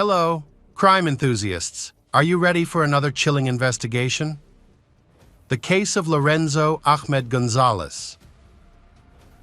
Hello, crime enthusiasts. Are you ready for another chilling investigation? The case of Lorenzo Ahmed Gonzalez.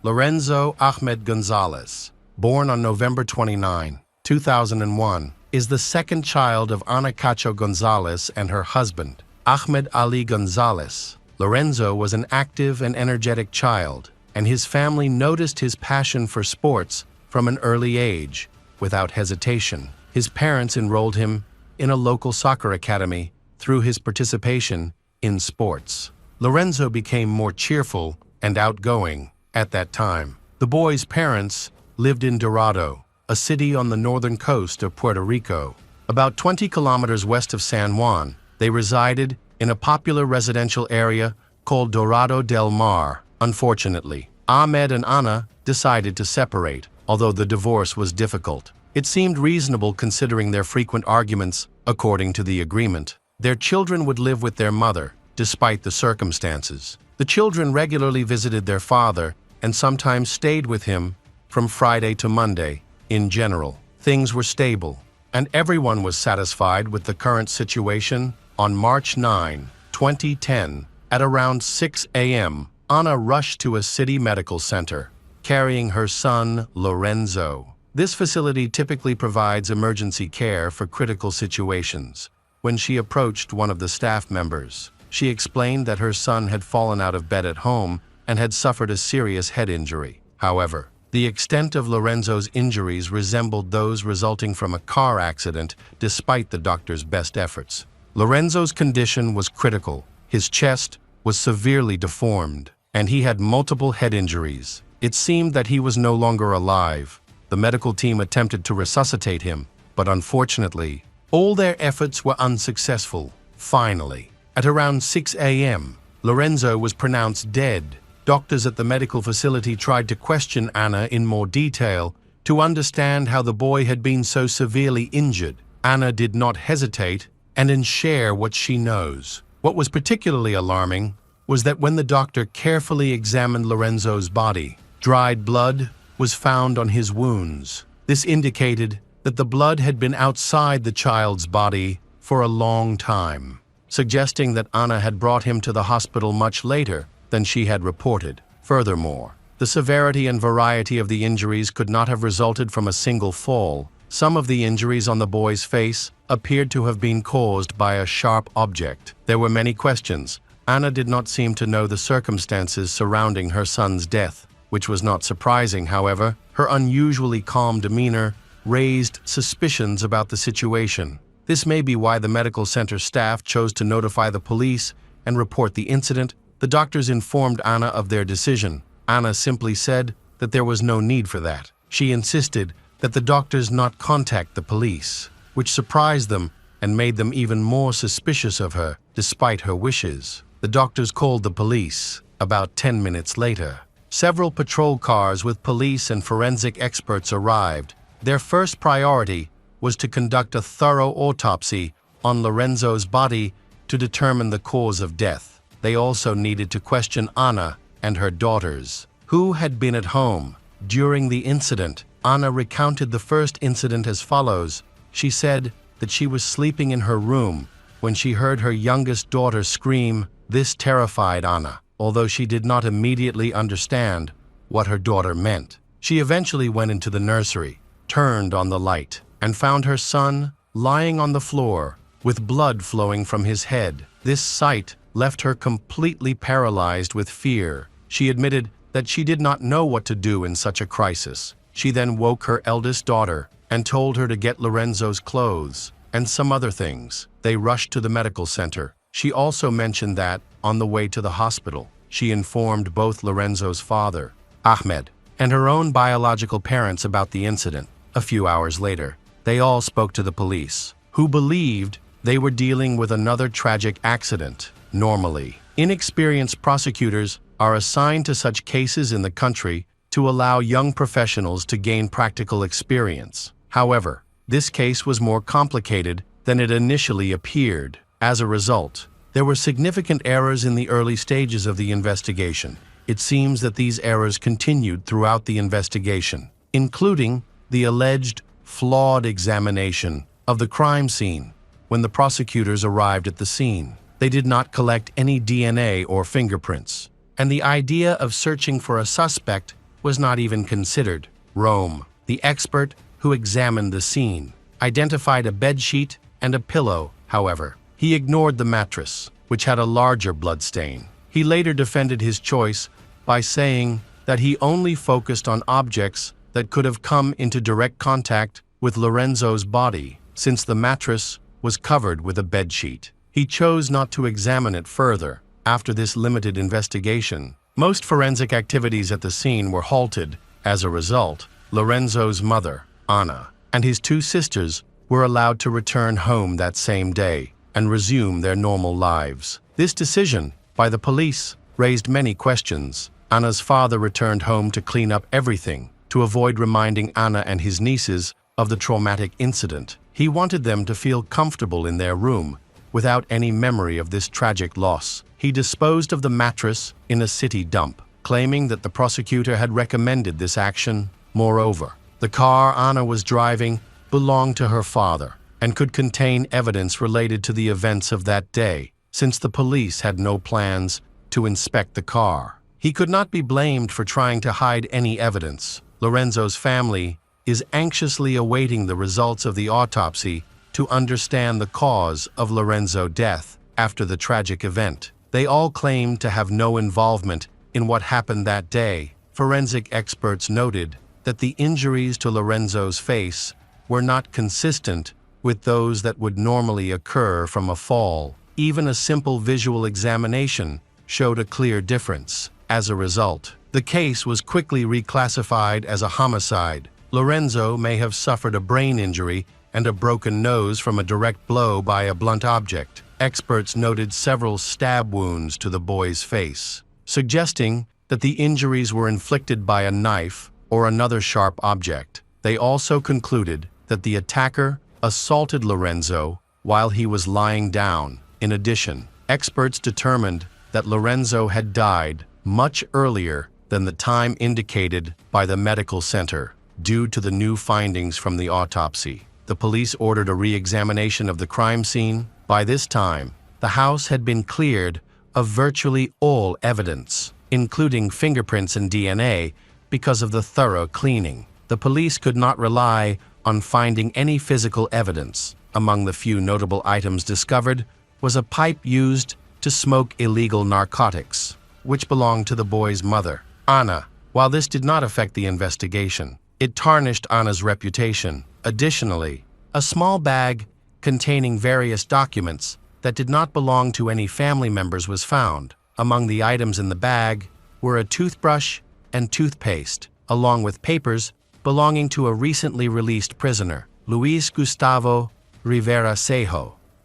Lorenzo Ahmed Gonzalez, born on November 29, 2001, is the second child of Ana Cacho Gonzalez and her husband, Ahmed Ali Gonzalez. Lorenzo was an active and energetic child, and his family noticed his passion for sports from an early age. Without hesitation, his parents enrolled him in a local soccer academy through his participation in sports. Lorenzo became more cheerful and outgoing at that time. The boy's parents lived in Dorado, a city on the northern coast of Puerto Rico. About 20 kilometers west of San Juan, they resided in a popular residential area called Dorado del Mar. Unfortunately, Ahmed and Ana decided to separate, although the divorce was difficult. It seemed reasonable considering their frequent arguments. According to the agreement, their children would live with their mother, despite the circumstances. The children regularly visited their father and sometimes stayed with him from Friday to Monday. In general, things were stable, and everyone was satisfied with the current situation. On March 9, 2010, at around 6 a.m., Ana rushed to a city medical center, carrying her son, Lorenzo. This facility typically provides emergency care for critical situations. When she approached one of the staff members, she explained that her son had fallen out of bed at home and had suffered a serious head injury. However, the extent of Lorenzo's injuries resembled those resulting from a car accident, despite the doctor's best efforts. Lorenzo's condition was critical. His chest was severely deformed, and he had multiple head injuries. It seemed that he was no longer alive. The medical team attempted to resuscitate him, but unfortunately, all their efforts were unsuccessful. Finally, at around 6 a.m., Lorenzo was pronounced dead. Doctors at the medical facility tried to question Ana in more detail to understand how the boy had been so severely injured. Ana did not hesitate and share what she knows. What was particularly alarming was that when the doctor carefully examined Lorenzo's body, dried blood was found on his wounds. This indicated that the blood had been outside the child's body for a long time, suggesting that Ana had brought him to the hospital much later than she had reported. Furthermore, the severity and variety of the injuries could not have resulted from a single fall. Some of the injuries on the boy's face appeared to have been caused by a sharp object. There were many questions. Ana did not seem to know the circumstances surrounding her son's death, which was not surprising. However, her unusually calm demeanor raised suspicions about the situation. This may be why the medical center staff chose to notify the police and report the incident. The doctors informed Ana of their decision. Ana simply said that there was no need for that. She insisted that the doctors not contact the police, which surprised them and made them even more suspicious of her, despite her wishes. The doctors called the police about 10 minutes later. Several patrol cars with police and forensic experts arrived. Their first priority was to conduct a thorough autopsy on Lorenzo's body to determine the cause of death. They also needed to question Ana and her daughters, who had been at home during the incident. Ana recounted the first incident as follows. She said that she was sleeping in her room when she heard her youngest daughter scream. This terrified Ana, although she did not immediately understand what her daughter meant. She eventually went into the nursery, turned on the light, and found her son lying on the floor with blood flowing from his head. This sight left her completely paralyzed with fear. She admitted that she did not know what to do in such a crisis. She then woke her eldest daughter and told her to get Lorenzo's clothes and some other things. They rushed to the medical center. She also mentioned that, on the way to the hospital, she informed both Lorenzo's father, Ahmed, and her own biological parents about the incident. A few hours later, they all spoke to the police, who believed they were dealing with another tragic accident. Normally, inexperienced prosecutors are assigned to such cases in the country to allow young professionals to gain practical experience. However, this case was more complicated than it initially appeared. As a result, there were significant errors in the early stages of the investigation. It seems that these errors continued throughout the investigation, including the alleged flawed examination of the crime scene. When the prosecutors arrived at the scene, they did not collect any DNA or fingerprints, and the idea of searching for a suspect was not even considered. Rome, the expert who examined the scene, identified a bedsheet and a pillow. However, he ignored the mattress, which had a larger bloodstain. He later defended his choice by saying that he only focused on objects that could have come into direct contact with Lorenzo's body, since the mattress was covered with a bedsheet. He chose not to examine it further. After this limited investigation, most forensic activities at the scene were halted. As a result, Lorenzo's mother, Anna, and his two sisters were allowed to return home that same day and resume their normal lives. This decision by the police raised many questions. Anna's father returned home to clean up everything, to avoid reminding Anna and his nieces of the traumatic incident. He wanted them to feel comfortable in their room without any memory of this tragic loss. He disposed of the mattress in a city dump, claiming that the prosecutor had recommended this action. Moreover, the car Anna was driving belonged to her father and could contain evidence related to the events of that day, since the police had no plans to inspect the car. He could not be blamed for trying to hide any evidence. Lorenzo's family is anxiously awaiting the results of the autopsy to understand the cause of Lorenzo's death after the tragic event. They all claim to have no involvement in what happened that day. Forensic experts noted that the injuries to Lorenzo's face were not consistent with those that would normally occur from a fall. Even a simple visual examination showed a clear difference. As a result, the case was quickly reclassified as a homicide. Lorenzo may have suffered a brain injury and a broken nose from a direct blow by a blunt object. Experts noted several stab wounds to the boy's face, suggesting that the injuries were inflicted by a knife or another sharp object. They also concluded that the attacker assaulted Lorenzo while he was lying down. In addition, experts determined that Lorenzo had died much earlier than the time indicated by the medical center due to the new findings from the autopsy. The police ordered a re-examination of the crime scene. By this time, the house had been cleared of virtually all evidence, including fingerprints and DNA, because of the thorough cleaning. The police could not rely on finding any physical evidence. Among the few notable items discovered was a pipe used to smoke illegal narcotics, which belonged to the boy's mother, Anna. While this did not affect the investigation, it tarnished Anna's reputation. Additionally, a small bag containing various documents that did not belong to any family members was found. Among the items in the bag were a toothbrush and toothpaste, along with papers belonging to a recently released prisoner, Luis Gustavo Rivera,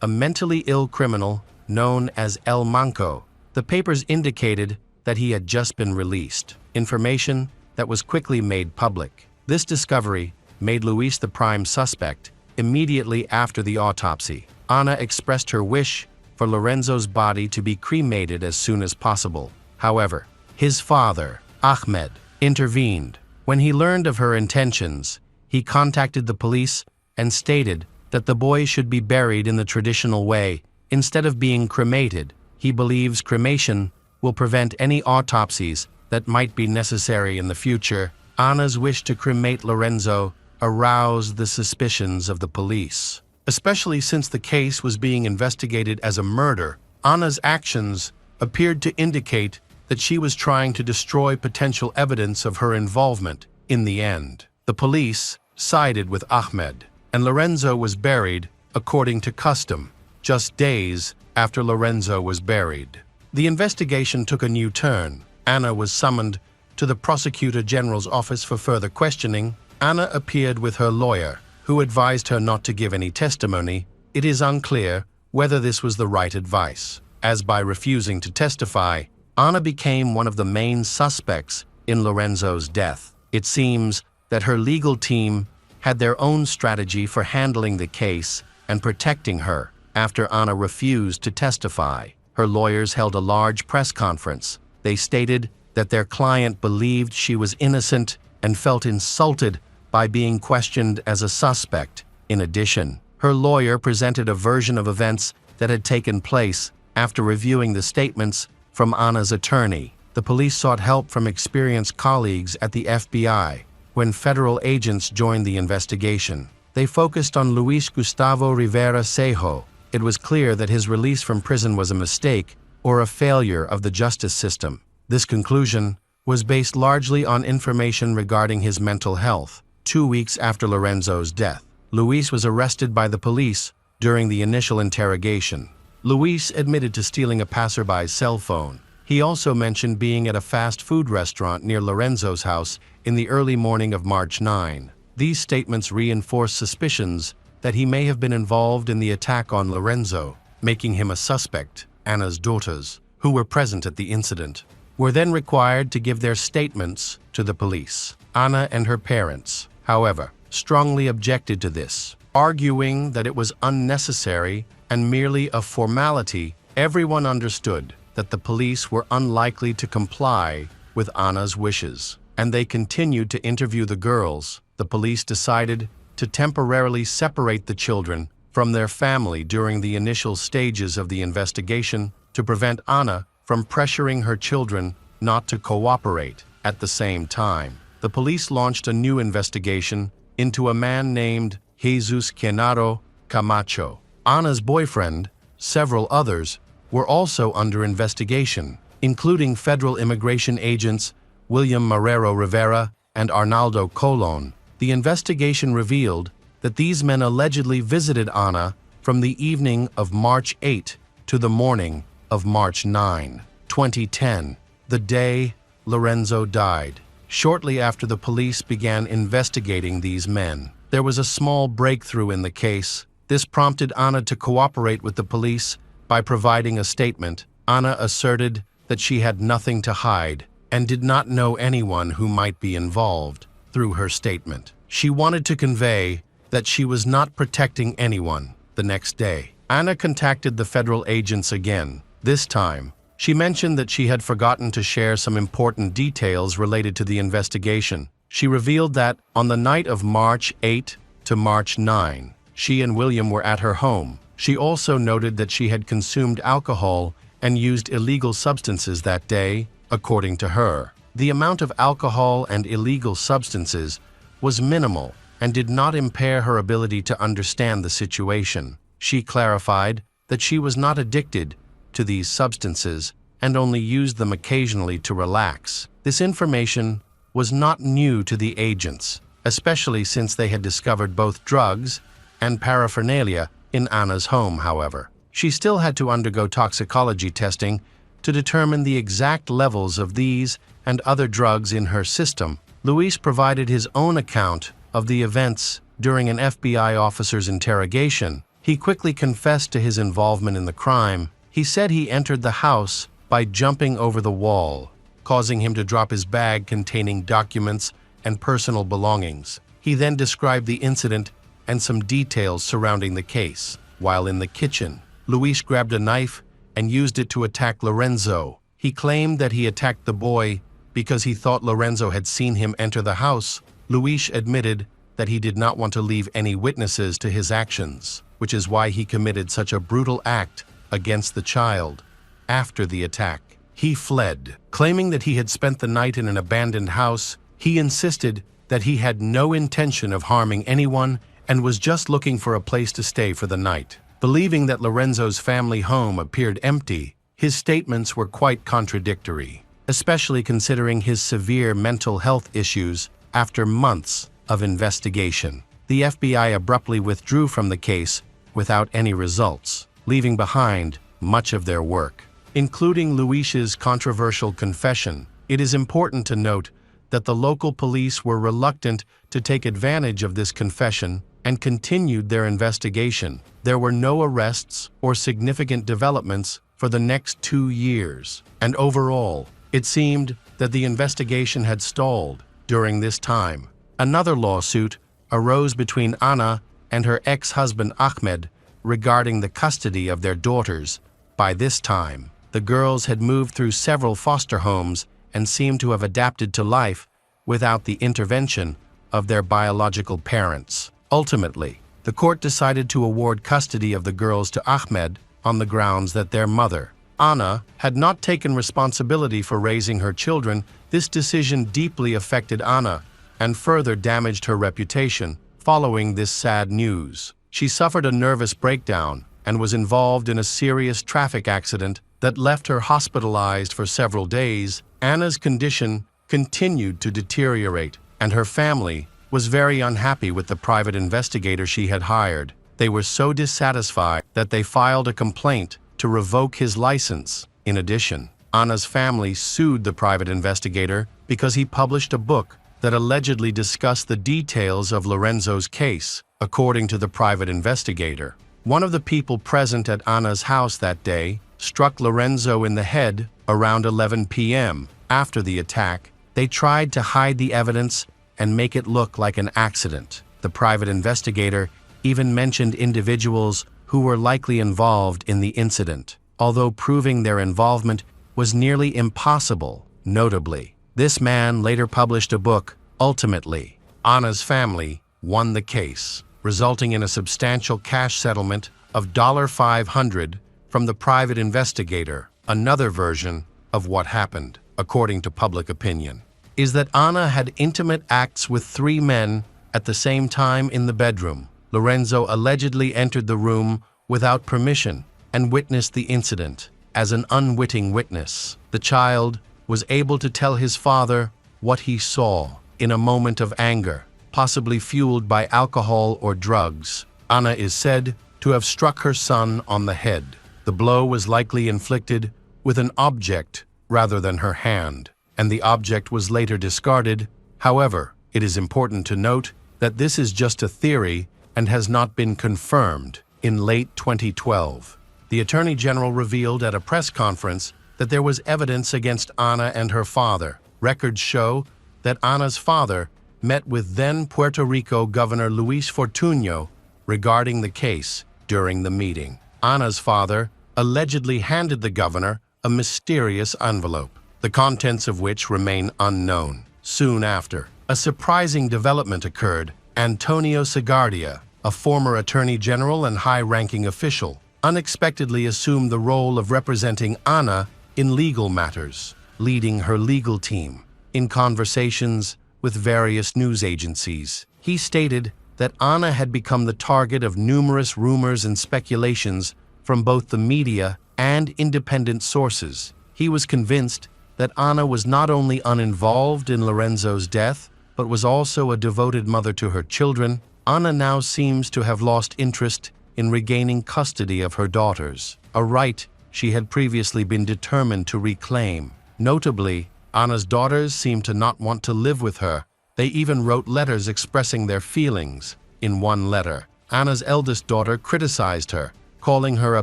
a mentally ill criminal known as El Manco. The papers indicated that he had just been released, information that was quickly made public. This discovery made Luis the prime suspect. Immediately after the autopsy, Anna expressed her wish for Lorenzo's body to be cremated as soon as possible. However, his father, Ahmed, intervened. When he learned of her intentions, he contacted the police and stated that the boy should be buried in the traditional way instead of being cremated. He believes cremation will prevent any autopsies that might be necessary in the future. Anna's wish to cremate Lorenzo aroused the suspicions of the police, especially since the case was being investigated as a murder. Anna's actions appeared to indicate that she was trying to destroy potential evidence of her involvement. In the end, the police sided with Ahmed, and Lorenzo was buried according to custom, just days after Lorenzo was buried. The investigation took a new turn. Anna was summoned to the Prosecutor General's office for further questioning. Anna appeared with her lawyer, who advised her not to give any testimony. It is unclear whether this was the right advice, as by refusing to testify, Anna became one of the main suspects in Lorenzo's death. It seems that her legal team had their own strategy for handling the case and protecting her. After Anna refused to testify, her lawyers held a large press conference. They stated that their client believed she was innocent and felt insulted by being questioned as a suspect. In addition, Her lawyer presented a version of events that had taken place after reviewing the statements from Anna's attorney. The police sought help from experienced colleagues at the FBI when federal agents joined the investigation. They focused on Luis Gustavo Rivera Sejo. It was clear that his release from prison was a mistake or a failure of the justice system. This conclusion was based largely on information regarding his mental health. 2 weeks after Lorenzo's death, Luis was arrested by the police during the initial interrogation. Luis admitted to stealing a passerby's cell phone. He also mentioned being at a fast food restaurant near Lorenzo's house in the early morning of March 9. These statements reinforced suspicions that he may have been involved in the attack on Lorenzo, making him a suspect. Anna's daughters, who were present at the incident, were then required to give their statements to the police. Anna and her parents, however, strongly objected to this, arguing that it was unnecessary and merely a formality. Everyone understood that the police were unlikely to comply with Anna's wishes, and they continued to interview the girls. The police decided to temporarily separate the children from their family during the initial stages of the investigation to prevent Anna from pressuring her children not to cooperate. At the same time, the police launched a new investigation into a man named Jesus Genaro Camacho. Anna's boyfriend, several others, were also under investigation, including federal immigration agents William Marrero Rivera and Arnaldo Colon. The investigation revealed that these men allegedly visited Anna from the evening of March 8 to the morning of March 9, 2010, the day Lorenzo died. Shortly after the police began investigating these men, there was a small breakthrough in the case. This prompted Anna to cooperate with the police by providing a statement. Anna asserted that she had nothing to hide and did not know anyone who might be involved. Through her statement, she wanted to convey that she was not protecting anyone. The next day, Anna contacted the federal agents again. This time, she mentioned that she had forgotten to share some important details related to the investigation. She revealed that on the night of March 8 to March 9, she and William were at her home. She also noted that she had consumed alcohol and used illegal substances that day, according to her. The amount of alcohol and illegal substances was minimal and did not impair her ability to understand the situation. She clarified that she was not addicted to these substances and only used them occasionally to relax. This information was not new to the agents, especially since they had discovered both drugs and paraphernalia in Anna's home. However, she still had to undergo toxicology testing to determine the exact levels of these and other drugs in her system. Luis provided his own account of the events during an FBI officer's interrogation. He quickly confessed to his involvement in the crime. He said he entered the house by jumping over the wall, causing him to drop his bag containing documents and personal belongings. He then described the incident and some details surrounding the case. While in the kitchen, Luis grabbed a knife and used it to attack Lorenzo. He claimed that he attacked the boy because he thought Lorenzo had seen him enter the house. Luis admitted that he did not want to leave any witnesses to his actions, which is why he committed such a brutal act against the child. After the attack, he fled, claiming that he had spent the night in an abandoned house. He insisted that he had no intention of harming anyone and was just looking for a place to stay for the night. Believing that Lorenzo's family home appeared empty, his statements were quite contradictory, especially considering his severe mental health issues. After months of investigation, the FBI abruptly withdrew from the case without any results, leaving behind much of their work, including Luis's controversial confession. It is important to note that the local police were reluctant to take advantage of this confession and continued their investigation. There were no arrests or significant developments for the next 2 years, and overall, it seemed that the investigation had stalled. During this time, another lawsuit arose between Anna and her ex-husband Ahmed regarding the custody of their daughters. By this time, the girls had moved through several foster homes and seemed to have adapted to life without the intervention of their biological parents. Ultimately, the court decided to award custody of the girls to Ahmed on the grounds that their mother, Anna, had not taken responsibility for raising her children. This decision deeply affected Anna and further damaged her reputation. Following this sad news, she suffered a nervous breakdown and was involved in a serious traffic accident that left her hospitalized for several days. Anna's condition continued to deteriorate, and her family was very unhappy with the private investigator she had hired. They were so dissatisfied that they filed a complaint to revoke his license. In addition, Anna's family sued the private investigator because he published a book that allegedly discussed the details of Lorenzo's case. According to the private investigator, one of the people present at Anna's house that day struck Lorenzo in the head around 11 p.m. After the attack, they tried to hide the evidence and make it look like an accident. The private investigator even mentioned individuals who were likely involved in the incident, although proving their involvement was nearly impossible. Notably, this man later published a book. Ultimately, Anna's family won the case, resulting in a substantial cash settlement of $500 from the private investigator. Another version of what happened, according to public opinion, is that Anna had intimate acts with 3 men at the same time in the bedroom. Lorenzo allegedly entered the room without permission and witnessed the incident. As an unwitting witness, the child was able to tell his father what he saw. In a moment of anger, possibly fueled by alcohol or drugs, Anna is said to have struck her son on the head. The blow was likely inflicted with an object rather than her hand, and the object was later discarded. However, it is important to note that this is just a theory and has not been confirmed. In late 2012, the Attorney General revealed at a press conference that there was evidence against Anna and her father. Records show that Anna's father met with then Puerto Rico Governor Luis Fortuño regarding the case. During the meeting, Anna's father allegedly handed the governor a mysterious envelope, the contents of which remain unknown. Soon after, a surprising development occurred. Antonio Segardia, a former attorney general and high-ranking official, unexpectedly assumed the role of representing Anna in legal matters, leading her legal team. In conversations with various news agencies, he stated that Anna had become the target of numerous rumors and speculations from both the media and independent sources. He was convinced that Anna was not only uninvolved in Lorenzo's death, but was also a devoted mother to her children. Anna now seems to have lost interest in regaining custody of her daughters, a right she had previously been determined to reclaim. Notably, Anna's daughters seemed to not want to live with her. They even wrote letters expressing their feelings. In one letter, Anna's eldest daughter criticized her, calling her a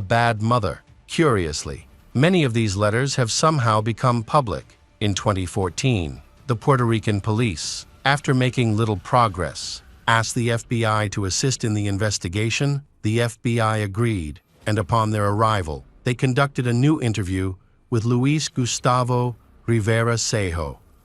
bad mother. Curiously, many of these letters have somehow become public. In 2014, the Puerto Rican police, after making little progress, asked the FBI to assist in the investigation. The FBI agreed, and upon their arrival, they conducted a new interview with Luis Gustavo Rivera,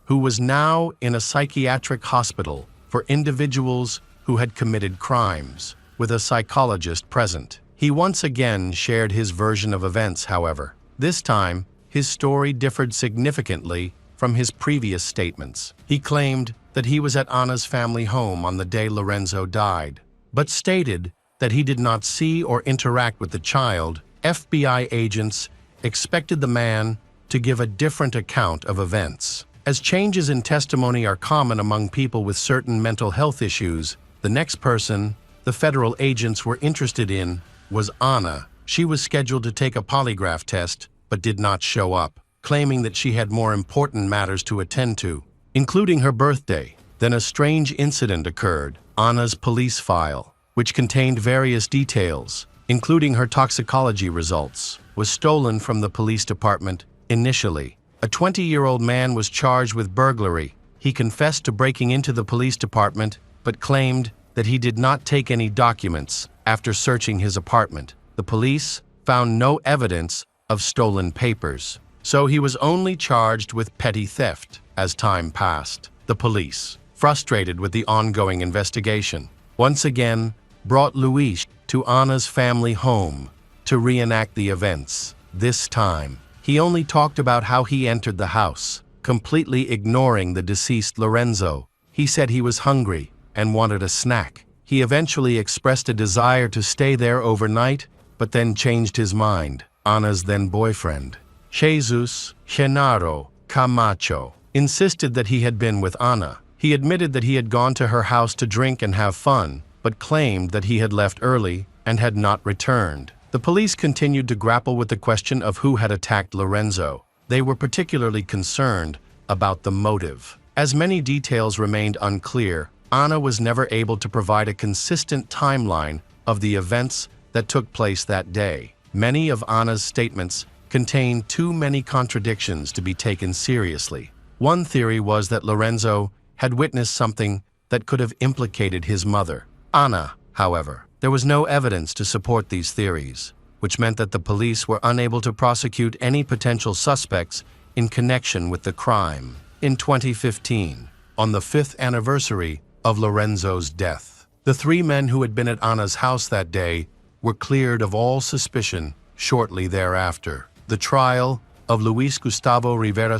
who was now in a psychiatric hospital for individuals who had committed crimes, with a psychologist present. He once again shared his version of events, however. This time, his story differed significantly from his previous statements. He claimed that he was at Anna's family home on the day Lorenzo died, but stated that he did not see or interact with the child. FBI agents expected the man to give a different account of events. As changes in testimony are common among people with certain mental health issues, the next person the federal agents were interested in was Anna. She was scheduled to take a polygraph test, but did not show up, claiming that she had more important matters to attend to, including her birthday. Then a strange incident occurred. Anna's police file, which contained various details, including her toxicology results, was stolen from the police department. Initially, a 20-year-old man was charged with burglary. He confessed to breaking into the police department, but claimed that he did not take any documents. After searching his apartment, the police found no evidence of stolen papers, so he was only charged with petty theft. As time passed, the police, frustrated with the ongoing investigation, once again brought Luis to Anna's family home to reenact the events. This time, he only talked about how he entered the house, completely ignoring the deceased Lorenzo. He said he was hungry and wanted a snack. He eventually expressed a desire to stay there overnight, but then changed his mind. Anna's then-boyfriend, Jesus Genaro Camacho, insisted that he had been with Anna. He admitted that he had gone to her house to drink and have fun, but claimed that he had left early and had not returned. The police continued to grapple with the question of who had attacked Lorenzo. They were particularly concerned about the motive. As many details remained unclear, Anna was never able to provide a consistent timeline of the events that took place that day. Many of Anna's statements contained too many contradictions to be taken seriously. One theory was that Lorenzo had witnessed something that could have implicated his mother, Anna. However, there was no evidence to support these theories, which meant that the police were unable to prosecute any potential suspects in connection with the crime. In 2015, on the 5th anniversary of Lorenzo's death, the 3 men who had been at Anna's house that day were cleared of all suspicion shortly thereafter. The trial of Luis Gustavo Rivera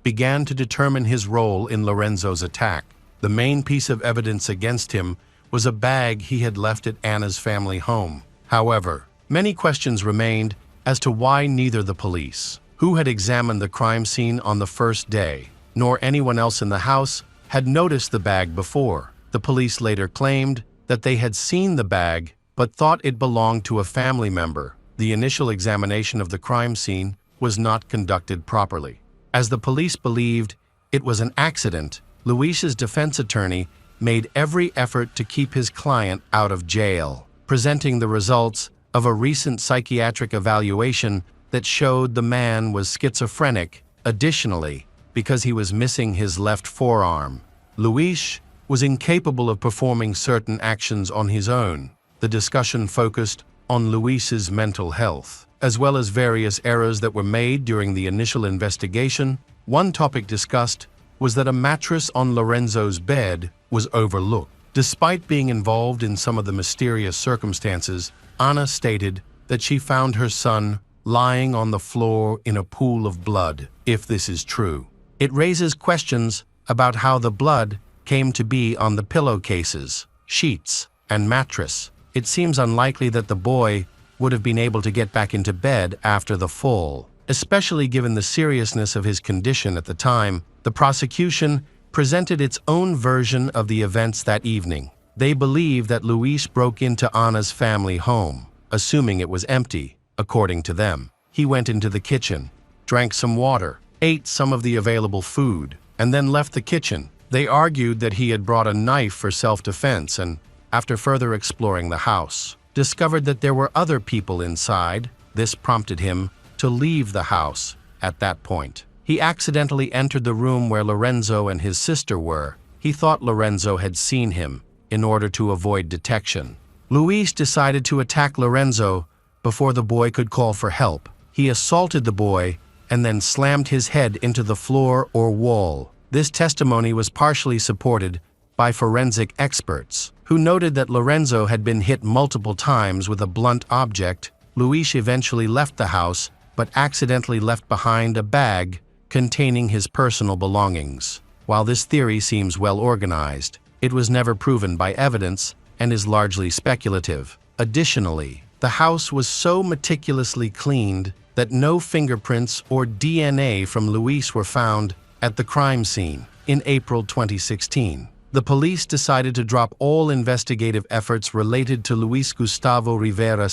began to determine his role in Lorenzo's attack. The main piece of evidence against him was a bag he had left at Anna's family home. However, many questions remained as to why neither the police, who had examined the crime scene on the first day, nor anyone else in the house had noticed the bag before. The police later claimed that they had seen the bag but thought it belonged to a family member. The initial examination of the crime scene was not conducted properly. As the police believed it was an accident, Luis's defense attorney made every effort to keep his client out of jail, presenting the results of a recent psychiatric evaluation that showed the man was schizophrenic. Additionally, because he was missing his left forearm, Luis was incapable of performing certain actions on his own. The discussion focused on Luis's mental health, as well as various errors that were made during the initial investigation. One topic discussed was that a mattress on Lorenzo's bed was overlooked. Despite being involved in some of the mysterious circumstances, Anna stated that she found her son lying on the floor in a pool of blood. If this is true, it raises questions about how the blood came to be on the pillowcases, sheets, and mattress. It seems unlikely that the boy would have been able to get back into bed after the fall, especially given the seriousness of his condition at the time. The prosecution presented its own version of the events that evening. They believe that Luis broke into Anna's family home, assuming it was empty. According to them, he went into the kitchen, drank some water, ate some of the available food, and then left the kitchen. They argued that he had brought a knife for self-defense and, after further exploring the house, discovered that there were other people inside. This prompted him to leave the house. At that point, he accidentally entered the room where Lorenzo and his sister were. He thought Lorenzo had seen him in order to avoid detection. Luis decided to attack Lorenzo before the boy could call for help. He assaulted the boy and then slammed his head into the floor or wall. This testimony was partially supported by forensic experts, who noted that Lorenzo had been hit multiple times with a blunt object. Luis eventually left the house, but accidentally left behind a bag containing his personal belongings. While this theory seems well organized, it was never proven by evidence and is largely speculative. Additionally, the house was so meticulously cleaned that no fingerprints or DNA from Luis were found at the crime scene. In April 2016, the police decided to drop all investigative efforts related to Luis Gustavo Rivera.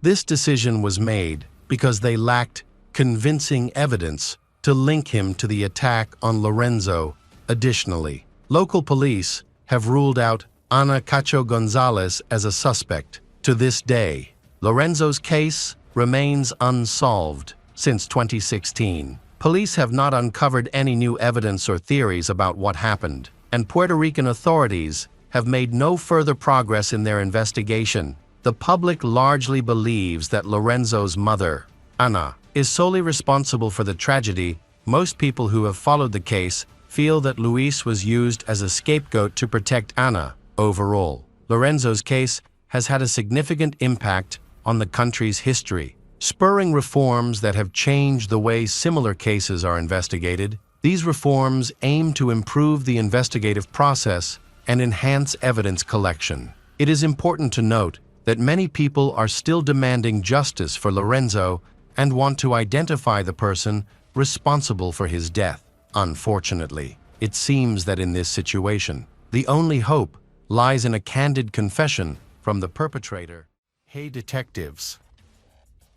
This decision was made because they lacked convincing evidence to link him to the attack on Lorenzo. Additionally, local police have ruled out Ana Cacho Gonzalez as a suspect. To this day, Lorenzo's case remains unsolved. Since 2016, police have not uncovered any new evidence or theories about what happened, and Puerto Rican authorities have made no further progress in their investigation. The public largely believes that Lorenzo's mother, Ana, is solely responsible for the tragedy. Most people who have followed the case feel that Luis was used as a scapegoat to protect Ana. Overall, Lorenzo's case has had a significant impact on the country's history, spurring reforms that have changed the way similar cases are investigated. These reforms aim to improve the investigative process and enhance evidence collection. It is important to note that many people are still demanding justice for Lorenzo and want to identify the person responsible for his death. Unfortunately, it seems that in this situation, the only hope lies in a candid confession from the perpetrator. Hey detectives.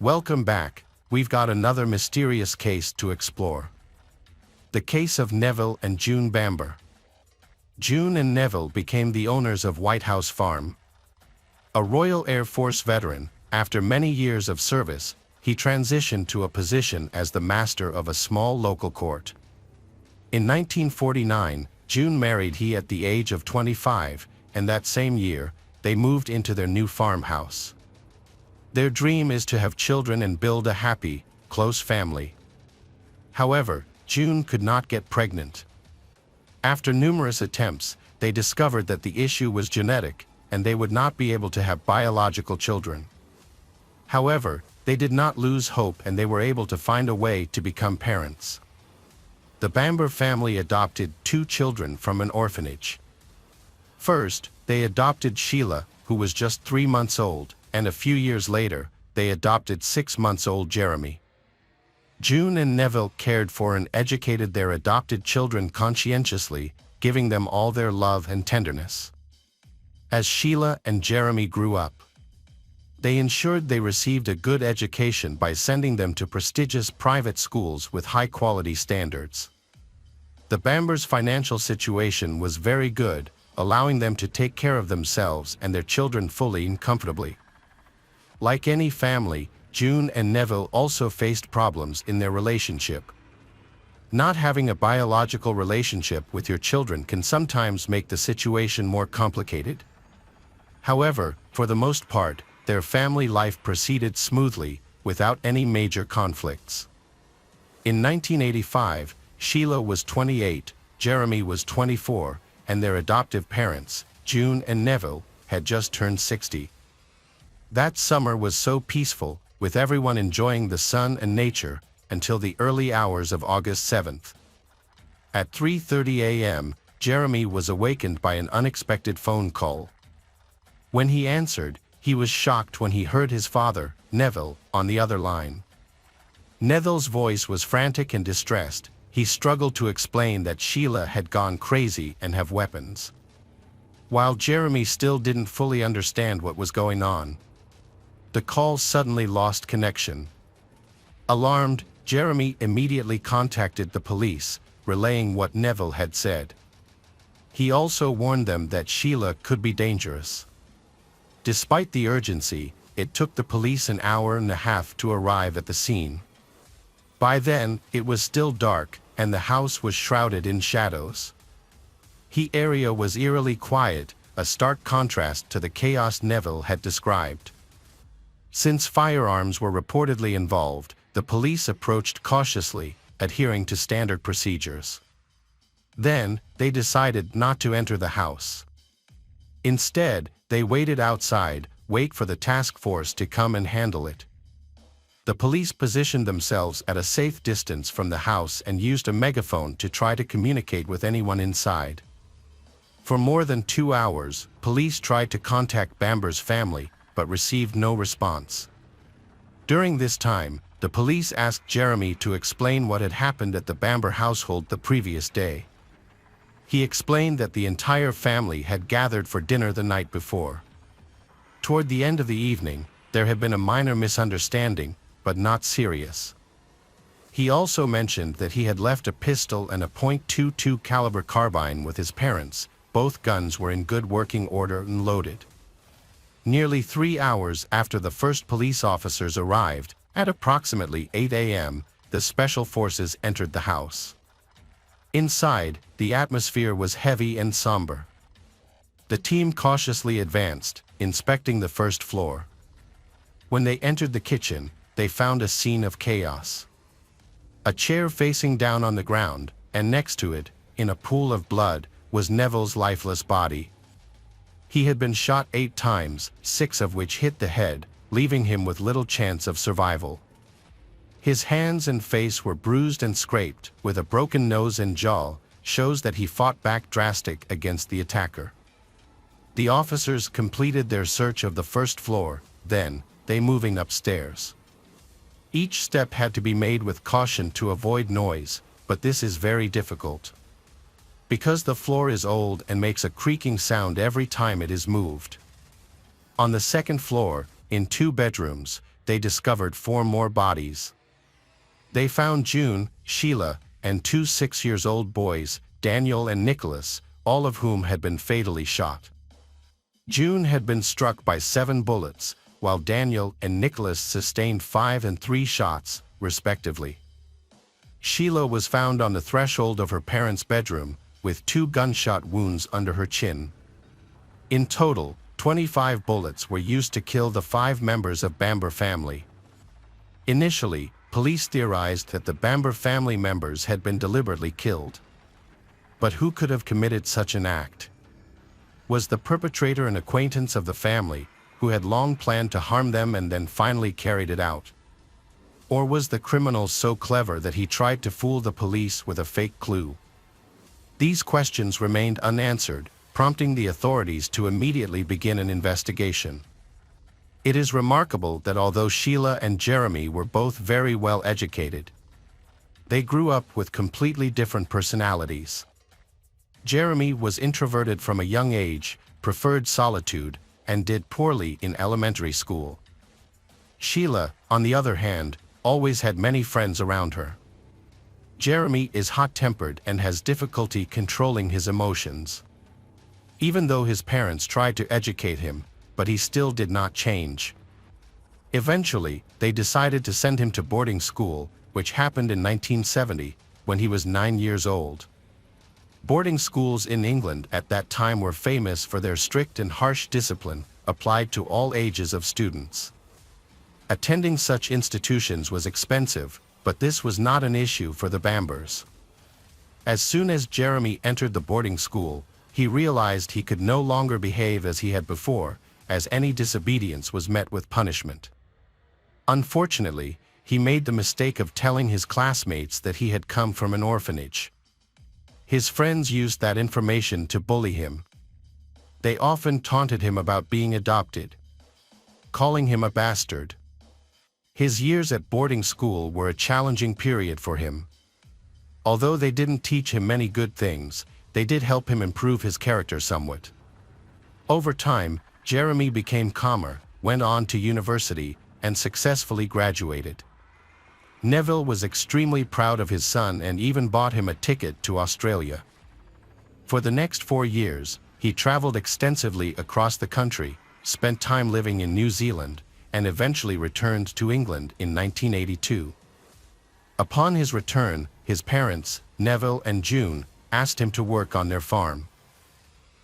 Welcome back. We've got another mysterious case to explore. The case of Neville and June Bamber. June and Neville became the owners of White House Farm. A Royal Air Force veteran, after many years of service, he transitioned to a position as the master of a small local court. In 1949, June married he at the age of 25, and that same year, they moved into their new farmhouse. Their dream is to have children and build a happy, close family. However, June could not get pregnant. After numerous attempts, they discovered that the issue was genetic, and they would not be able to have biological children. However, they did not lose hope, and they were able to find a way to become parents. The Bamber family adopted 2 children from an orphanage. First, they adopted Sheila, who was just 3 months old, and a few years later, they adopted 6 months old Jeremy. June and Neville cared for and educated their adopted children conscientiously, giving them all their love and tenderness. As Sheila and Jeremy grew up, they ensured they received a good education by sending them to prestigious private schools with high-quality standards. The Bambers' financial situation was very good, allowing them to take care of themselves and their children fully and comfortably. Like any family, June and Neville also faced problems in their relationship. Not having a biological relationship with your children can sometimes make the situation more complicated. However, for the most part, their family life proceeded smoothly, without any major conflicts. In 1985, Sheila was 28, Jeremy was 24, and their adoptive parents, June and Neville, had just turned 60. That summer was so peaceful, with everyone enjoying the sun and nature, until the early hours of August 7th. At 3:30 a.m., Jeremy was awakened by an unexpected phone call. When he answered, he was shocked when he heard his father, Neville, on the other line. Neville's voice was frantic and distressed. He struggled to explain that Sheila had gone crazy and have weapons. While Jeremy still didn't fully understand what was going on, the call suddenly lost connection. Alarmed, Jeremy immediately contacted the police, relaying what Neville had said. He also warned them that Sheila could be dangerous. Despite the urgency, it took the police an hour and a half to arrive at the scene. By then, it was still dark, and the house was shrouded in shadows. The area was eerily quiet, a stark contrast to the chaos Neville had described. Since firearms were reportedly involved, the police approached cautiously, adhering to standard procedures. Then, they decided not to enter the house. Instead, they waited outside, wait for the task force to come and handle it. The police positioned themselves at a safe distance from the house and used a megaphone to try to communicate with anyone inside. For more than 2 hours, police tried to contact Bamber's family, but received no response. During this time, the police asked Jeremy to explain what had happened at the Bamber household the previous day. He explained that the entire family had gathered for dinner the night before. Toward the end of the evening, there had been a minor misunderstanding, but not serious. He also mentioned that he had left a pistol and a .22 caliber carbine with his parents. Both guns were in good working order and loaded. Nearly 3 hours after the first police officers arrived, at approximately 8 a.m., the special forces entered the house. Inside, the atmosphere was heavy and somber. The team cautiously advanced, inspecting the first floor. When they entered the kitchen, they found a scene of chaos. A chair facing down on the ground, and next to it, in a pool of blood, was Neville's lifeless body. He had been shot 8 times, 6 of which hit the head, leaving him with little chance of survival. His hands and face were bruised and scraped, with a broken nose and jaw, shows that he fought back drastic against the attacker. The officers completed their search of the first floor, then, they moving upstairs. Each step had to be made with caution to avoid noise, but this is very difficult. Because the floor is old and makes a creaking sound every time it is moved. On the second floor, in 2 bedrooms, they discovered 4 more bodies. They found June, Sheila, and 2 6-year-old boys, Daniel and Nicholas, all of whom had been fatally shot. June had been struck by 7 bullets, while Daniel and Nicholas sustained 5 and 3 shots, respectively. Sheila was found on the threshold of her parents' bedroom, with 2 gunshot wounds under her chin. In total, 25 bullets were used to kill the 5 members of Bamber family. Initially, police theorized that the Bamber family members had been deliberately killed. But who could have committed such an act? Was the perpetrator an acquaintance of the family, who had long planned to harm them and then finally carried it out? Or was the criminal so clever that he tried to fool the police with a fake clue? These questions remained unanswered, prompting the authorities to immediately begin an investigation. It is remarkable that although Sheila and Jeremy were both very well educated, they grew up with completely different personalities. Jeremy was introverted from a young age, preferred solitude, and did poorly in elementary school. Sheila, on the other hand, always had many friends around her. Jeremy is hot-tempered and has difficulty controlling his emotions. Even though his parents tried to educate him, but he still did not change. Eventually, they decided to send him to boarding school, which happened in 1970, when he was 9 years old. Boarding schools in England at that time were famous for their strict and harsh discipline, applied to all ages of students. Attending such institutions was expensive, but this was not an issue for the Bambers. As soon as Jeremy entered the boarding school, he realized he could no longer behave as he had before, as any disobedience was met with punishment. Unfortunately, he made the mistake of telling his classmates that he had come from an orphanage. His friends used that information to bully him. They often taunted him about being adopted, calling him a bastard. His years at boarding school were a challenging period for him. Although they didn't teach him many good things, they did help him improve his character somewhat. Over time, Jeremy became calmer, went on to university, and successfully graduated. Neville was extremely proud of his son and even bought him a ticket to Australia. For the next 4 years, he traveled extensively across the country, spent time living in New Zealand, and eventually returned to England in 1982. Upon his return, his parents, Neville and June, asked him to work on their farm.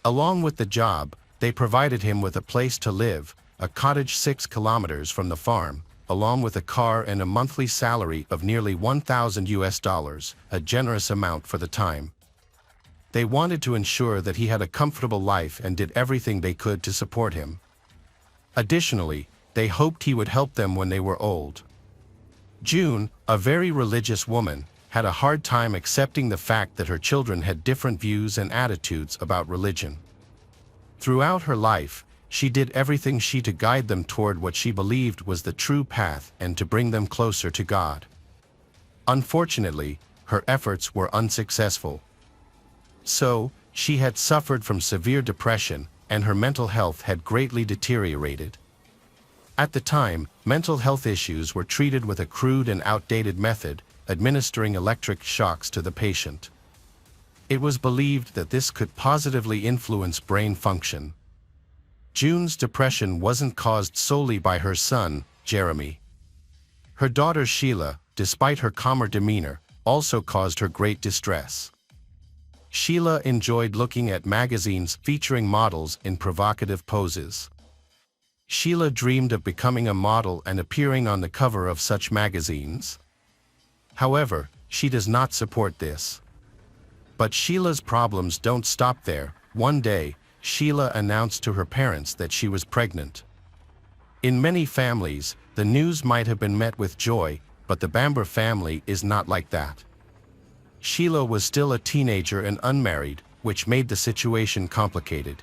Along with the job, they provided him with a place to live, a cottage 6 kilometers from the farm, along with a car and a monthly salary of nearly $1,000, a generous amount for the time. They wanted to ensure that he had a comfortable life and did everything they could to support him. Additionally, they hoped he would help them when they were old. June, a very religious woman, had a hard time accepting the fact that her children had different views and attitudes about religion. Throughout her life, she did everything she could to guide them toward what she believed was the true path and to bring them closer to God. Unfortunately, her efforts were unsuccessful. So, she had suffered from severe depression, and her mental health had greatly deteriorated. At the time, mental health issues were treated with a crude and outdated method, administering electric shocks to the patient. It was believed that this could positively influence brain function. June's depression wasn't caused solely by her son, Jeremy. Her daughter Sheila, despite her calmer demeanor, also caused her great distress. Sheila enjoyed looking at magazines featuring models in provocative poses. Sheila dreamed of becoming a model and appearing on the cover of such magazines. However, she does not support this. But Sheila's problems don't stop there. One day, Sheila announced to her parents that she was pregnant. In many families, the news might have been met with joy, but the Bamber family is not like that. Sheila was still a teenager and unmarried, which made the situation complicated.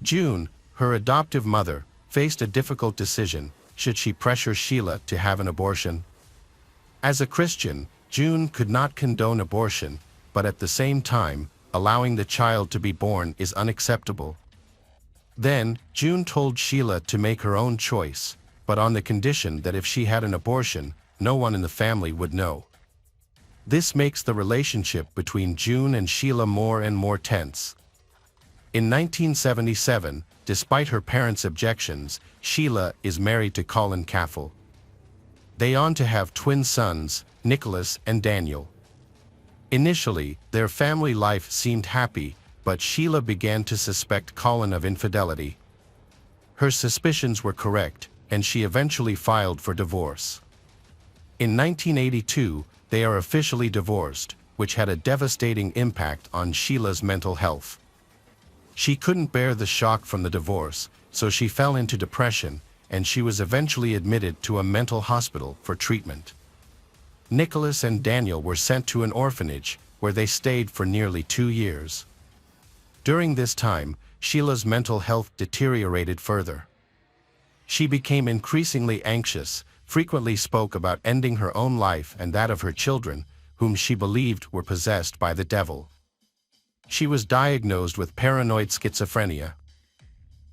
June, her adoptive mother, faced a difficult decision. Should she pressure Sheila to have an abortion? As a Christian, June could not condone abortion, but at the same time, allowing the child to be born is unacceptable. Then, June told Sheila to make her own choice, but on the condition that if she had an abortion, no one in the family would know. This makes the relationship between June and Sheila more and more tense. In 1977, despite her parents' objections, Sheila is married to Colin Caffell. They on to have twin sons, Nicholas and Daniel. Initially, their family life seemed happy, but Sheila began to suspect Colin of infidelity. Her suspicions were correct, and she eventually filed for divorce. In 1982, they are officially divorced, which had a devastating impact on Sheila's mental health. She couldn't bear the shock from the divorce, so she fell into depression, and she was eventually admitted to a mental hospital for treatment. Nicholas and Daniel were sent to an orphanage, where they stayed for nearly 2 years. During this time, Sheila's mental health deteriorated further. She became increasingly anxious, frequently spoke about ending her own life and that of her children, whom she believed were possessed by the devil. She was diagnosed with paranoid schizophrenia.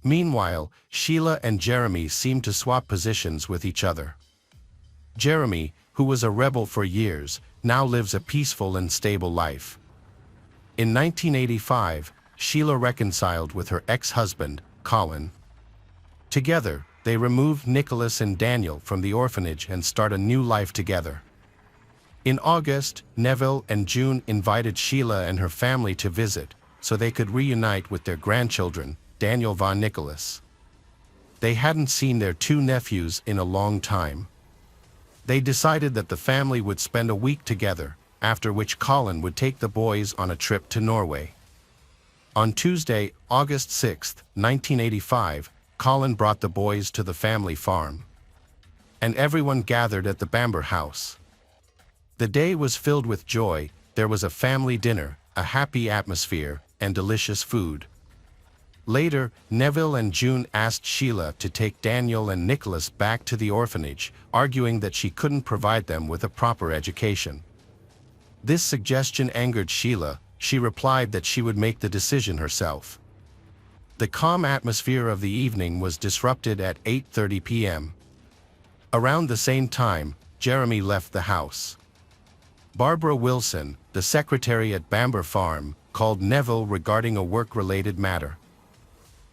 Meanwhile, Sheila and Jeremy seemed to swap positions with each other. Jeremy, who was a rebel for years, now lives a peaceful and stable life. In 1985, Sheila reconciled with her ex-husband, Colin. Together, they removed Nicholas and Daniel from the orphanage and start a new life together. In August, Neville and June invited Sheila and her family to visit, so they could reunite with their grandchildren, Daniel von Nicholas. They hadn't seen their 2 nephews in a long time. They decided that the family would spend a week together, after which Colin would take the boys on a trip to Norway. On Tuesday, August 6, 1985, Colin brought the boys to the family farm. And everyone gathered at the Bamber house. The day was filled with joy. There was a family dinner, a happy atmosphere, and delicious food. Later, Neville and June asked Sheila to take Daniel and Nicholas back to the orphanage, arguing that she couldn't provide them with a proper education. This suggestion angered Sheila. She replied that she would make the decision herself. The calm atmosphere of the evening was disrupted at 8:30 p.m. Around the same time, Jeremy left the house. Barbara Wilson, the secretary at Bamber Farm, called Neville regarding a work-related matter.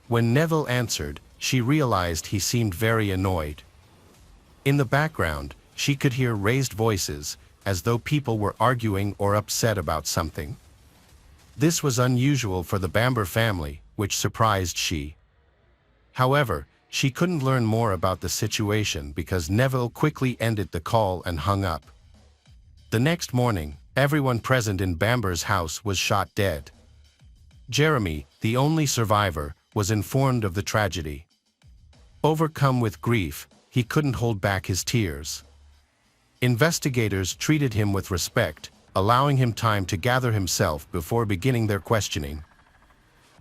When Neville answered, she realized he seemed very annoyed. In the background, she could hear raised voices, as though people were arguing or upset about something. This was unusual for the Bamber family, which surprised she. However, she couldn't learn more about the situation because Neville quickly ended the call and hung up. The next morning, everyone present in Bamber's house was shot dead. Jeremy, the only survivor, was informed of the tragedy. Overcome with grief, he couldn't hold back his tears. Investigators treated him with respect, allowing him time to gather himself before beginning their questioning.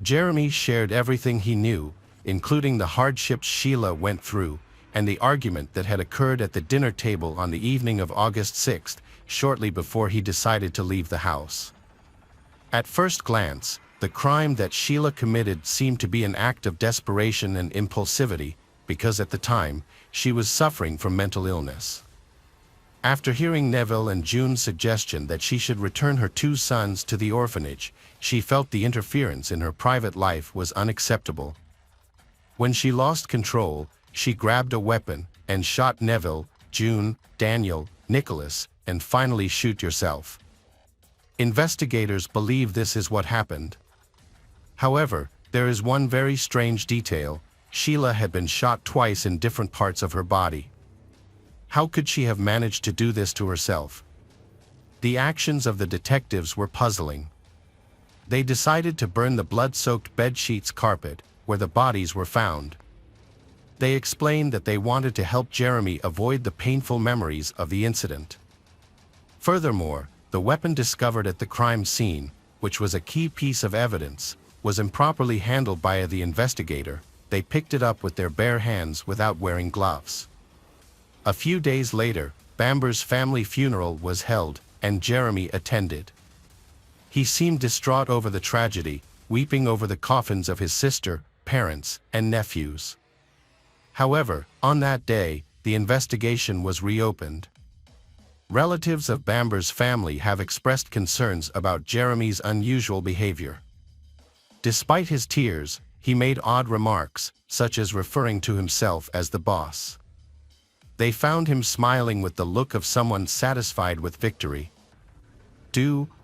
Jeremy shared everything he knew, including the hardships Sheila went through, and the argument that had occurred at the dinner table on the evening of August 6, shortly before he decided to leave the house. At first glance, the crime that Sheila committed seemed to be an act of desperation and impulsivity, because at the time, she was suffering from mental illness. After hearing Neville and June's suggestion that she should return her 2 sons to the orphanage, she felt the interference in her private life was unacceptable. When she lost control, she grabbed a weapon and shot Neville, June, Daniel, Nicholas, and finally shoot yourself. Investigators believe this is what happened. However, there is one very strange detail. Sheila had been shot twice in different parts of her body. How could she have managed to do this to herself? The actions of the detectives were puzzling. They decided to burn the blood-soaked bedsheets carpet where the bodies were found. They explained that they wanted to help Jeremy avoid the painful memories of the incident. Furthermore, the weapon discovered at the crime scene, which was a key piece of evidence, was improperly handled by the investigator. They picked it up with their bare hands without wearing gloves. A few days later, Bamber's family funeral was held, and Jeremy attended. He seemed distraught over the tragedy, weeping over the coffins of his sister, parents, and nephews. However, on that day, the investigation was reopened. Relatives of Bamber's family have expressed concerns about Jeremy's unusual behavior. Despite his tears, he made odd remarks, such as referring to himself as the boss. They found him smiling with the look of someone satisfied with victory.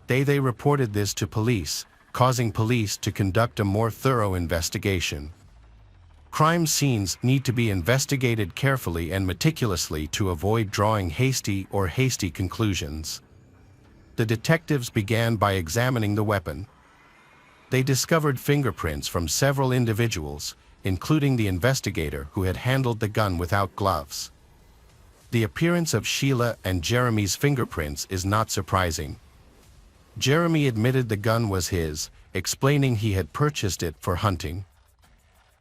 They reported this to police, causing police to conduct a more thorough investigation. Crime scenes need to be investigated carefully and meticulously to avoid drawing hasty conclusions. The detectives began by examining the weapon. They discovered fingerprints from several individuals, including the investigator who had handled the gun without gloves. The appearance of Sheila and Jeremy's fingerprints is not surprising. Jeremy admitted the gun was his, explaining he had purchased it for hunting.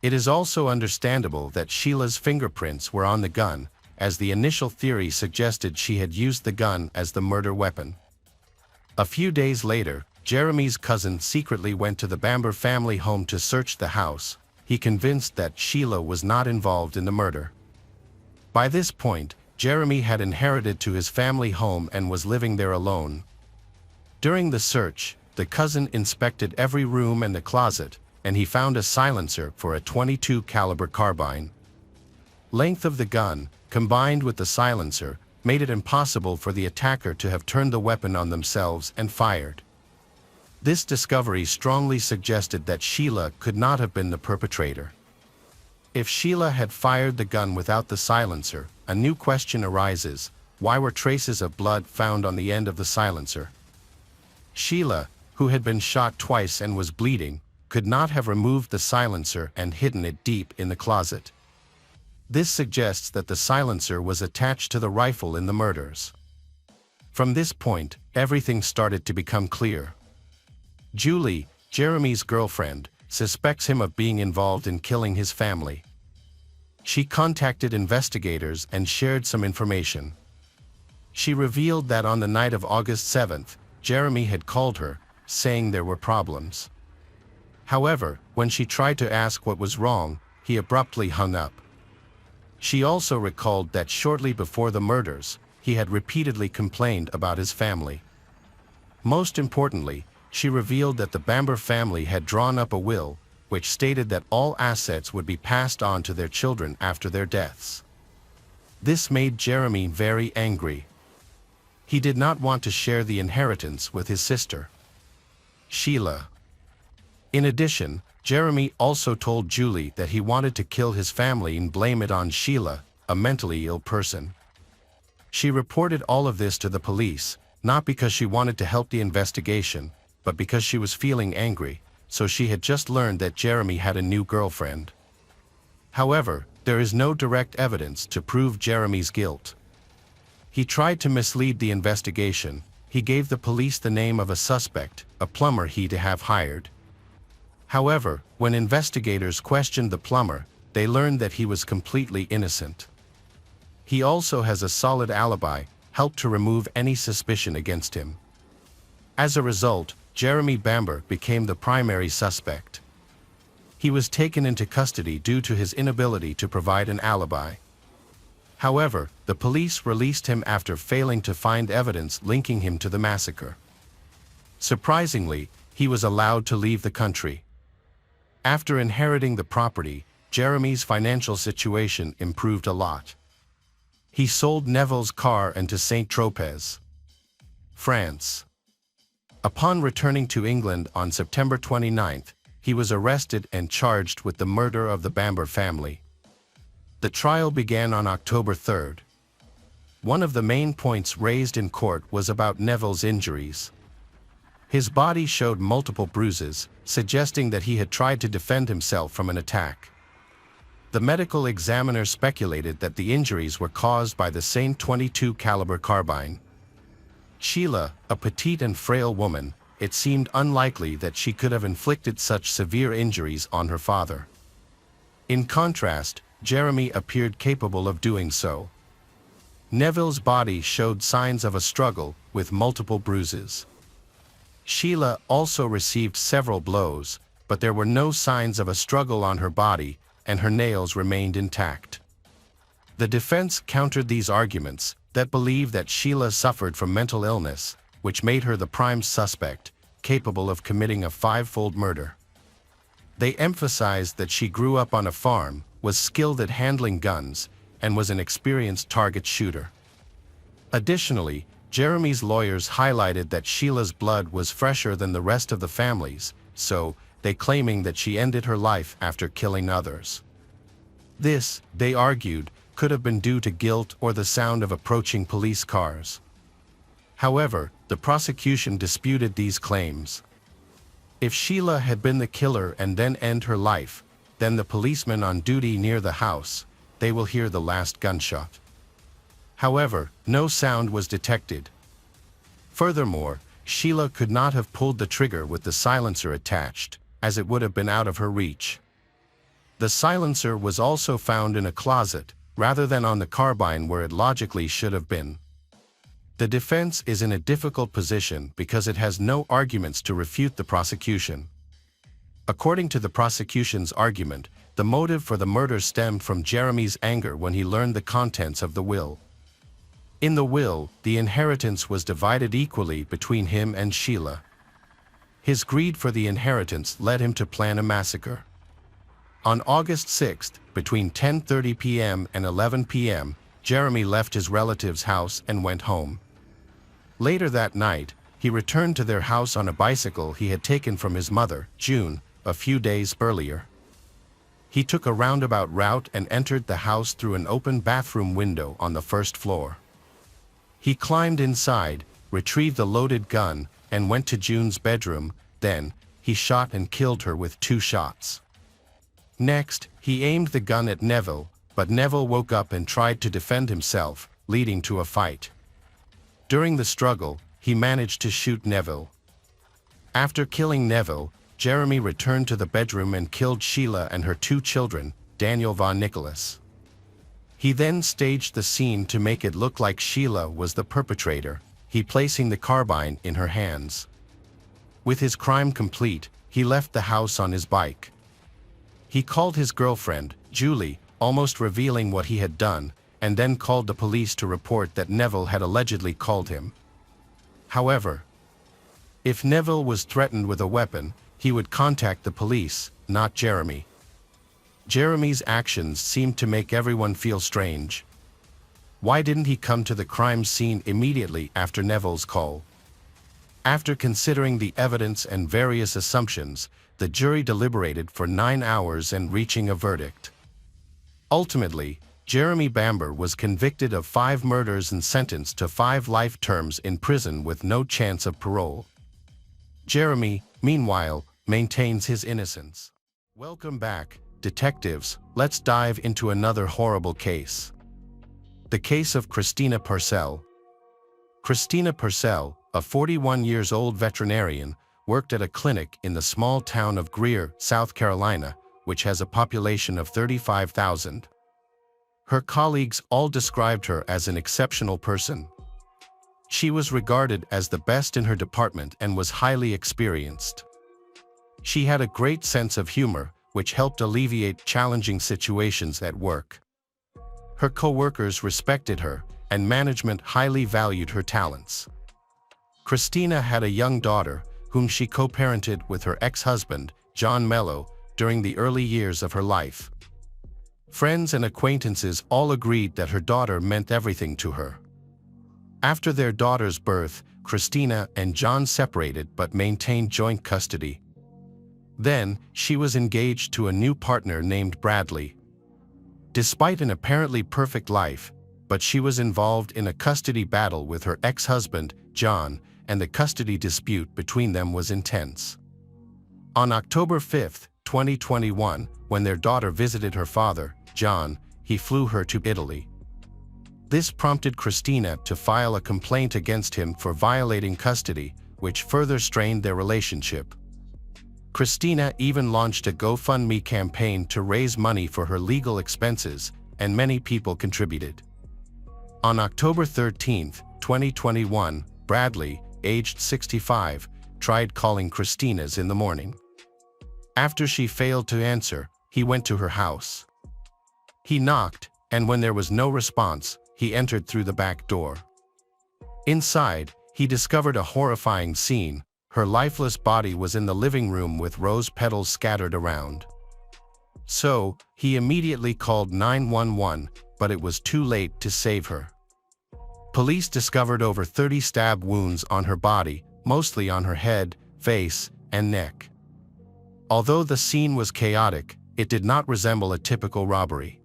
It is also understandable that Sheila's fingerprints were on the gun, as the initial theory suggested she had used the gun as the murder weapon. A few days later, Jeremy's cousin secretly went to the Bamber family home to search the house. He convinced that Sheila was not involved in the murder. By this point, Jeremy had inherited to his family home and was living there alone. During the search, the cousin inspected every room and the closet, and he found a silencer for a .22 caliber carbine. Length of the gun, combined with the silencer, made it impossible for the attacker to have turned the weapon on themselves and fired. This discovery strongly suggested that Sheila could not have been the perpetrator. If Sheila had fired the gun without the silencer, a new question arises: why were traces of blood found on the end of the silencer? Sheila, who had been shot twice and was bleeding, could not have removed the silencer and hidden it deep in the closet. This suggests that the silencer was attached to the rifle in the murders. From this point, everything started to become clear. Julie, Jeremy's girlfriend, suspects him of being involved in killing his family. She contacted investigators and shared some information. She revealed that on the night of August 7th, Jeremy had called her, saying there were problems. However, when she tried to ask what was wrong, he abruptly hung up. She also recalled that shortly before the murders, he had repeatedly complained about his family. Most importantly, she revealed that the Bamber family had drawn up a will, which stated that all assets would be passed on to their children after their deaths. This made Jeremy very angry. He did not want to share the inheritance with his sister, Sheila. In addition, Jeremy also told Julie that he wanted to kill his family and blame it on Sheila, a mentally ill person. She reported all of this to the police, not because she wanted to help the investigation, but because she was feeling angry, so she had just learned that Jeremy had a new girlfriend. However, there is no direct evidence to prove Jeremy's guilt. He tried to mislead the investigation. He gave the police the name of a suspect, a plumber he'd have hired. However, when investigators questioned the plumber, they learned that he was completely innocent. He also has a solid alibi, helped to remove any suspicion against him. As a result, Jeremy Bamber became the primary suspect. He was taken into custody due to his inability to provide an alibi. However, the police released him after failing to find evidence linking him to the massacre. Surprisingly, he was allowed to leave the country. After inheriting the property, Jeremy's financial situation improved a lot. He sold Neville's car and to Saint-Tropez, France. Upon returning to England on September 29th, he was arrested and charged with the murder of the Bamber family. The trial began on October 3rd. One of the main points raised in court was about Neville's injuries. His body showed multiple bruises, suggesting that he had tried to defend himself from an attack. The medical examiner speculated that the injuries were caused by the same .22 caliber carbine. Sheila, a petite and frail woman, it seemed unlikely that she could have inflicted such severe injuries on her father. In contrast, Jeremy appeared capable of doing so. Neville's body showed signs of a struggle, with multiple bruises. Sheila also received several blows, but there were no signs of a struggle on her body, and her nails remained intact. The defense countered these arguments that believed that Sheila suffered from mental illness, which made her the prime suspect, capable of committing a five-fold murder. They emphasized that she grew up on a farm, was skilled at handling guns, and was an experienced target shooter. Additionally, Jeremy's lawyers highlighted that Sheila's blood was fresher than the rest of the family's, so they claiming that she ended her life after killing others. This, they argued, could have been due to guilt or the sound of approaching police cars. However, the prosecution disputed these claims. If Sheila had been the killer and then end her life, then the policeman on duty near the house, they will hear the last gunshot. However, no sound was detected. Furthermore, Sheila could not have pulled the trigger with the silencer attached, as it would have been out of her reach. The silencer was also found in a closet, rather than on the carbine where it logically should have been. The defense is in a difficult position because it has no arguments to refute the prosecution. According to the prosecution's argument, the motive for the murder stemmed from Jeremy's anger when he learned the contents of the will. In the will, the inheritance was divided equally between him and Sheila. His greed for the inheritance led him to plan a massacre. On August 6, between 10:30 p.m. and 11 p.m., Jeremy left his relative's house and went home. Later that night, he returned to their house on a bicycle he had taken from his mother, June, a few days earlier. He took a roundabout route and entered the house through an open bathroom window on the first floor. He climbed inside, retrieved the loaded gun, and went to June's bedroom. Then, he shot and killed her with 2 shots. Next, he aimed the gun at Neville, but Neville woke up and tried to defend himself, leading to a fight. During the struggle, he managed to shoot Neville. After killing Neville, Jeremy returned to the bedroom and killed Sheila and her 2 children, Daniel von Nicholas. He then staged the scene to make it look like Sheila was the perpetrator, he placing the carbine in her hands. With his crime complete, he left the house on his bike. He called his girlfriend, Julie, almost revealing what he had done, and then called the police to report that Neville had allegedly called him. However, if Neville was threatened with a weapon, he would contact the police, not Jeremy. Jeremy's actions seemed to make everyone feel strange. Why didn't he come to the crime scene immediately after Neville's call? After considering the evidence and various assumptions, the jury deliberated for 9 hours and reaching a verdict. Ultimately, Jeremy Bamber was convicted of 5 murders and sentenced to 5 life terms in prison with no chance of parole. Jeremy, meanwhile, maintains his innocence. Welcome back, detectives. Let's dive into another horrible case. The case of Christina Purcell. Christina Purcell, a 41-year-old veterinarian, worked at a clinic in the small town of Greer, South Carolina, which has a population of 35,000. Her colleagues all described her as an exceptional person. She was regarded as the best in her department and was highly experienced. She had a great sense of humor, which helped alleviate challenging situations at work. Her co-workers respected her, and management highly valued her talents. Christina had a young daughter, whom she co-parented with her ex-husband, John Mello, during the early years of her life. Friends and acquaintances all agreed that her daughter meant everything to her. After their daughter's birth, Christina and John separated but maintained joint custody. Then, she was engaged to a new partner named Bradley. Despite an apparently perfect life, but she was involved in a custody battle with her ex-husband, John, and the custody dispute between them was intense. On October 5, 2021, when their daughter visited her father, John, he flew her to Italy. This prompted Christina to file a complaint against him for violating custody, which further strained their relationship. Christina even launched a GoFundMe campaign to raise money for her legal expenses, and many people contributed. On October 13, 2021, Bradley, aged 65, tried calling Christina's in the morning. After she failed to answer, he went to her house. He knocked, and when there was no response, he entered through the back door. Inside, he discovered a horrifying scene. Her lifeless body was in the living room with rose petals scattered around. So, he immediately called 911, but it was too late to save her. Police discovered over 30 stab wounds on her body, mostly on her head, face, and neck. Although the scene was chaotic, it did not resemble a typical robbery.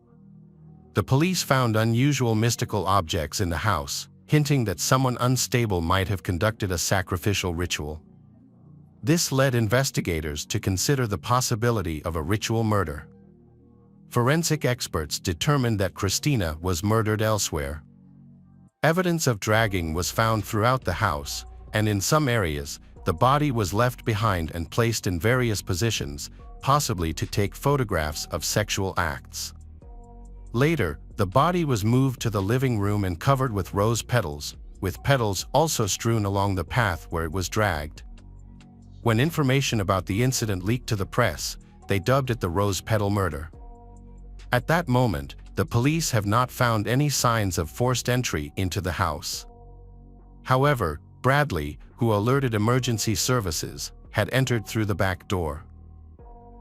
The police found unusual mystical objects in the house, hinting that someone unstable might have conducted a sacrificial ritual. This led investigators to consider the possibility of a ritual murder. Forensic experts determined that Christina was murdered elsewhere. Evidence of dragging was found throughout the house, and in some areas, the body was left behind and placed in various positions, possibly to take photographs of sexual acts. Later, the body was moved to the living room and covered with rose petals, with petals also strewn along the path where it was dragged. When information about the incident leaked to the press, they dubbed it the rose petal murder. At that moment, the police have not found any signs of forced entry into the house. However, Bradley, who alerted emergency services, had entered through the back door.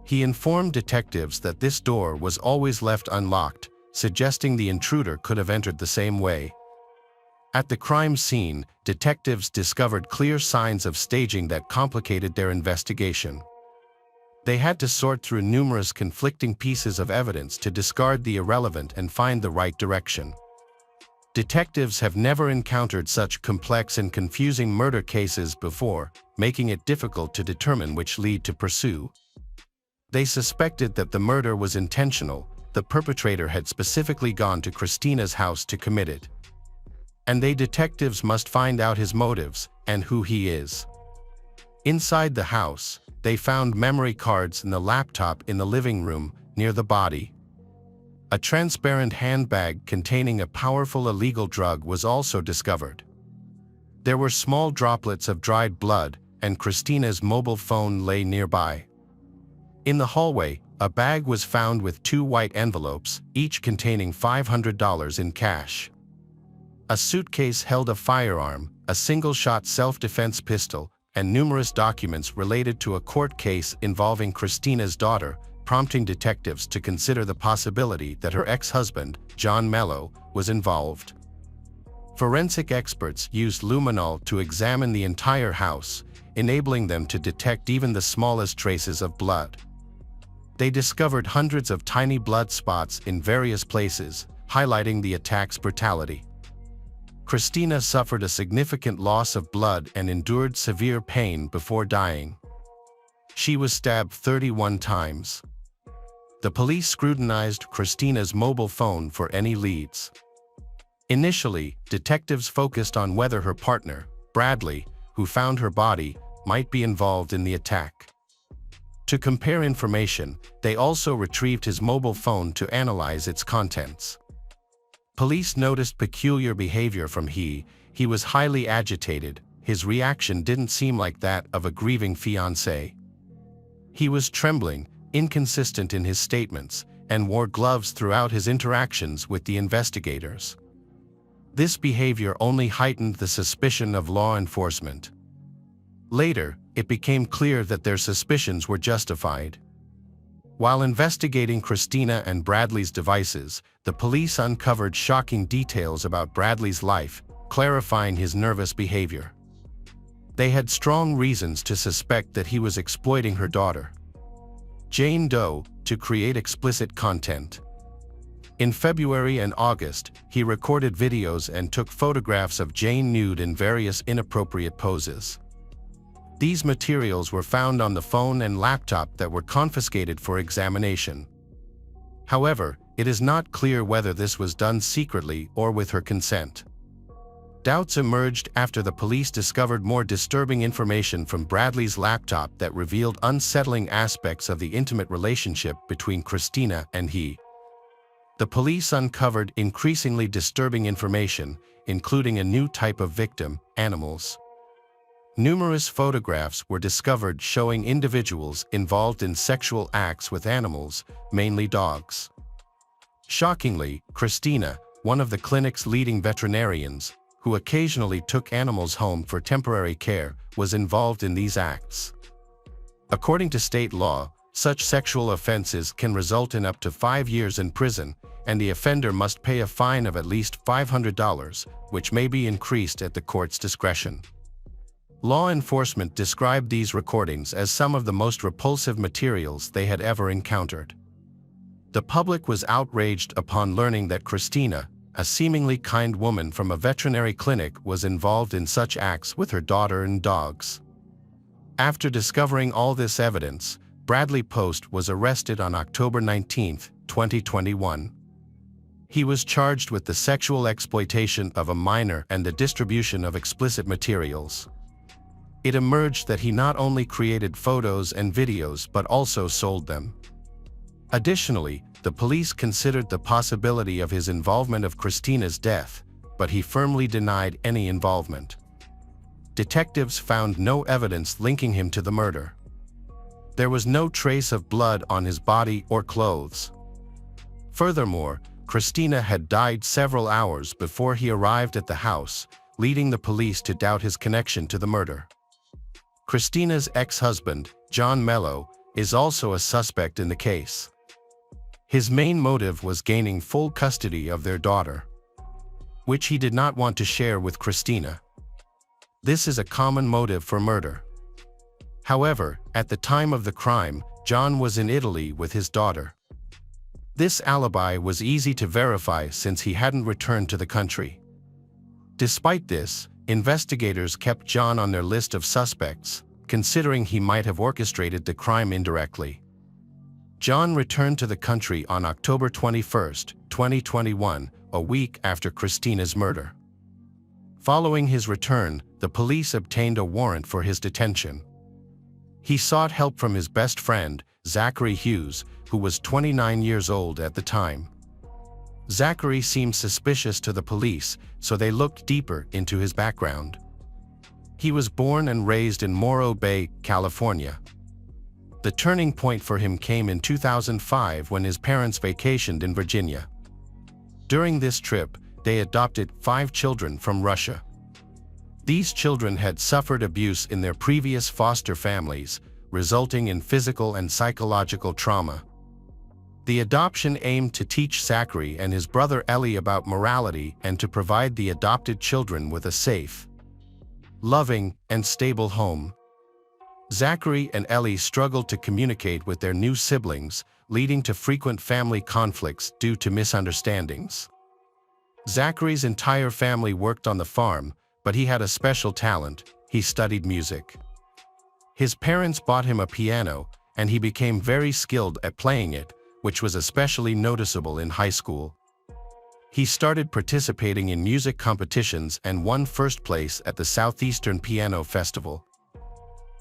He informed detectives that this door was always left unlocked, suggesting the intruder could have entered the same way. At the crime scene, detectives discovered clear signs of staging that complicated their investigation. They had to sort through numerous conflicting pieces of evidence to discard the irrelevant and find the right direction. Detectives have never encountered such complex and confusing murder cases before, making it difficult to determine which lead to pursue. They suspected that the murder was intentional. The perpetrator had specifically gone to Christina's house to commit it. And detectives must find out his motives and who he is. Inside the house, they found memory cards and the laptop in the living room near the body. A transparent handbag containing a powerful illegal drug was also discovered. There were small droplets of dried blood, and Christina's mobile phone lay nearby. In the hallway, a bag was found with 2 white envelopes, each containing $500 in cash. A suitcase held a firearm, a single-shot self-defense pistol, and numerous documents related to a court case involving Christina's daughter, prompting detectives to consider the possibility that her ex-husband, John Mello, was involved. Forensic experts used luminol to examine the entire house, enabling them to detect even the smallest traces of blood. They discovered hundreds of tiny blood spots in various places, highlighting the attack's brutality. Christina suffered a significant loss of blood and endured severe pain before dying. She was stabbed 31 times. The police scrutinized Christina's mobile phone for any leads. Initially, detectives focused on whether her partner, Bradley, who found her body, might be involved in the attack. To compare information, they also retrieved his mobile phone to analyze its contents. Police noticed peculiar behavior from he was highly agitated. His reaction didn't seem like that of a grieving fiancé. He was trembling, inconsistent in his statements, and wore gloves throughout his interactions with the investigators. This behavior only heightened the suspicion of law enforcement. Later, it became clear that their suspicions were justified. While investigating Christina and Bradley's devices, the police uncovered shocking details about Bradley's life, clarifying his nervous behavior. They had strong reasons to suspect that he was exploiting her daughter, Jane Doe, to create explicit content. In February and August, he recorded videos and took photographs of Jane nude in various inappropriate poses. These materials were found on the phone and laptop that were confiscated for examination. However, it is not clear whether this was done secretly or with her consent. Doubts emerged after the police discovered more disturbing information from Bradley's laptop that revealed unsettling aspects of the intimate relationship between Christina and he. The police uncovered increasingly disturbing information, including a new type of victim, animals. Numerous photographs were discovered showing individuals involved in sexual acts with animals, mainly dogs. Shockingly, Christina, one of the clinic's leading veterinarians, who occasionally took animals home for temporary care, was involved in these acts. According to state law, such sexual offenses can result in up to 5 years in prison, and the offender must pay a fine of at least $500, which may be increased at the court's discretion. Law enforcement described these recordings as some of the most repulsive materials they had ever encountered. The public was outraged upon learning that Christina, a seemingly kind woman from a veterinary clinic, was involved in such acts with her daughter and dogs. After discovering all this evidence, Bradley Post was arrested on October 19, 2021. He was charged with the sexual exploitation of a minor and the distribution of explicit materials. It emerged that he not only created photos and videos but also sold them. Additionally, the police considered the possibility of his involvement of Christina's death, but he firmly denied any involvement. Detectives found no evidence linking him to the murder. There was no trace of blood on his body or clothes. Furthermore, Christina had died several hours before he arrived at the house, leading the police to doubt his connection to the murder. Christina's ex-husband, John Mello, is also a suspect in the case. His main motive was gaining full custody of their daughter, which he did not want to share with Christina. This is a common motive for murder. However, at the time of the crime, John was in Italy with his daughter. This alibi was easy to verify since he hadn't returned to the country. Despite this, investigators kept John on their list of suspects, considering he might have orchestrated the crime indirectly. John returned to the country on October 21, 2021, a week after Christina's murder. Following his return, the police obtained a warrant for his detention. He sought help from his best friend, Zachary Hughes, who was 29 years old at the time. Zachary seemed suspicious to the police, so they looked deeper into his background. He was born and raised in Morro Bay, California. The turning point for him came in 2005 when his parents vacationed in Virginia. During this trip, they adopted 5 children from Russia. These children had suffered abuse in their previous foster families, resulting in physical and psychological trauma. The adoption aimed to teach Zachary and his brother Ellie about morality and to provide the adopted children with a safe, loving, and stable home. Zachary and Ellie struggled to communicate with their new siblings, leading to frequent family conflicts due to misunderstandings. Zachary's entire family worked on the farm, but he had a special talent: he studied music. His parents bought him a piano, and he became very skilled at playing it, which was especially noticeable in high school. He started participating in music competitions and won first place at the Southeastern Piano Festival.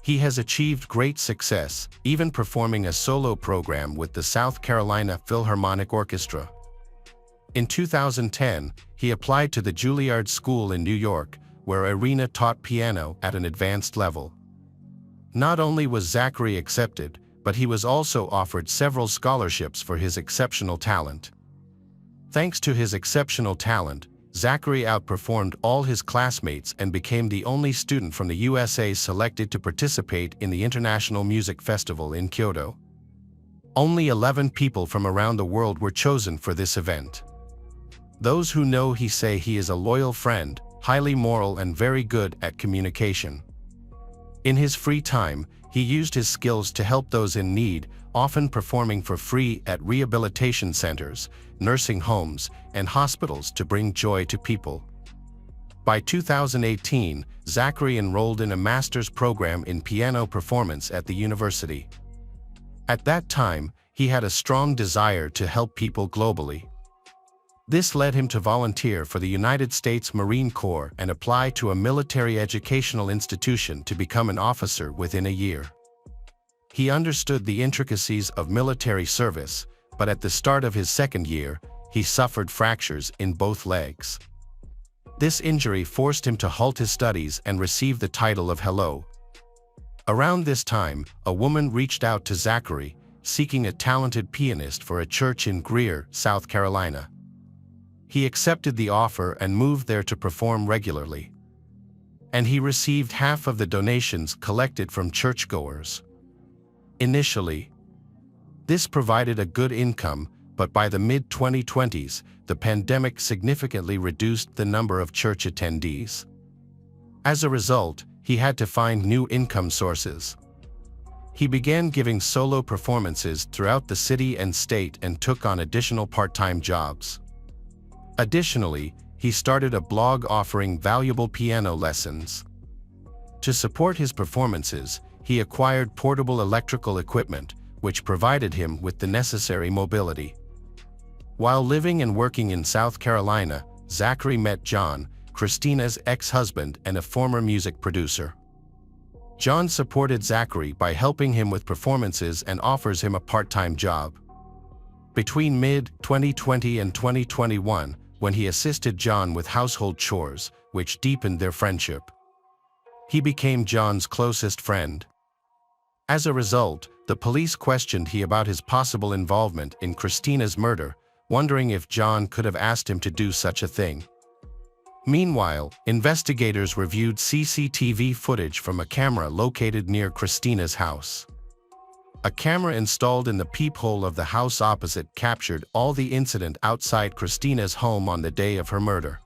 He has achieved great success, even performing a solo program with the South Carolina Philharmonic Orchestra. In 2010, he applied to the Juilliard School in New York, where Irina taught piano at an advanced level. Not only was Zachary accepted, but he was also offered several scholarships for his exceptional talent. Thanks to his exceptional talent, Zachary outperformed all his classmates and became the only student from the USA selected to participate in the International Music Festival in Kyoto. Only 11 people from around the world were chosen for this event. Those who know he say he is a loyal friend, highly moral, and very good at communication. In his free time, he used his skills to help those in need, often performing for free at rehabilitation centers, nursing homes, and hospitals to bring joy to people. By 2018, Zachary enrolled in a master's program in piano performance at the university. At that time, he had a strong desire to help people globally. This led him to volunteer for the United States Marine Corps and apply to a military educational institution to become an officer within a year. He understood the intricacies of military service, but at the start of his second year, he suffered fractures in both legs. This injury forced him to halt his studies and receive the title of Hello. Around this time, a woman reached out to Zachary, seeking a talented pianist for a church in Greer, South Carolina. He accepted the offer and moved there to perform regularly. And he received half of the donations collected from churchgoers. Initially, this provided a good income, but by the mid-2020s, the pandemic significantly reduced the number of church attendees. As a result, he had to find new income sources. He began giving solo performances throughout the city and state and took on additional part-time jobs. Additionally, he started a blog offering valuable piano lessons. To support his performances, he acquired portable electrical equipment, which provided him with the necessary mobility. While living and working in South Carolina, Zachary met John, Christina's ex-husband and a former music producer. John supported Zachary by helping him with performances and offers him a part-time job. Between mid-2020 and 2021, when he assisted John with household chores, which deepened their friendship. He became John's closest friend. As a result, the police questioned him about his possible involvement in Christina's murder, wondering if John could have asked him to do such a thing. Meanwhile, investigators reviewed CCTV footage from a camera located near Christina's house. A camera installed in the peephole of the house opposite captured all the incident outside Christina's home on the day of her murder.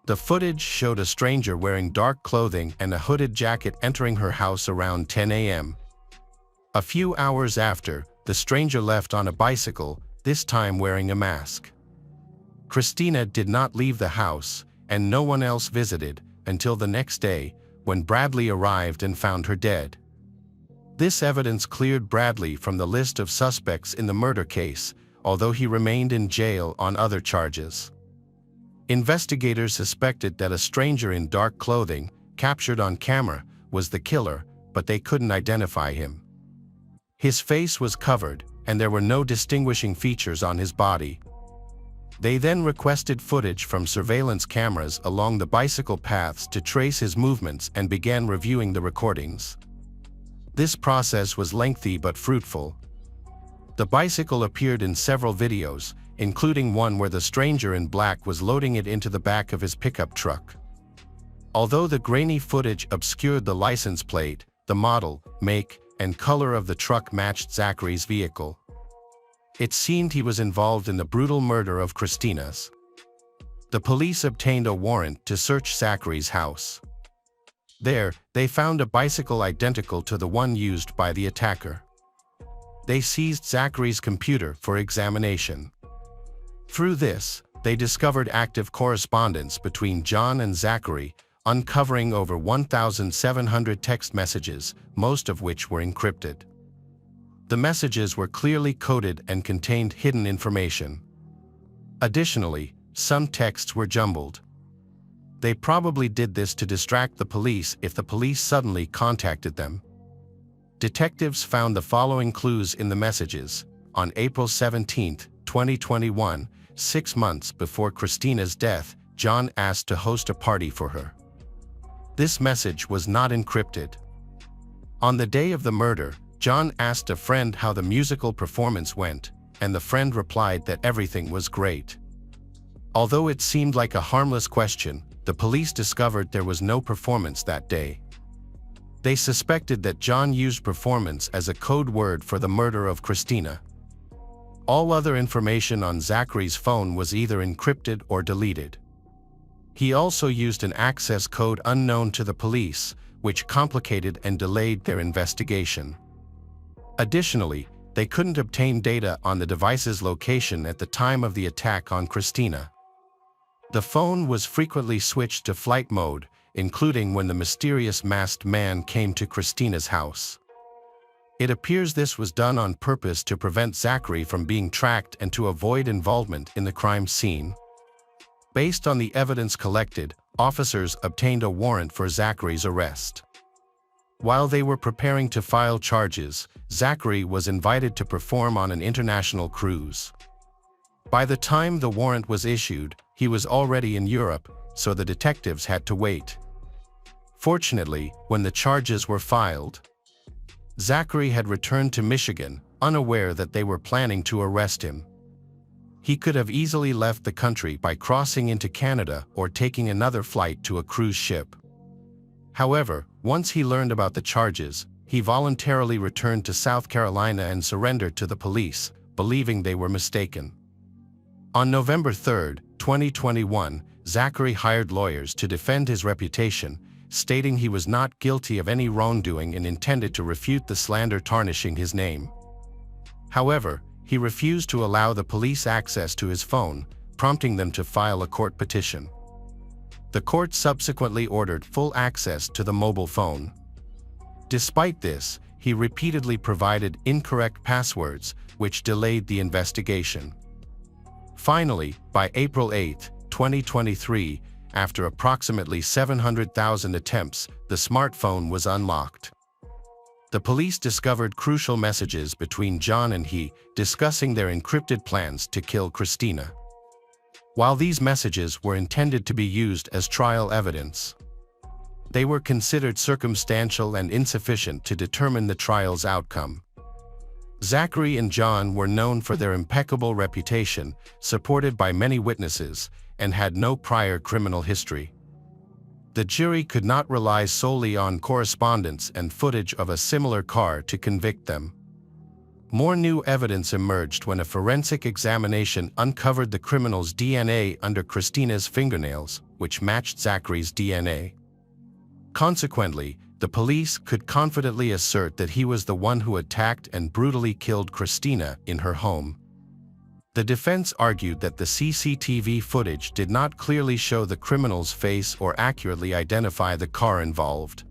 The footage showed a stranger wearing dark clothing and a hooded jacket entering her house around 10 a.m. A few hours after, the stranger left on a bicycle, this time wearing a mask. Christina did not leave the house, and no one else visited, until the next day, when Bradley arrived and found her dead. This evidence cleared Bradley from the list of suspects in the murder case, although he remained in jail on other charges. Investigators suspected that a stranger in dark clothing, captured on camera, was the killer, but they couldn't identify him. His face was covered, and there were no distinguishing features on his body. They then requested footage from surveillance cameras along the bicycle paths to trace his movements and began reviewing the recordings. This process was lengthy but fruitful. The bicycle appeared in several videos, including one where the stranger in black was loading it into the back of his pickup truck. Although the grainy footage obscured the license plate, the model, make, and color of the truck matched Zachary's vehicle. It seemed he was involved in the brutal murder of Christina's. The police obtained a warrant to search Zachary's house. There, they found a bicycle identical to the one used by the attacker. They seized Zachary's computer for examination. Through this, they discovered active correspondence between John and Zachary, uncovering over 1,700 text messages, most of which were encrypted. The messages were clearly coded and contained hidden information. Additionally, some texts were jumbled. They probably did this to distract the police if the police suddenly contacted them. Detectives found the following clues in the messages. On April 17, 2021, 6 months before Christina's death, John asked to host a party for her. This message was not encrypted. On the day of the murder, John asked a friend how the musical performance went, and the friend replied that everything was great. Although it seemed like a harmless question, the police discovered there was no performance that day. They suspected that John used performance as a code word for the murder of Christina. All other information on Zachary's phone was either encrypted or deleted. He also used an access code unknown to the police, which complicated and delayed their investigation. Additionally, They couldn't obtain data on the device's location at the time of the attack on Christina. The phone was frequently switched to flight mode, including when the mysterious masked man came to Christina's house. It appears this was done on purpose to prevent Zachary from being tracked and to avoid involvement in the crime scene. Based on the evidence collected, officers obtained a warrant for Zachary's arrest. While they were preparing to file charges, Zachary was invited to perform on an international cruise. By the time the warrant was issued, he was already in Europe, so the detectives had to wait. Fortunately, when the charges were filed, Zachary had returned to Michigan, unaware that they were planning to arrest him. He could have easily left the country by crossing into Canada or taking another flight to a cruise ship. However, once he learned about the charges, he voluntarily returned to South Carolina and surrendered to the police, believing they were mistaken. On November 3, 2021, Zachary hired lawyers to defend his reputation, stating he was not guilty of any wrongdoing and intended to refute the slander tarnishing his name. However, he refused to allow the police access to his phone, prompting them to file a court petition. The court subsequently ordered full access to the mobile phone. Despite this, he repeatedly provided incorrect passwords, which delayed the investigation. Finally, by April 8, 2023, after approximately 700,000 attempts, the smartphone was unlocked. The police discovered crucial messages between John and he, discussing their encrypted plans to kill Christina. While these messages were intended to be used as trial evidence, they were considered circumstantial and insufficient to determine the trial's outcome. Zachary and John were known for their impeccable reputation, supported by many witnesses, and had no prior criminal history. The jury could not rely solely on correspondence and footage of a similar car to convict them. More new evidence emerged when a forensic examination uncovered the criminal's DNA under Christina's fingernails, which matched Zachary's DNA. Consequently, the police could confidently assert that he was the one who attacked and brutally killed Christina in her home. The defense argued that the CCTV footage did not clearly show the criminal's face or accurately identify the car involved.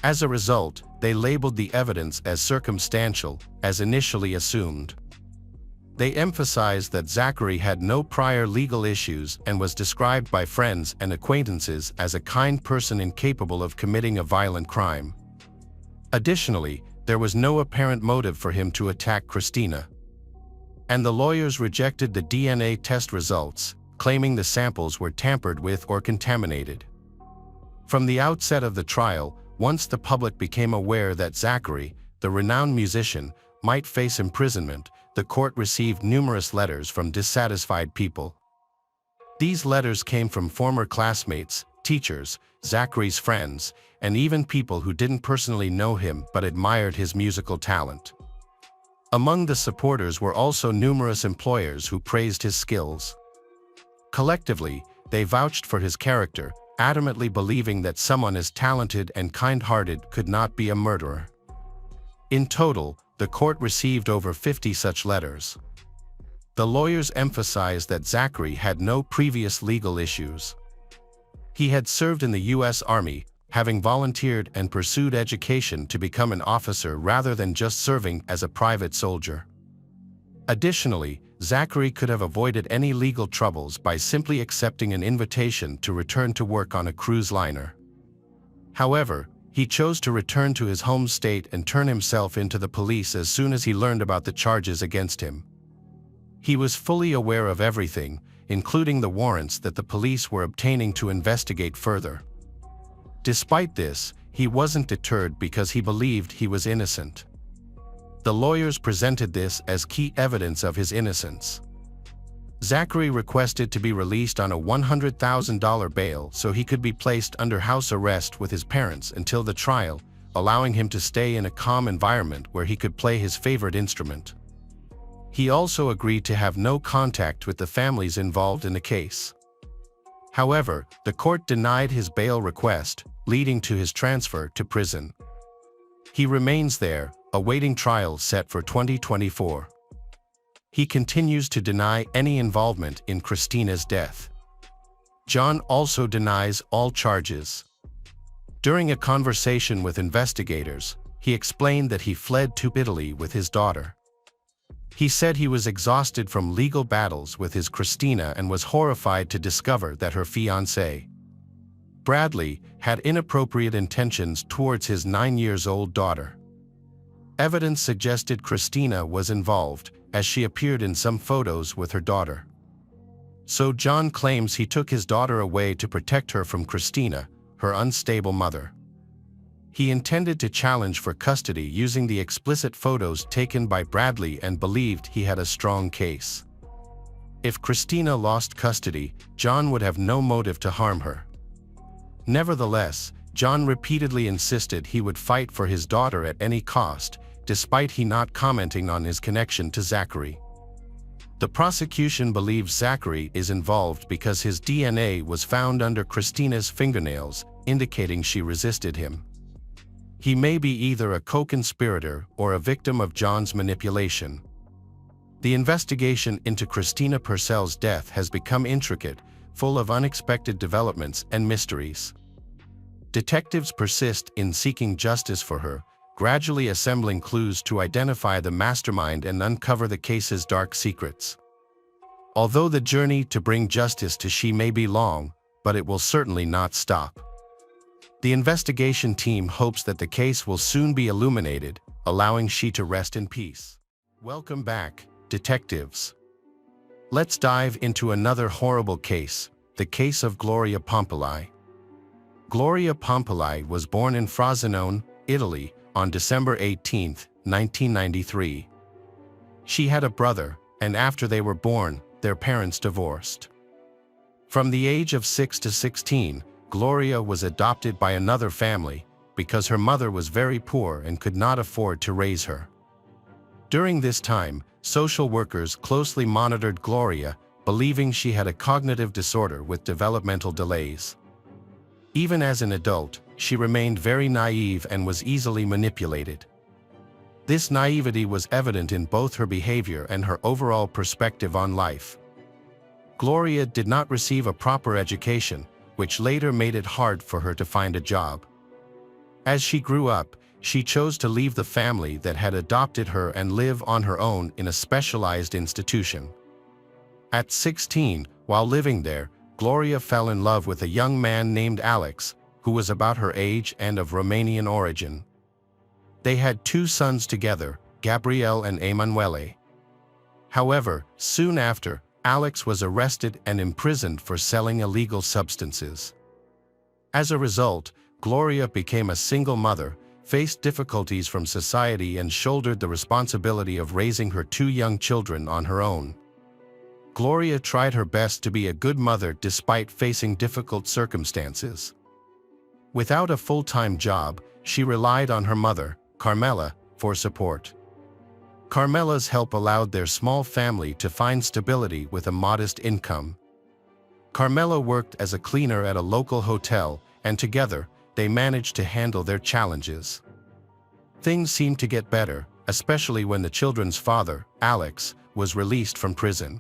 As a result, they labeled the evidence as circumstantial, as initially assumed. They emphasized that Zachary had no prior legal issues and was described by friends and acquaintances as a kind person incapable of committing a violent crime. Additionally, there was no apparent motive for him to attack Christina. And the lawyers rejected the DNA test results, claiming the samples were tampered with or contaminated. From the outset of the trial, once the public became aware that Zachary, the renowned musician, might face imprisonment, the court received numerous letters from dissatisfied people. These letters came from former classmates, teachers, Zachary's friends, and even people who didn't personally know him but admired his musical talent. Among the supporters were also numerous employers who praised his skills. Collectively, they vouched for his character, adamantly believing that someone as talented and kind-hearted could not be a murderer. In total, the court received over 50 such letters. The lawyers emphasized that Zachary had no previous legal issues. He had served in the U.S. Army, having volunteered and pursued education to become an officer rather than just serving as a private soldier. Additionally, Zachary could have avoided any legal troubles by simply accepting an invitation to return to work on a cruise liner. However, he chose to return to his home state and turn himself into the police as soon as he learned about the charges against him. He was fully aware of everything, including the warrants that the police were obtaining to investigate further. Despite this, he wasn't deterred because he believed he was innocent. The lawyers presented this as key evidence of his innocence. Zachary requested to be released on a $100,000 bail so he could be placed under house arrest with his parents until the trial, allowing him to stay in a calm environment where he could play his favorite instrument. He also agreed to have no contact with the families involved in the case. However, the court denied his bail request, leading to his transfer to prison. He remains there, awaiting trial set for 2024. He continues to deny any involvement in Christina's death. John also denies all charges. During a conversation with investigators, he explained that he fled to Italy with his daughter. He said he was exhausted from legal battles with his Christina and was horrified to discover that her fiancé, Bradley, had inappropriate intentions towards his 9-year-old daughter. Evidence suggested Christina was involved, as she appeared in some photos with her daughter. So John claims he took his daughter away to protect her from Christina, her unstable mother. He intended to challenge for custody using the explicit photos taken by Bradley and believed he had a strong case. If Christina lost custody, John would have no motive to harm her. Nevertheless, John repeatedly insisted he would fight for his daughter at any cost, despite he not commenting on his connection to Zachary. The prosecution believes Zachary is involved because his DNA was found under Christina's fingernails, indicating she resisted him. He may be either a co-conspirator or a victim of John's manipulation. The investigation into Christina Purcell's death has become intricate, full of unexpected developments and mysteries. Detectives persist in seeking justice for her, gradually assembling clues to identify the mastermind and uncover the case's dark secrets. Although the journey to bring justice to she may be long, but it will certainly not stop. The investigation team hopes that the case will soon be illuminated, allowing she to rest in peace. Welcome back, detectives. Let's dive into another horrible case, the case of Gloria Pompili. Gloria Pompili was born in Frosinone, Italy, on December 18, 1993. She had a brother, and after they were born, their parents divorced. From the age of 6 to 16, Gloria was adopted by another family because her mother was very poor and could not afford to raise her. During this time, social workers closely monitored Gloria, believing she had a cognitive disorder with developmental delays. Even as an adult, she remained very naive and was easily manipulated. This naivety was evident in both her behavior and her overall perspective on life. Gloria did not receive a proper education, which later made it hard for her to find a job. As she grew up, she chose to leave the family that had adopted her and live on her own in a specialized institution. At 16, while living there, Gloria fell in love with a young man named Alex, who was about her age and of Romanian origin. They had 2 sons together, Gabriel and Emanuele. However, soon after, Alex was arrested and imprisoned for selling illegal substances. As a result, Gloria became a single mother, faced difficulties from society and shouldered the responsibility of raising her 2 young children on her own. Gloria tried her best to be a good mother despite facing difficult circumstances. Without a full-time job, she relied on her mother, Carmela, for support. Carmela's help allowed their small family to find stability with a modest income. Carmela worked as a cleaner at a local hotel, and together, they managed to handle their challenges. Things seemed to get better, especially when the children's father, Alex, was released from prison.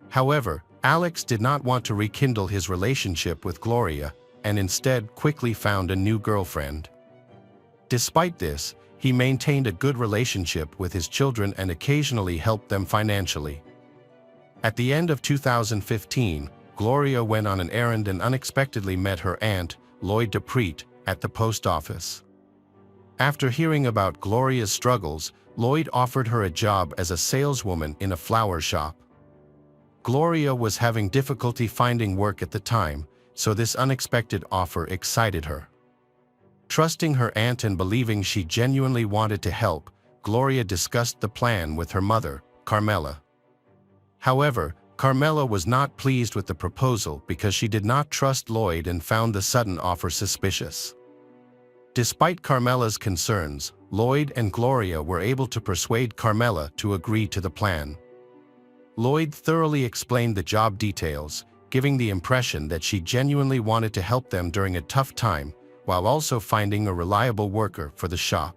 However, Alex did not want to rekindle his relationship with Gloria, and instead quickly found a new girlfriend. Despite this, he maintained a good relationship with his children and occasionally helped them financially. At the end of 2015, Gloria went on an errand and unexpectedly met her aunt, Lloyd Dupreet, at the post office. After hearing about Gloria's struggles, Lloyd offered her a job as a saleswoman in a flower shop. Gloria was having difficulty finding work at the time, so this unexpected offer excited her. Trusting her aunt and believing she genuinely wanted to help, Gloria discussed the plan with her mother, Carmela. However, Carmela was not pleased with the proposal because she did not trust Lloyd and found the sudden offer suspicious. Despite Carmela's concerns, Lloyd and Gloria were able to persuade Carmela to agree to the plan. Lloyd thoroughly explained the job details, giving the impression that she genuinely wanted to help them during a tough time, while also finding a reliable worker for the shop.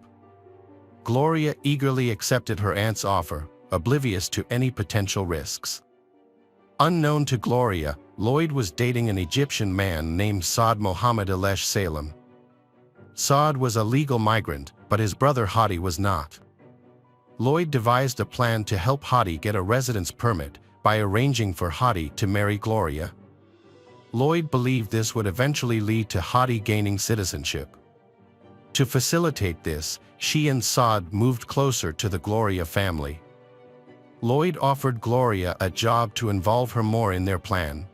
Gloria eagerly accepted her aunt's offer, oblivious to any potential risks. Unknown to Gloria, Lloyd was dating an Egyptian man named Saad Mohammed Alesh Salem. Saad was a legal migrant, but his brother Hadi was not. Lloyd devised a plan to help Hadi get a residence permit by arranging for Hadi to marry Gloria. Lloyd believed this would eventually lead to Hadi gaining citizenship. To facilitate this, she and Saad moved closer to the Gloria family. Lloyd offered Gloria a job to involve her more in their plan.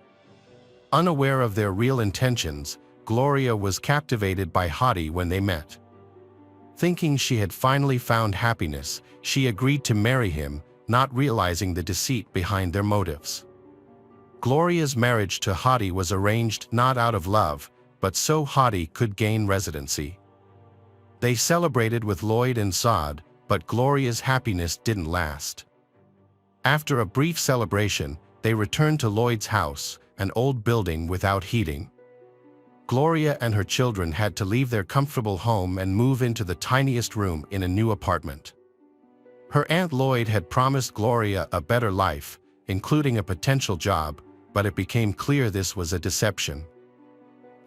Unaware of their real intentions, Gloria was captivated by Hadi when they met. Thinking she had finally found happiness, she agreed to marry him, not realizing the deceit behind their motives. Gloria's marriage to Hadi was arranged not out of love, but so Hadi could gain residency. They celebrated with Lloyd and Saad, but Gloria's happiness didn't last. After a brief celebration, they returned to Lloyd's house, an old building without heating. Gloria and her children had to leave their comfortable home and move into the tiniest room in a new apartment. Her Aunt Lloyd had promised Gloria a better life, including a potential job, but it became clear this was a deception.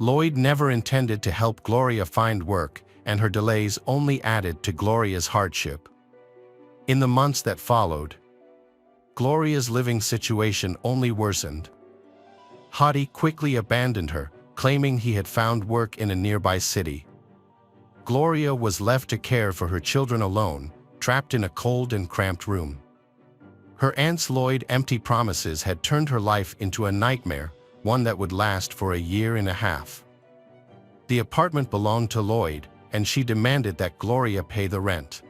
Lloyd never intended to help Gloria find work, and her delays only added to Gloria's hardship. In the months that followed, Gloria's living situation only worsened. Hadi quickly abandoned her, claiming he had found work in a nearby city. Gloria was left to care for her children alone, trapped in a cold and cramped room. Her aunt's empty promises had turned her life into a nightmare, one that would last for a year and a half. The apartment belonged to Lloyd, and she demanded that Gloria pay the rent.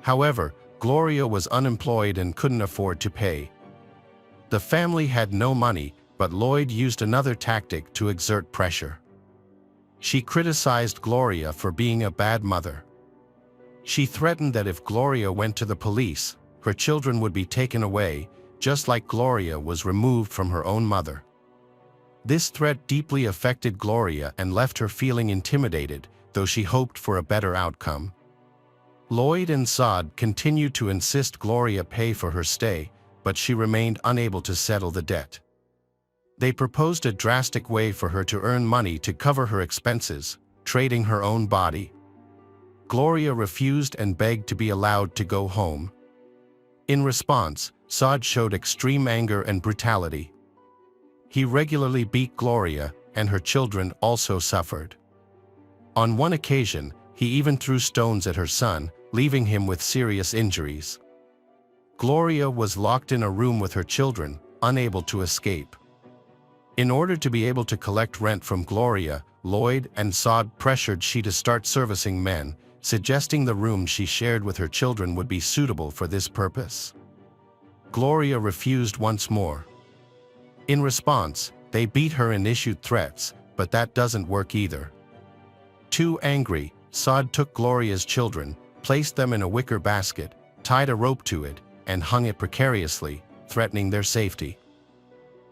However, Gloria was unemployed and couldn't afford to pay. The family had no money, but Lloyd used another tactic to exert pressure. She criticized Gloria for being a bad mother. She threatened that if Gloria went to the police, her children would be taken away, just like Gloria was removed from her own mother. This threat deeply affected Gloria and left her feeling intimidated, though she hoped for a better outcome. Lloyd and Saad continued to insist Gloria pay for her stay, but she remained unable to settle the debt. They proposed a drastic way for her to earn money to cover her expenses, trading her own body. Gloria refused and begged to be allowed to go home. In response, Saad showed extreme anger and brutality. He regularly beat Gloria, and her children also suffered. On one occasion, he even threw stones at her son, leaving him with serious injuries. Gloria was locked in a room with her children, unable to escape. In order to be able to collect rent from Gloria, Lloyd and Saad pressured she to start servicing men, suggesting the room she shared with her children would be suitable for this purpose. Gloria refused once more. In response, they beat her and issued threats, but that doesn't work either. Too angry, Saad took Gloria's children, placed them in a wicker basket, tied a rope to it, and hung it precariously, threatening their safety.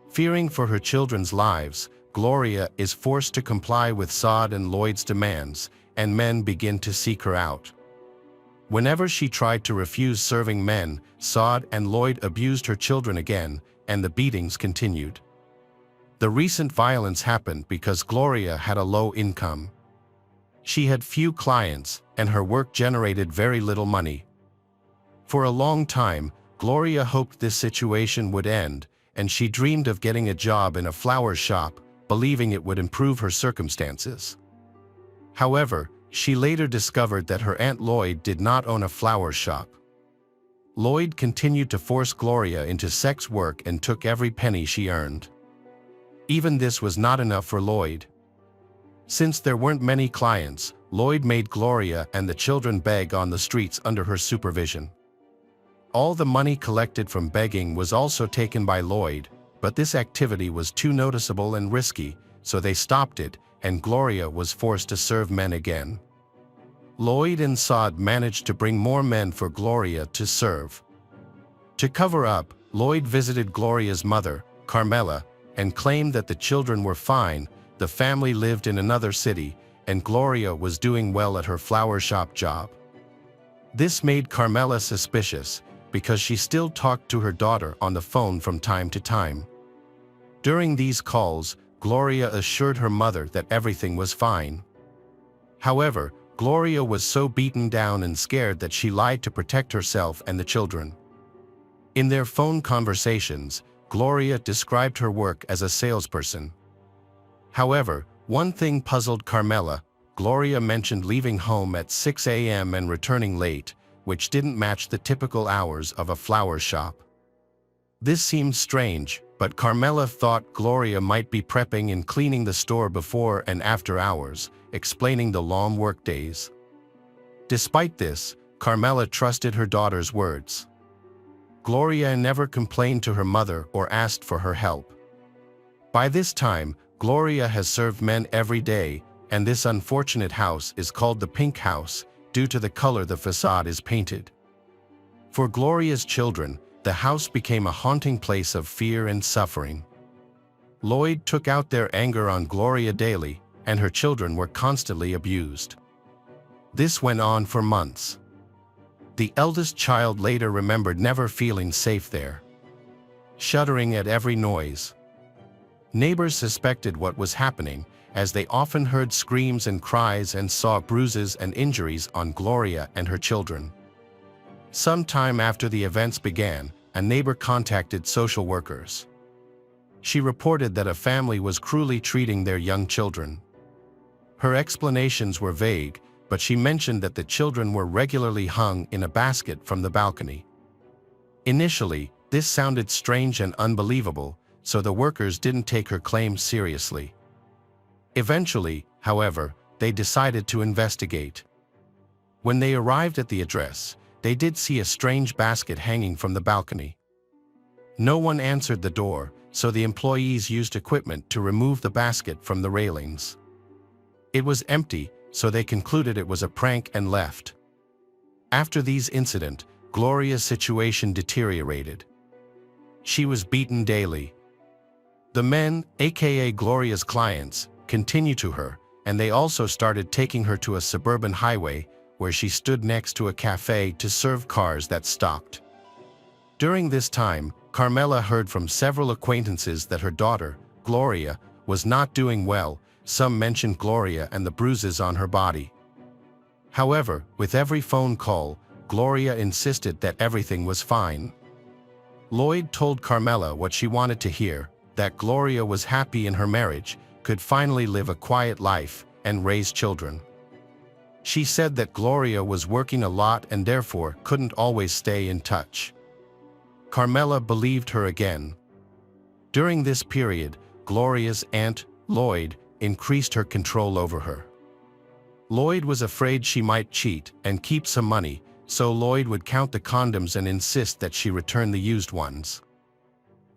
Fearing for her children's lives, Gloria is forced to comply with Saad and Lloyd's demands, and men begin to seek her out. Whenever she tried to refuse serving men, Saad and Lloyd abused her children again, and the beatings continued. The recent violence happened because Gloria had a low income. She had few clients, and her work generated very little money. For a long time, Gloria hoped this situation would end, and she dreamed of getting a job in a flower shop, believing it would improve her circumstances. However, she later discovered that her Aunt Lloyd did not own a flower shop. Lloyd continued to force Gloria into sex work and took every penny she earned. Even this was not enough for Lloyd. Since there weren't many clients, Lloyd made Gloria and the children beg on the streets under her supervision. All the money collected from begging was also taken by Lloyd, but this activity was too noticeable and risky, so they stopped it, and Gloria was forced to serve men again. Lloyd and Saad managed to bring more men for Gloria to serve. To cover up, Lloyd visited Gloria's mother, Carmela, and claimed that the children were fine, the family lived in another city, and Gloria was doing well at her flower shop job. This made Carmela suspicious because she still talked to her daughter on the phone from time to time. During these calls, Gloria assured her mother that everything was fine. However, Gloria was so beaten down and scared that she lied to protect herself and the children. In their phone conversations, Gloria described her work as a salesperson. However, one thing puzzled Carmela. Gloria mentioned leaving home at 6 a.m. and returning late, which didn't match the typical hours of a flower shop. This seemed strange, but Carmela thought Gloria might be prepping and cleaning the store before and after hours, explaining the long workdays. Despite this, Carmela trusted her daughter's words. Gloria never complained to her mother or asked for her help. By this time, Gloria has served men every day, and this unfortunate house is called the Pink House due to the color the facade is painted. For Gloria's children, the house became a haunting place of fear and suffering. Lloyd took out their anger on Gloria daily, and her children were constantly abused. This went on for months. The eldest child later remembered never feeling safe there, shuddering at every noise. Neighbors suspected what was happening, as they often heard screams and cries and saw bruises and injuries on Gloria and her children. Sometime after the events began, a neighbor contacted social workers. She reported that a family was cruelly treating their young children. Her explanations were vague, but she mentioned that the children were regularly hung in a basket from the balcony. Initially, this sounded strange and unbelievable, so the workers didn't take her claims seriously. Eventually, however, they decided to investigate. When they arrived at the address, they did see a strange basket hanging from the balcony. No one answered the door, so the employees used equipment to remove the basket from the railings. It was empty, so they concluded it was a prank and left. After these incidents, Gloria's situation deteriorated. She was beaten daily. The men, aka Gloria's clients, continued to her, and they also started taking her to a suburban highway where she stood next to a cafe to serve cars that stopped. During this time, Carmela heard from several acquaintances that her daughter, Gloria, was not doing well. Some mentioned Gloria and the bruises on her body. However, with every phone call, Gloria insisted that everything was fine. Lloyd told Carmela what she wanted to hear, that Gloria was happy in her marriage, could finally live a quiet life, and raise children. She said that Gloria was working a lot and therefore couldn't always stay in touch. Carmela believed her again. During this period, Gloria's aunt, Lloyd, increased her control over her. Lloyd was afraid she might cheat and keep some money, so Lloyd would count the condoms and insist that she return the used ones.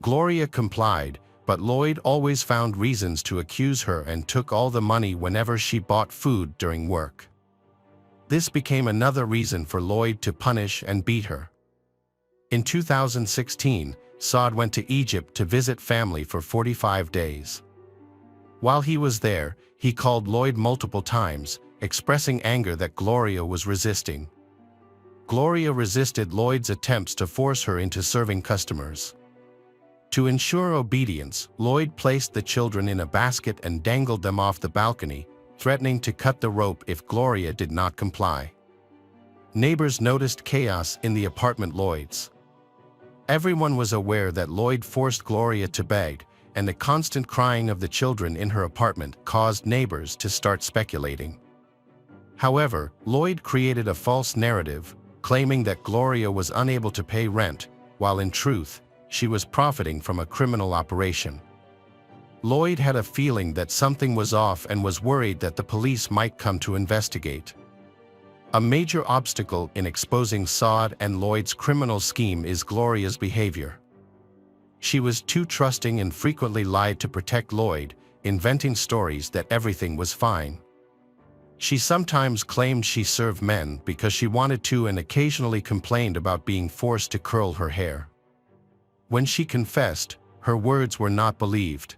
Gloria complied, but Lloyd always found reasons to accuse her and took all the money whenever she bought food during work. This became another reason for Lloyd to punish and beat her. In 2016, Saad went to Egypt to visit family for 45 days. While he was there, he called Lloyd multiple times, expressing anger that Gloria was resisting. Gloria resisted Lloyd's attempts to force her into serving customers. To ensure obedience, Lloyd placed the children in a basket and dangled them off the balcony, threatening to cut the rope if Gloria did not comply. Neighbors noticed chaos in the apartment Lloyd's. Everyone was aware that Lloyd forced Gloria to beg, and the constant crying of the children in her apartment caused neighbors to start speculating. However, Lloyd created a false narrative, claiming that Gloria was unable to pay rent, while in truth, she was profiting from a criminal operation. Lloyd had a feeling that something was off and was worried that the police might come to investigate. A major obstacle in exposing Saad and Lloyd's criminal scheme is Gloria's behavior. She was too trusting and frequently lied to protect Lloyd, inventing stories that everything was fine. She sometimes claimed she served men because she wanted to and occasionally complained about being forced to curl her hair. When she confessed, her words were not believed.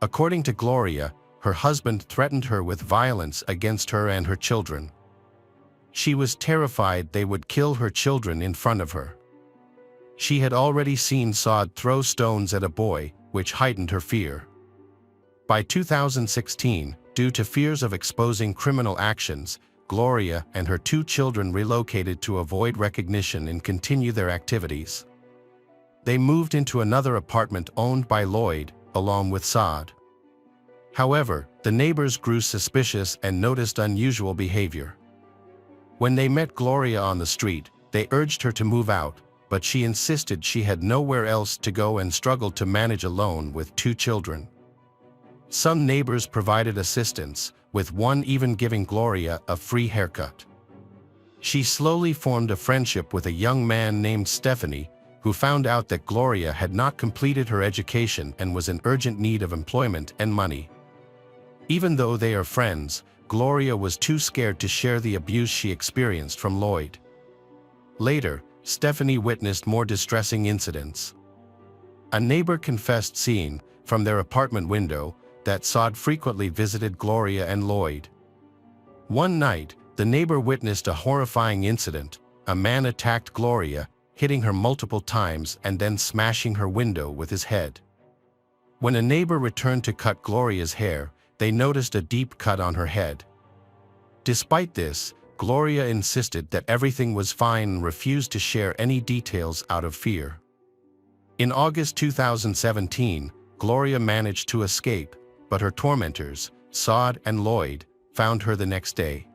According to Gloria, her husband threatened her with violence against her and her children. She was terrified they would kill her children in front of her. She had already seen Saad throw stones at a boy, which heightened her fear. By 2016, due to fears of exposing criminal actions, Gloria and her 2 children relocated to avoid recognition and continue their activities. They moved into another apartment owned by Lloyd, along with Saad. However, the neighbors grew suspicious and noticed unusual behavior. When they met Gloria on the street, they urged her to move out, but she insisted she had nowhere else to go and struggled to manage alone with 2 children. Some neighbors provided assistance, with one even giving Gloria a free haircut. She slowly formed a friendship with a young man named Stephanie, who found out that Gloria had not completed her education and was in urgent need of employment and money. Even though they are friends, Gloria was too scared to share the abuse she experienced from Lloyd. Later, Stephanie witnessed more distressing incidents. A neighbor confessed seeing, from their apartment window, that Saad frequently visited Gloria and Lloyd. One night, the neighbor witnessed a horrifying incident. A man attacked Gloria, hitting her multiple times and then smashing her window with his head. When a neighbor returned to cut Gloria's hair, they noticed a deep cut on her head. Despite this, Gloria insisted that everything was fine and refused to share any details out of fear. In August 2017, Gloria managed to escape, but her tormentors, Saad and Lloyd, found her the next day.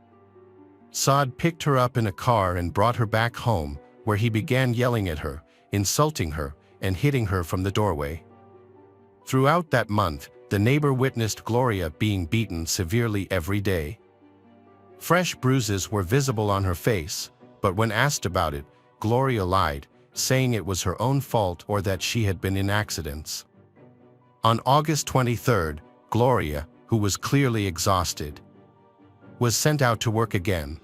Saad picked her up in a car and brought her back home, where he began yelling at her, insulting her, and hitting her from the doorway. Throughout that month, the neighbor witnessed Gloria being beaten severely every day. Fresh bruises were visible on her face, but when asked about it, Gloria lied, saying it was her own fault or that she had been in accidents. On August 23, Gloria, who was clearly exhausted, was sent out to work again.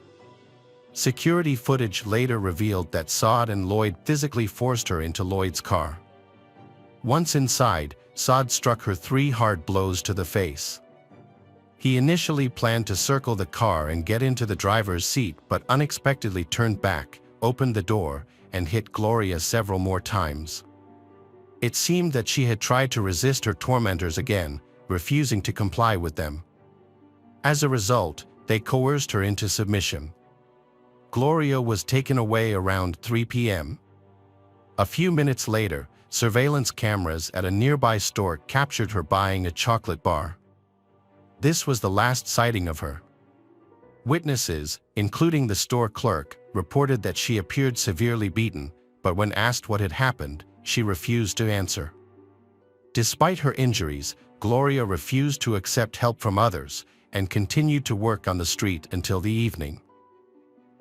Security footage later revealed that Saad and Lloyd physically forced her into Lloyd's car. Once inside, Saad struck her 3 hard blows to the face. He initially planned to circle the car and get into the driver's seat, but unexpectedly turned back, opened the door, and hit Gloria several more times. It seemed that she had tried to resist her tormentors again, refusing to comply with them. As a result, they coerced her into submission. Gloria was taken away around 3 p.m. A few minutes later, surveillance cameras at a nearby store captured her buying a chocolate bar. This was the last sighting of her. Witnesses, including the store clerk, reported that she appeared severely beaten, but when asked what had happened, she refused to answer. Despite her injuries, Gloria refused to accept help from others and continued to work on the street until the evening.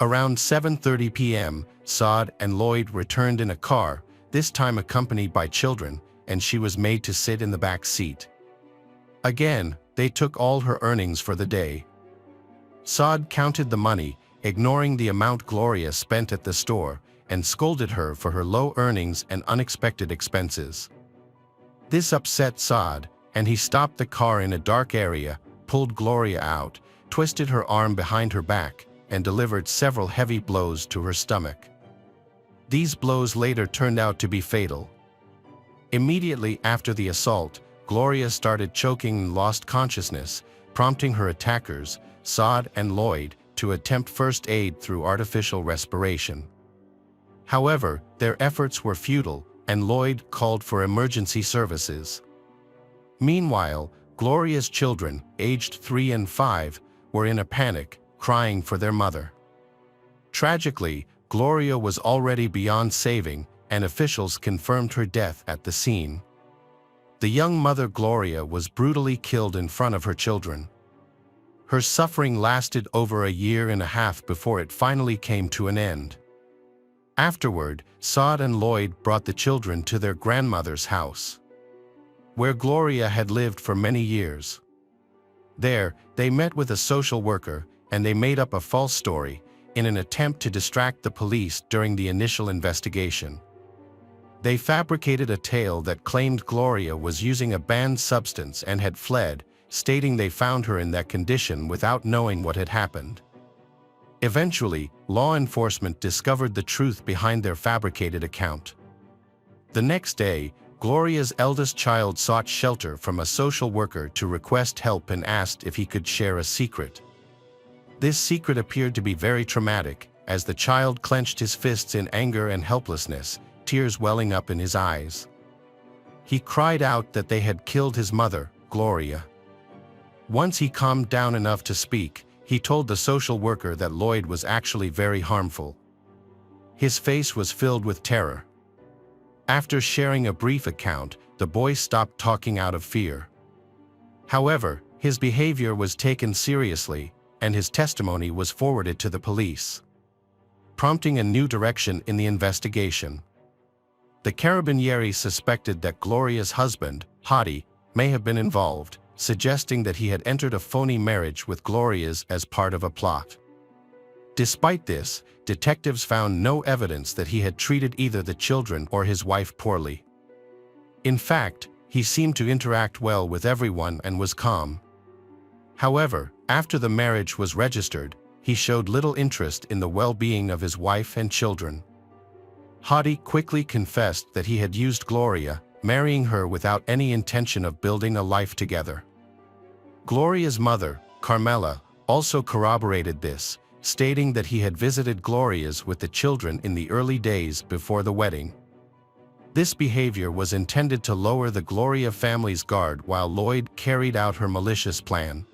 Around 7:30 p.m., Saad and Lloyd returned in a car, this time accompanied by children, and she was made to sit in the back seat. Again, they took all her earnings for the day. Saad counted the money, ignoring the amount Gloria spent at the store, and scolded her for her low earnings and unexpected expenses. This upset Saad, and he stopped the car in a dark area, pulled Gloria out, twisted her arm behind her back, and delivered several heavy blows to her stomach. These blows later turned out to be fatal. Immediately after the assault, Gloria started choking and lost consciousness, prompting her attackers, Saad and Lloyd, to attempt first aid through artificial respiration. However, their efforts were futile, and Lloyd called for emergency services. Meanwhile, Gloria's children, aged 3 and 5, were in a panic, crying for their mother. Tragically, Gloria was already beyond saving, and officials confirmed her death at the scene. The young mother Gloria was brutally killed in front of her children. Her suffering lasted over a year and a half before it finally came to an end. Afterward, Saad and Lloyd brought the children to their grandmother's house, where Gloria had lived for many years. There, they met with a social worker, and they made up a false story in an attempt to distract the police during the initial investigation. They fabricated a tale that claimed Gloria was using a banned substance and had fled, stating they found her in that condition without knowing what had happened. Eventually, law enforcement discovered the truth behind their fabricated account. The next day, Gloria's eldest child sought shelter from a social worker to request help and asked if he could share a secret. This secret appeared to be very traumatic, as the child clenched his fists in anger and helplessness, tears welling up in his eyes. He cried out that they had killed his mother, Gloria. Once he calmed down enough to speak, he told the social worker that Lloyd was actually very harmful. His face was filled with terror. After sharing a brief account, the boy stopped talking out of fear. However, his behavior was taken seriously, and his testimony was forwarded to the police, prompting a new direction in the investigation. The Carabinieri suspected that Gloria's husband, Hadi, may have been involved, suggesting that he had entered a phony marriage with Gloria's as part of a plot. Despite this, detectives found no evidence that he had treated either the children or his wife poorly. In fact, he seemed to interact well with everyone and was calm. However, after the marriage was registered, he showed little interest in the well-being of his wife and children. Hadi quickly confessed that he had used Gloria, marrying her without any intention of building a life together. Gloria's mother, Carmela, also corroborated this, stating that he had visited Gloria's with the children in the early days before the wedding. This behavior was intended to lower the Gloria family's guard while Lloyd carried out her malicious plan.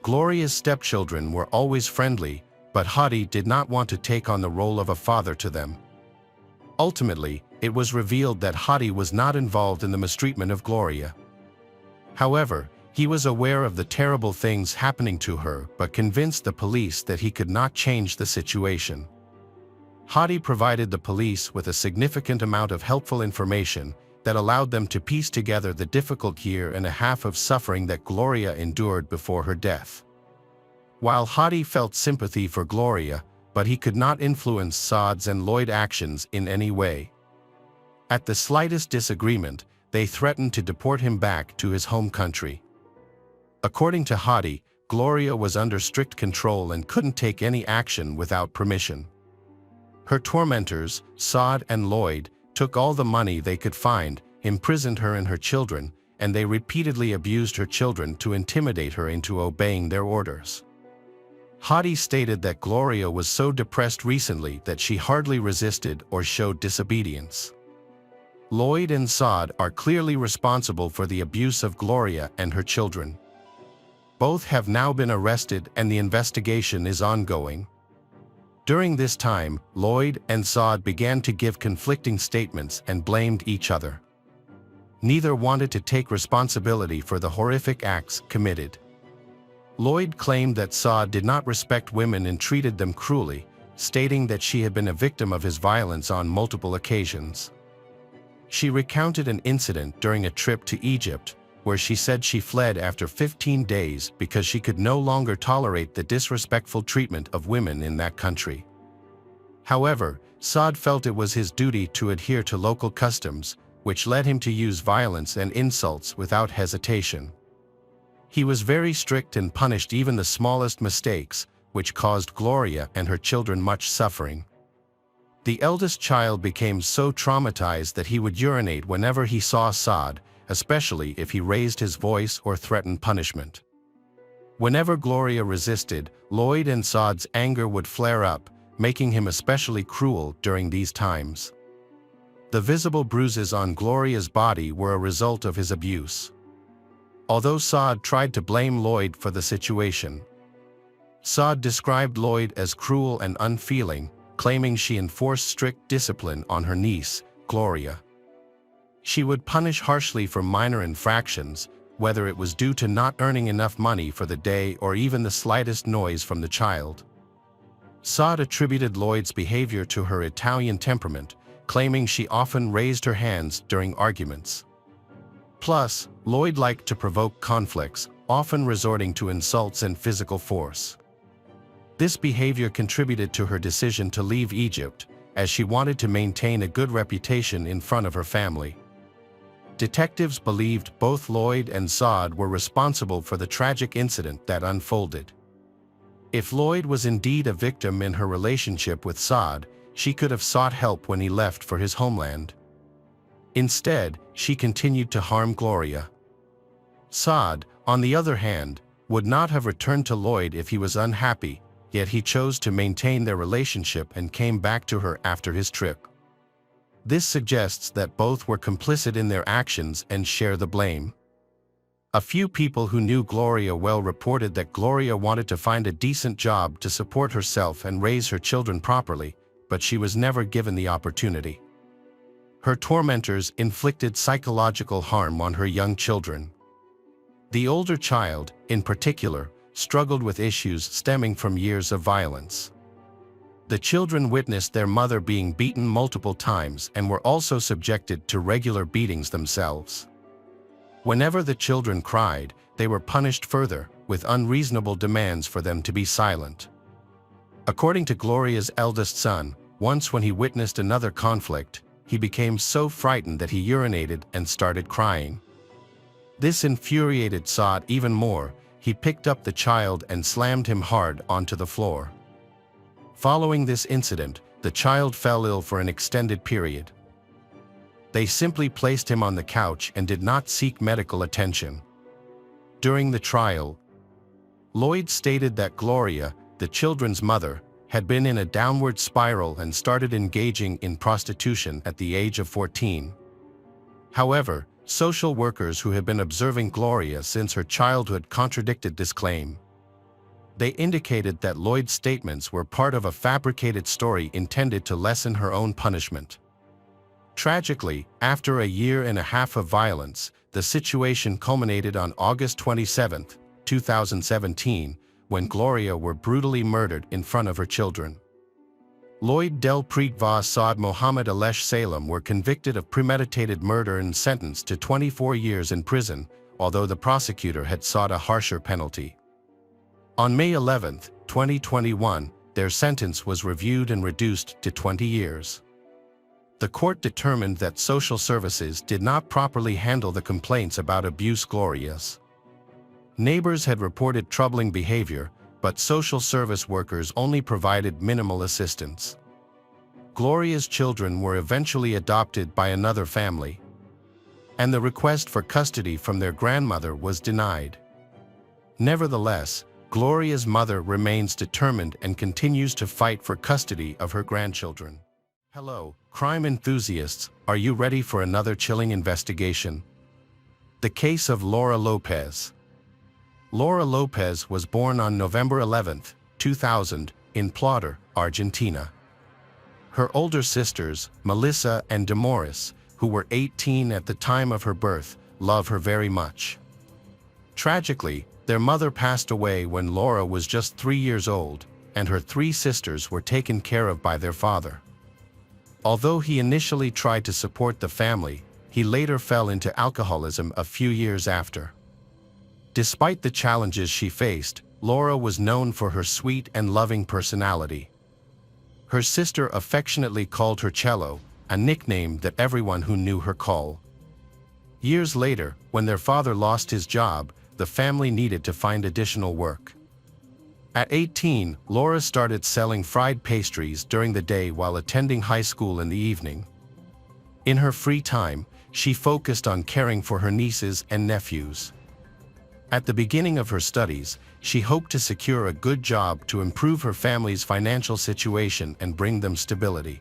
Gloria's stepchildren were always friendly, but Hadi did not want to take on the role of a father to them. Ultimately, it was revealed that Hadi was not involved in the mistreatment of Gloria. However, he was aware of the terrible things happening to her but convinced the police that he could not change the situation. Hadi provided the police with a significant amount of helpful information that allowed them to piece together the difficult year and a half of suffering that Gloria endured before her death. While Hadi felt sympathy for Gloria, but he could not influence Saad's and Lloyd's actions in any way. At the slightest disagreement, they threatened to deport him back to his home country. According to Hadi, Gloria was under strict control and couldn't take any action without permission. Her tormentors, Saad and Lloyd, took all the money they could find, imprisoned her and her children, and they repeatedly abused her children to intimidate her into obeying their orders. Hadi stated that Gloria was so depressed recently that she hardly resisted or showed disobedience. Lloyd and Saad are clearly responsible for the abuse of Gloria and her children. Both have now been arrested and the investigation is ongoing. During this time, Lloyd and Saad began to give conflicting statements and blamed each other. Neither wanted to take responsibility for the horrific acts committed. Lloyd claimed that Saad did not respect women and treated them cruelly, stating that she had been a victim of his violence on multiple occasions. She recounted an incident during a trip to Egypt, where she said she fled after 15 days because she could no longer tolerate the disrespectful treatment of women in that country. However, Saad felt it was his duty to adhere to local customs, which led him to use violence and insults without hesitation. He was very strict and punished even the smallest mistakes, which caused Gloria and her children much suffering. The eldest child became so traumatized that he would urinate whenever he saw Saad, especially if he raised his voice or threatened punishment. Whenever Gloria resisted, Lloyd and Saad's anger would flare up, making him especially cruel during these times. The visible bruises on Gloria's body were a result of his abuse. Although Saad tried to blame Lloyd for the situation, Saad described Lloyd as cruel and unfeeling, claiming she enforced strict discipline on her niece, Gloria. She would punish harshly for minor infractions, whether it was due to not earning enough money for the day or even the slightest noise from the child. Saad attributed Lloyd's behavior to her Italian temperament, claiming she often raised her hands during arguments. Plus, Lloyd liked to provoke conflicts, often resorting to insults and physical force. This behavior contributed to her decision to leave Egypt, as she wanted to maintain a good reputation in front of her family. Detectives believed both Lloyd and Saad were responsible for the tragic incident that unfolded. If Lloyd was indeed a victim in her relationship with Saad, she could have sought help when he left for his homeland. Instead, she continued to harm Gloria. Saad, on the other hand, would not have returned to Lloyd if he was unhappy, yet he chose to maintain their relationship and came back to her after his trip. This suggests that both were complicit in their actions and share the blame. A few people who knew Gloria well reported that Gloria wanted to find a decent job to support herself and raise her children properly, but she was never given the opportunity. Her tormentors inflicted psychological harm on her young children. The older child, in particular, struggled with issues stemming from years of violence. The children witnessed their mother being beaten multiple times and were also subjected to regular beatings themselves. Whenever the children cried, they were punished further, with unreasonable demands for them to be silent. According to Gloria's eldest son, once when he witnessed another conflict, he became so frightened that he urinated and started crying. This infuriated Saad even more. He picked up the child and slammed him hard onto the floor. Following this incident, the child fell ill for an extended period. They simply placed him on the couch and did not seek medical attention. During the trial, Lloyd stated that Gloria, the children's mother, had been in a downward spiral and started engaging in prostitution at the age of 14. However, social workers who had been observing Gloria since her childhood contradicted this claim. They indicated that Lloyd's statements were part of a fabricated story intended to lessen her own punishment. Tragically, after a year and a half of violence, the situation culminated on August 27, 2017, when Gloria were brutally murdered in front of her children. Lloyd Delpreet Va Saad Mohammed Alesh Salem were convicted of premeditated murder and sentenced to 24 years in prison, although the prosecutor had sought a harsher penalty. On May 11, 2021, their sentence was reviewed and reduced to 20 years. The court determined that social services did not properly handle the complaints about abuse Gloria's. Neighbors had reported troubling behavior, but social service workers only provided minimal assistance. Gloria's children were eventually adopted by another family, and the request for custody from their grandmother was denied. Nevertheless, Gloria's mother remains determined and continues to fight for custody of her grandchildren. Hello, crime enthusiasts, are you ready for another chilling investigation? The case of Laura Lopez. Laura Lopez was born on November 11, 2000, in Plata, Argentina. Her older sisters, Melissa and Damaris, who were 18 at the time of her birth, love her very much. Tragically, their mother passed away when Laura was just 3 years old, and her 3 sisters were taken care of by their father. Although he initially tried to support the family, he later fell into alcoholism a few years after. Despite the challenges she faced, Laura was known for her sweet and loving personality. Her sister affectionately called her Cello, a nickname that everyone who knew her called. Years later, when their father lost his job, the family needed to find additional work. At 18, Laura started selling fried pastries during the day while attending high school in the evening. In her free time, she focused on caring for her nieces and nephews. At the beginning of her studies, she hoped to secure a good job to improve her family's financial situation and bring them stability.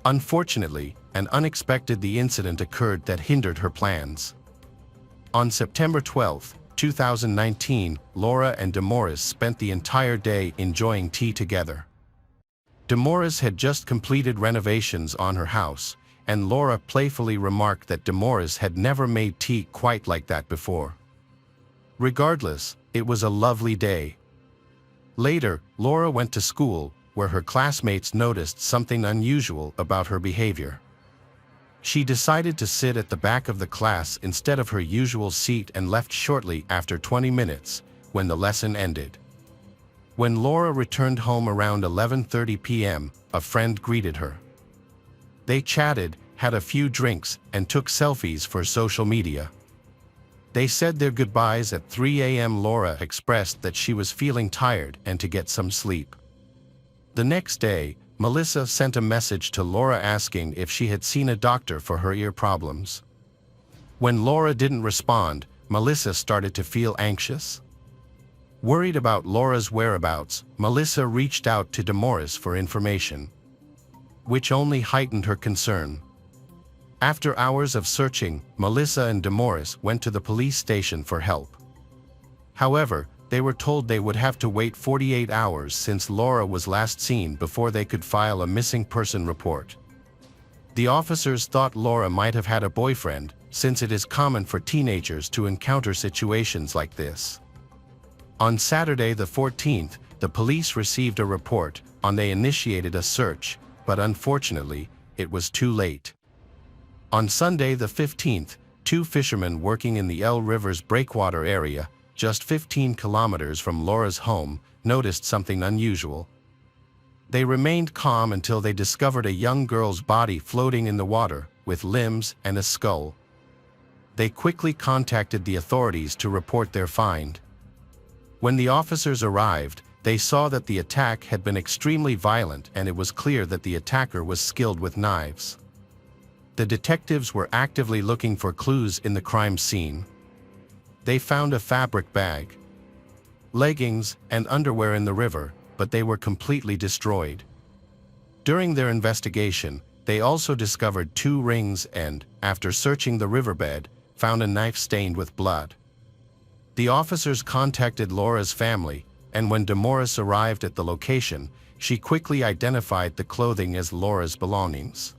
Unfortunately, an unexpected incident occurred that hindered her plans. On September 12, 2019, Laura and Damaris spent the entire day enjoying tea together. Damaris had just completed renovations on her house, and Laura playfully remarked that Damaris had never made tea quite like that before. Regardless, it was a lovely day. Later, Laura went to school, where her classmates noticed something unusual about her behavior. She decided to sit at the back of the class instead of her usual seat and left shortly after 20 minutes, when the lesson ended. When Laura returned home around 11:30 p.m., a friend greeted her. They chatted, had a few drinks, and took selfies for social media. They said their goodbyes at 3 a.m. Laura expressed that she was feeling tired and to get some sleep. The next day, Melissa sent a message to Laura asking if she had seen a doctor for her ear problems. When Laura didn't respond, Melissa started to feel anxious. Worried about Laura's whereabouts, Melissa reached out to Demoris for information, which only heightened her concern. After hours of searching, Melissa and Demoris went to the police station for help. However, they were told they would have to wait 48 hours since Laura was last seen before they could file a missing person report. The officers thought Laura might have had a boyfriend, since it is common for teenagers to encounter situations like this. On Saturday the 14th, the police received a report, and they initiated a search, but unfortunately, it was too late. On Sunday the 15th, two fishermen working in the El River's breakwater area, just 15 kilometers from Laura's home, noticed something unusual. They remained calm until they discovered a young girl's body floating in the water, with limbs and a skull. They quickly contacted the authorities to report their find. When the officers arrived, they saw that the attack had been extremely violent and it was clear that the attacker was skilled with knives. The detectives were actively looking for clues in the crime scene. They found a fabric bag, leggings, and underwear in the river, but they were completely destroyed. During their investigation, they also discovered 2 rings and, after searching the riverbed, found a knife stained with blood. The officers contacted Laura's family, and when Demoris arrived at the location, she quickly identified the clothing as Laura's belongings.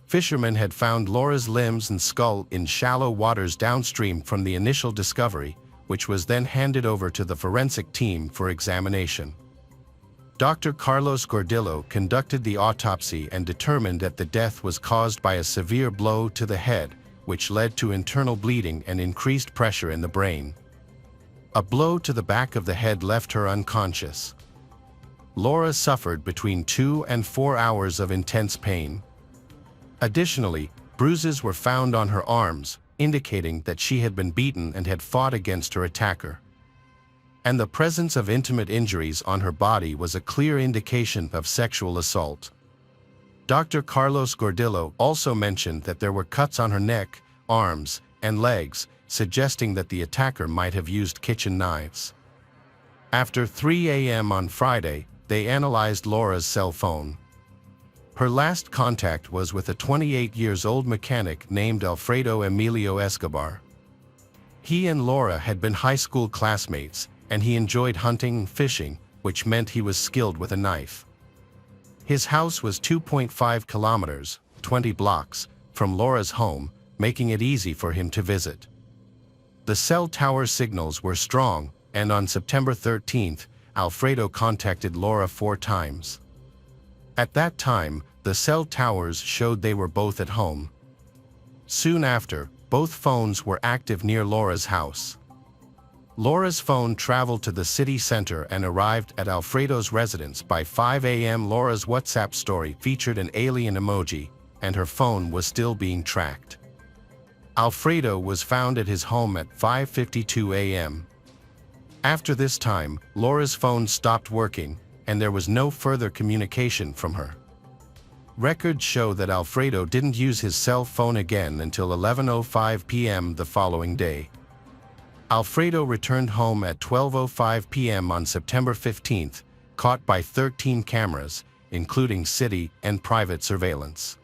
Fishermen had found Laura's limbs and skull in shallow waters downstream from the initial discovery, which was then handed over to the forensic team for examination. Dr. Carlos Gordillo conducted the autopsy and determined that the death was caused by a severe blow to the head, which led to internal bleeding and increased pressure in the brain. A blow to the back of the head left her unconscious. Laura suffered between 2 and 4 hours of intense pain. Additionally, bruises were found on her arms, indicating that she had been beaten and had fought against her attacker. And the presence of intimate injuries on her body was a clear indication of sexual assault. Dr. Carlos Gordillo also mentioned that there were cuts on her neck, arms, and legs, suggesting that the attacker might have used kitchen knives. After 3 a.m. on Friday, they analyzed Laura's cell phone. Her last contact was with a 28-year-old mechanic named Alfredo Emilio Escobar. He and Laura had been high school classmates, and he enjoyed hunting and fishing, which meant he was skilled with a knife. His house was 2.5 kilometers, 20 blocks, from Laura's home, making it easy for him to visit. The cell tower signals were strong, and on September 13th, Alfredo contacted Laura 4 times. At that time, the cell towers showed they were both at home. Soon after, both phones were active near Laura's house. Laura's phone traveled to the city center and arrived at Alfredo's residence by 5 a.m. Laura's WhatsApp story featured an alien emoji, and her phone was still being tracked. Alfredo was found at his home at 5:52 a.m. After this time, Laura's phone stopped working, and there was no further communication from her. Records show that Alfredo didn't use his cell phone again until 11:05 p.m. the following day. Alfredo returned home at 12:05 p.m. on September 15th, caught by 13 cameras, including city and private surveillance.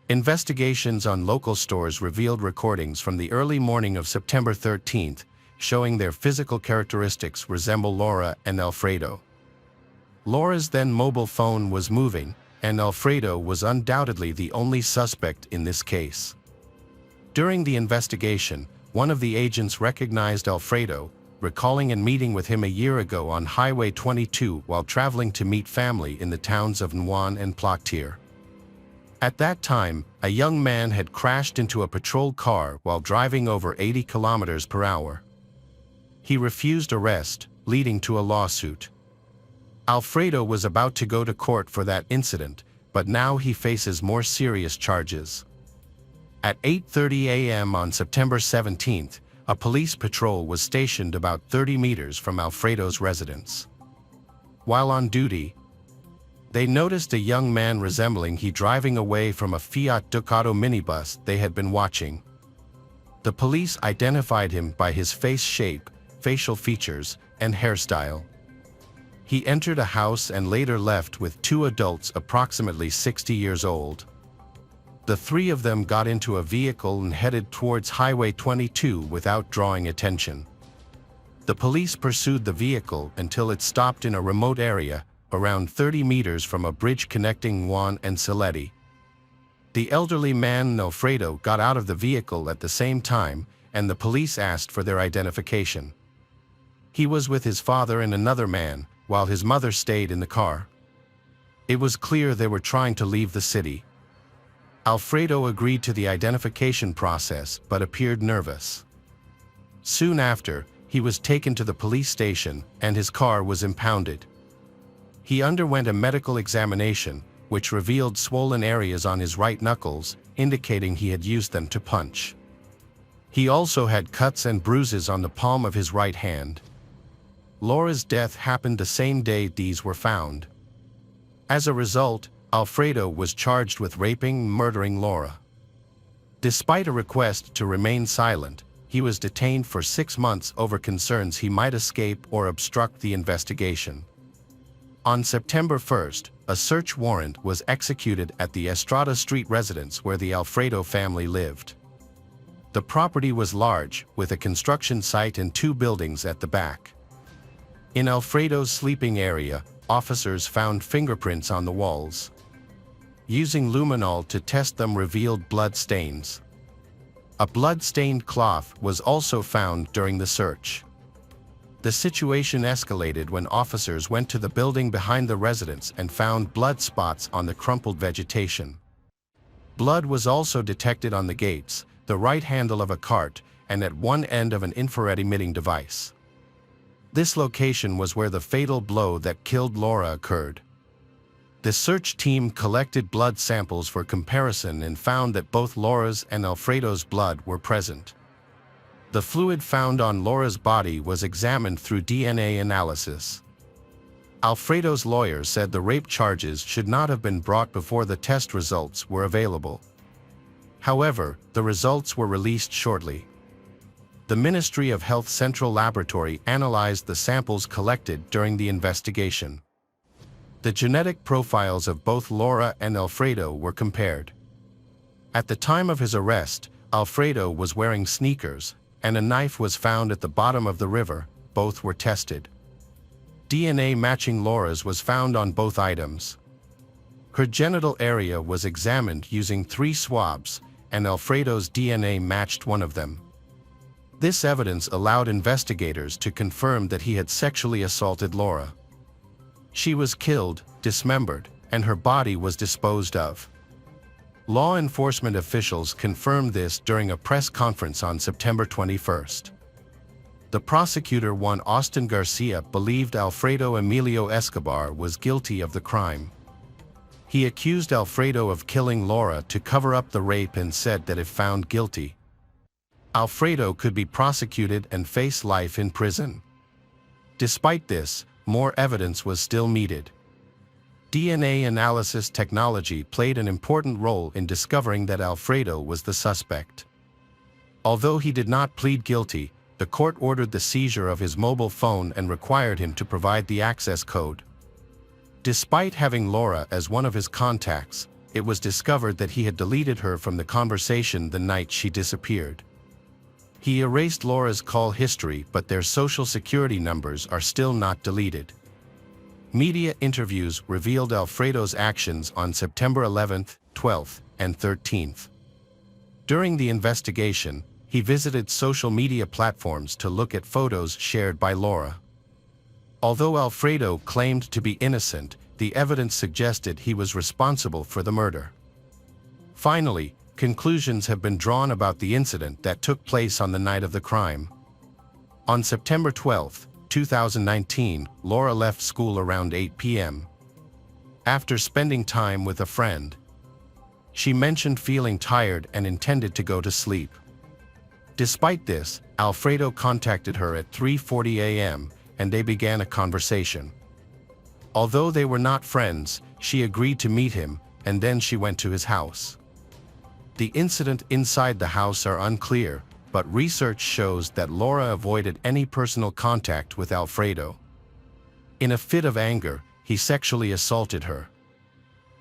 Investigations on local stores revealed recordings from the early morning of September 13th, showing their physical characteristics resemble Laura and Alfredo. Laura's then mobile phone was moving, and Alfredo was undoubtedly the only suspect in this case. During the investigation, one of the agents recognized Alfredo, recalling and meeting with him a year ago on Highway 22 while traveling to meet family in the towns of Nguan and Plotier. At that time, a young man had crashed into a patrol car while driving over 80 kilometers per hour. He refused arrest, leading to a lawsuit. Alfredo was about to go to court for that incident, but now he faces more serious charges. At 8:30 a.m. on September 17th, a police patrol was stationed about 30 meters from Alfredo's residence. While on duty, they noticed a young man resembling he driving away from a Fiat Ducato minibus they had been watching. The police identified him by his face shape, facial features, and hairstyle. He entered a house and later left with two adults approximately 60 years old. The three of them got into a vehicle and headed towards Highway 22 without drawing attention. The police pursued the vehicle until it stopped in a remote area, around 30 meters from a bridge connecting Juan and Saletti. The elderly man and Alfredo got out of the vehicle at the same time, and the police asked for their identification. He was with his father and another man, while his mother stayed in the car. It was clear they were trying to leave the city. Alfredo agreed to the identification process but appeared nervous. Soon after, he was taken to the police station and his car was impounded. He underwent a medical examination, which revealed swollen areas on his right knuckles, indicating he had used them to punch. He also had cuts and bruises on the palm of his right hand. Laura's death happened the same day these were found. As a result, Alfredo was charged with raping and murdering Laura. Despite a request to remain silent, he was detained for 6 months over concerns he might escape or obstruct the investigation. On September 1st, a search warrant was executed at the Estrada Street residence where the Alfredo family lived. The property was large, with a construction site and 2 buildings at the back. In Alfredo's sleeping area, officers found fingerprints on the walls. Using luminol to test them revealed blood stains. A blood-stained cloth was also found during the search. The situation escalated when officers went to the building behind the residence and found blood spots on the crumpled vegetation. Blood was also detected on the gates, the right handle of a cart, and at one end of an infrared emitting device. This location was where the fatal blow that killed Laura occurred. The search team collected blood samples for comparison and found that both Laura's and Alfredo's blood were present. The fluid found on Laura's body was examined through DNA analysis. Alfredo's lawyer said the rape charges should not have been brought before the test results were available. However, the results were released shortly. The Ministry of Health Central Laboratory analyzed the samples collected during the investigation. The genetic profiles of both Laura and Alfredo were compared. At the time of his arrest, Alfredo was wearing sneakers, and a knife was found at the bottom of the river. Both were tested. DNA matching Laura's was found on both items. Her genital area was examined using 3 swabs, and Alfredo's DNA matched one of them. This evidence allowed investigators to confirm that he had sexually assaulted Laura. She was killed, dismembered, and her body was disposed of. Law enforcement officials confirmed this during a press conference on September 21st. The prosecutor Juan Austin Garcia believed Alfredo Emilio Escobar was guilty of the crime. He accused Alfredo of killing Laura to cover up the rape and said that if found guilty, Alfredo could be prosecuted and face life in prison. Despite this, more evidence was still needed. DNA analysis technology played an important role in discovering that Alfredo was the suspect. Although he did not plead guilty, the court ordered the seizure of his mobile phone and required him to provide the access code. Despite having Laura as one of his contacts, it was discovered that he had deleted her from the conversation the night she disappeared. He erased Laura's call history, but their social security numbers are still not deleted. Media interviews revealed Alfredo's actions on September 11th, 12th, and 13th. During the investigation, he visited social media platforms to look at photos shared by Laura. Although Alfredo claimed to be innocent, the evidence suggested he was responsible for the murder. Finally, conclusions have been drawn about the incident that took place on the night of the crime. On September 12, 2019, Laura left school around 8 p.m. After spending time with a friend, she mentioned feeling tired and intended to go to sleep. Despite this, Alfredo contacted her at 3:40 a.m., and they began a conversation. Although they were not friends, she agreed to meet him, and then she went to his house. The incident inside the house are unclear, but research shows that Laura avoided any personal contact with Alfredo. In a fit of anger, he sexually assaulted her.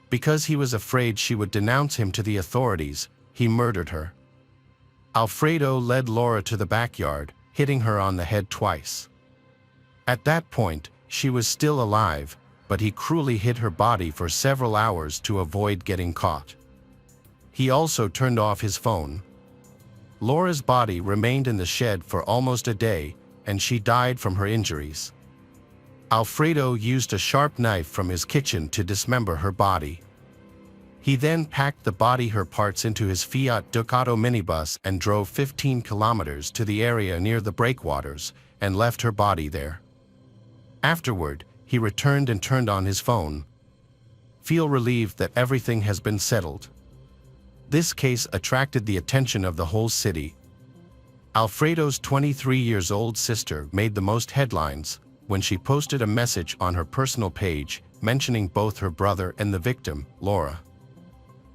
Because he was afraid she would denounce him to the authorities, he murdered her. Alfredo led Laura to the backyard, hitting her on the head twice. At that point, she was still alive, but he cruelly hid her body for several hours to avoid getting caught. He also turned off his phone. Laura's body remained in the shed for almost a day, and she died from her injuries. Alfredo used a sharp knife from his kitchen to dismember her body. He then packed the body her parts into his Fiat Ducato minibus and drove 15 kilometers to the area near the breakwaters and left her body there. Afterward, he returned and turned on his phone. Feel relieved that everything has been settled. This case attracted the attention of the whole city. Alfredo's 23-year-old sister made the most headlines when she posted a message on her personal page mentioning both her brother and the victim, Laura.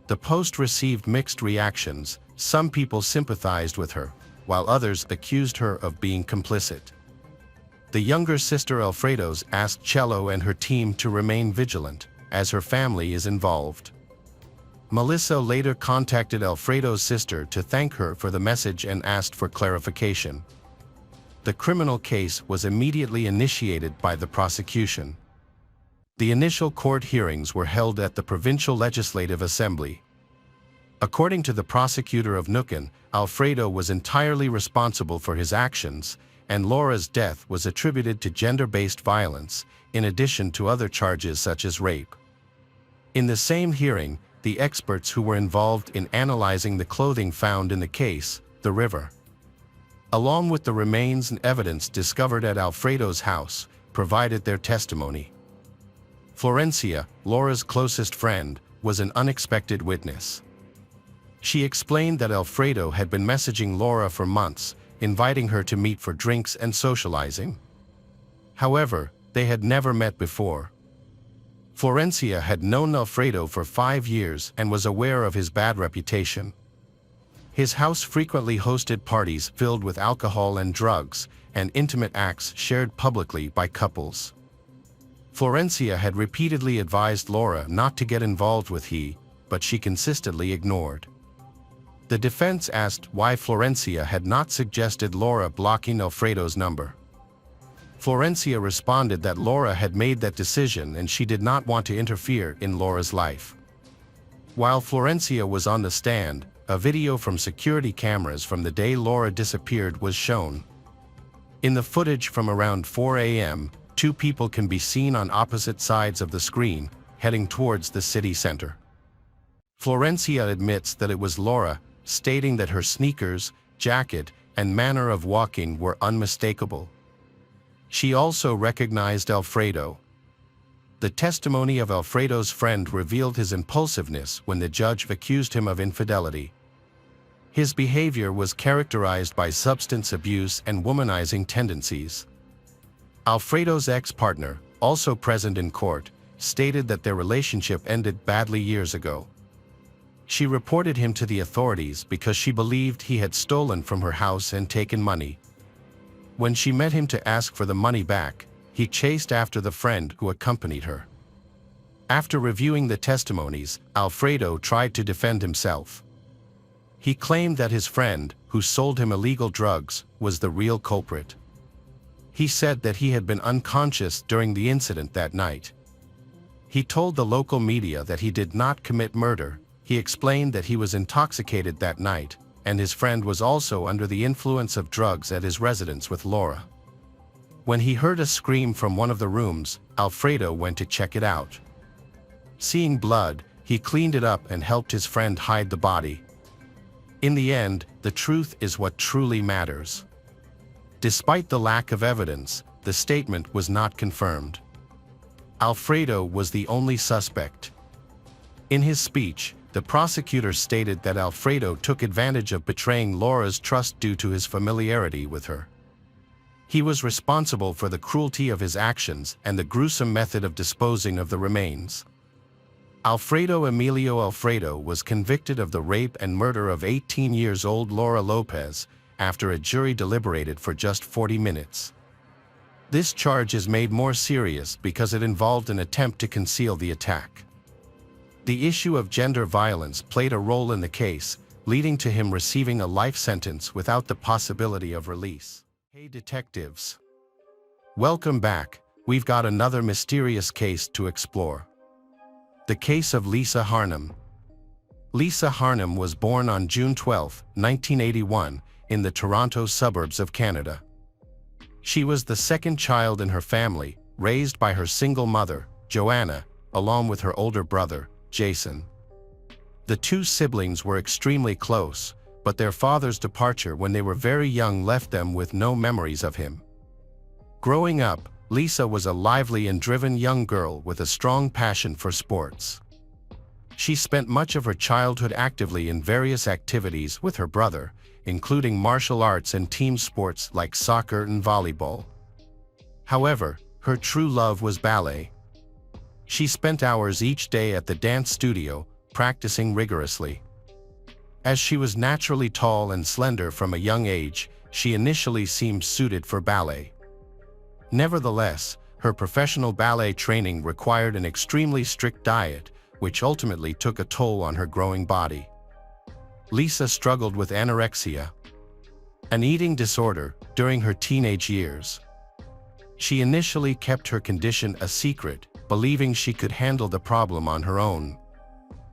The post received mixed reactions. Some people sympathized with her, while others accused her of being complicit. The younger sister Alfredo's asked Cello and her team to remain vigilant, as her family is involved. Melissa later contacted Alfredo's sister to thank her for the message and asked for clarification. The criminal case was immediately initiated by the prosecution. The initial court hearings were held at the Provincial Legislative Assembly. According to the prosecutor of Nukan, Alfredo was entirely responsible for his actions, and Laura's death was attributed to gender-based violence, in addition to other charges such as rape. In the same hearing, the experts who were involved in analyzing the clothing found in the case, the Rivera, along with the remains and evidence discovered at Alfredo's house, provided their testimony. Florencia, Laura's closest friend, was an unexpected witness. She explained that Alfredo had been messaging Laura for months, inviting her to meet for drinks and socializing. However, they had never met before. Florencia had known Alfredo for 5 years and was aware of his bad reputation. His house frequently hosted parties filled with alcohol and drugs, and intimate acts shared publicly by couples. Florencia had repeatedly advised Laura not to get involved with he, but she consistently ignored. The defense asked why Florencia had not suggested Laura blocking Alfredo's number. Florencia responded that Laura had made that decision and she did not want to interfere in Laura's life. While Florencia was on the stand, a video from security cameras from the day Laura disappeared was shown. In the footage from around 4 a.m., 2 people can be seen on opposite sides of the screen, heading towards the city center. Florencia admits that it was Laura, stating that her sneakers, jacket, and manner of walking were unmistakable. She also recognized Alfredo. The testimony of Alfredo's friend revealed his impulsiveness when the judge accused him of infidelity. His behavior was characterized by substance abuse and womanizing tendencies. Alfredo's ex-partner, also present in court, stated that their relationship ended badly years ago. She reported him to the authorities because she believed he had stolen from her house and taken money. When she met him to ask for the money back, he chased after the friend who accompanied her. After reviewing the testimonies, Alfredo tried to defend himself. He claimed that his friend, who sold him illegal drugs, was the real culprit. He said that he had been unconscious during the incident that night. He told the local media that he did not commit murder. He explained that he was intoxicated that night, and his friend was also under the influence of drugs at his residence with Laura. When he heard a scream from one of the rooms, Alfredo went to check it out. Seeing blood, he cleaned it up and helped his friend hide the body. In the end, the truth is what truly matters. Despite the lack of evidence, the statement was not confirmed. Alfredo was the only suspect. In his speech, The prosecutor stated that Alfredo took advantage of betraying Laura's trust due to his familiarity with her. He was responsible for the cruelty of his actions and the gruesome method of disposing of the remains. Alfredo Emilio Alfredo was convicted of the rape and murder of 18-year-old Laura Lopez after a jury deliberated for just 40 minutes. This charge is made more serious because it involved an attempt to conceal the attack. The issue of gender violence played a role in the case, leading to him receiving a life sentence without the possibility of release. Hey detectives! Welcome back. We've got another mysterious case to explore. The case of Lisa Harnum. Lisa Harnum was born on June 12, 1981, in the Toronto suburbs of Canada. She was the second child in her family, raised by her single mother, Joanna, along with her older brother, Jason. The two siblings were extremely close, but their father's departure when they were very young left them with no memories of him. Growing up, Lisa was a lively and driven young girl with a strong passion for sports. She spent much of her childhood actively in various activities with her brother, including martial arts and team sports like soccer and volleyball. However, her true love was ballet. She spent hours each day at the dance studio, practicing rigorously. As she was naturally tall and slender from a young age, she initially seemed suited for ballet. Nevertheless, her professional ballet training required an extremely strict diet, which ultimately took a toll on her growing body. Lisa struggled with anorexia, an eating disorder, during her teenage years. She initially kept her condition a secret, believing she could handle the problem on her own.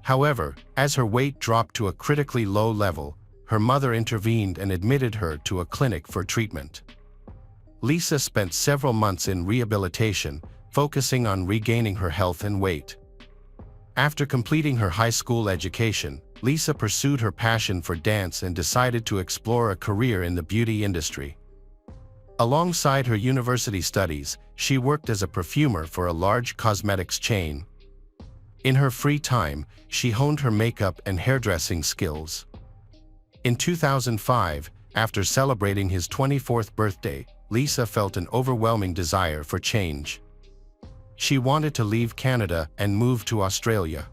However, as her weight dropped to a critically low level, her mother intervened and admitted her to a clinic for treatment. Lisa spent several months in rehabilitation, focusing on regaining her health and weight. After completing her high school education, Lisa pursued her passion for dance and decided to explore a career in the beauty industry. Alongside her university studies, she worked as a perfumer for a large cosmetics chain. In her free time, she honed her makeup and hairdressing skills. In 2005, after celebrating his 24th birthday, Lisa felt an overwhelming desire for change. She wanted to leave Canada and move to Australia.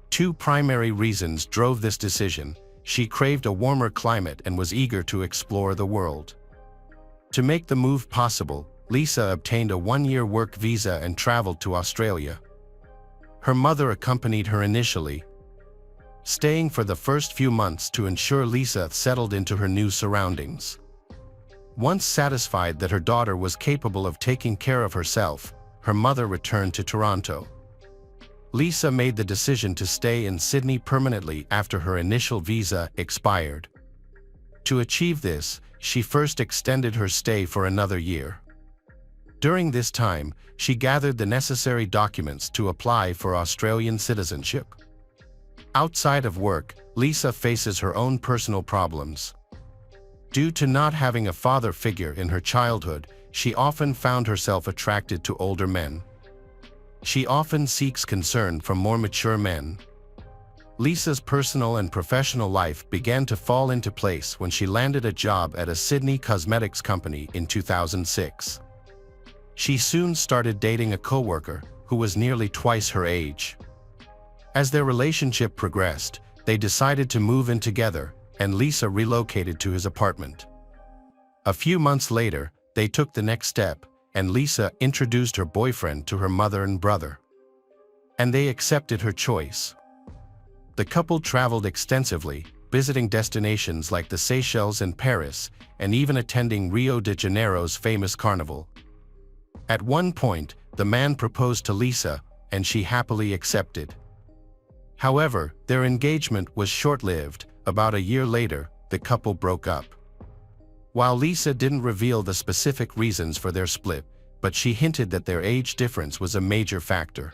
Two primary reasons drove this decision. She craved a warmer climate and was eager to explore the world. To make the move possible, Lisa obtained a one-year work visa and traveled to Australia. Her mother accompanied her initially, staying for the first few months to ensure Lisa settled into her new surroundings. Once satisfied that her daughter was capable of taking care of herself, her mother returned to Toronto. Lisa made the decision to stay in Sydney permanently after her initial visa expired. To achieve this, she first extended her stay for another year. During this time, she gathered the necessary documents to apply for Australian citizenship. Outside of work, Lisa faces her own personal problems. Due to not having a father figure in her childhood, she often found herself attracted to older men. She often seeks concern from more mature men. Lisa's personal and professional life began to fall into place when she landed a job at a Sydney cosmetics company in 2006. She soon started dating a coworker who was nearly twice her age. As their relationship progressed, they decided to move in together, and Lisa relocated to his apartment. A few months later, they took the next step, and Lisa introduced her boyfriend to her mother and brother. And they accepted her choice. The couple traveled extensively, visiting destinations like the Seychelles and Paris, and even attending Rio de Janeiro's famous carnival. At one point, the man proposed to Lisa, and she happily accepted. However, their engagement was short-lived. About a year later, the couple broke up. While Lisa didn't reveal the specific reasons for their split, but she hinted that their age difference was a major factor.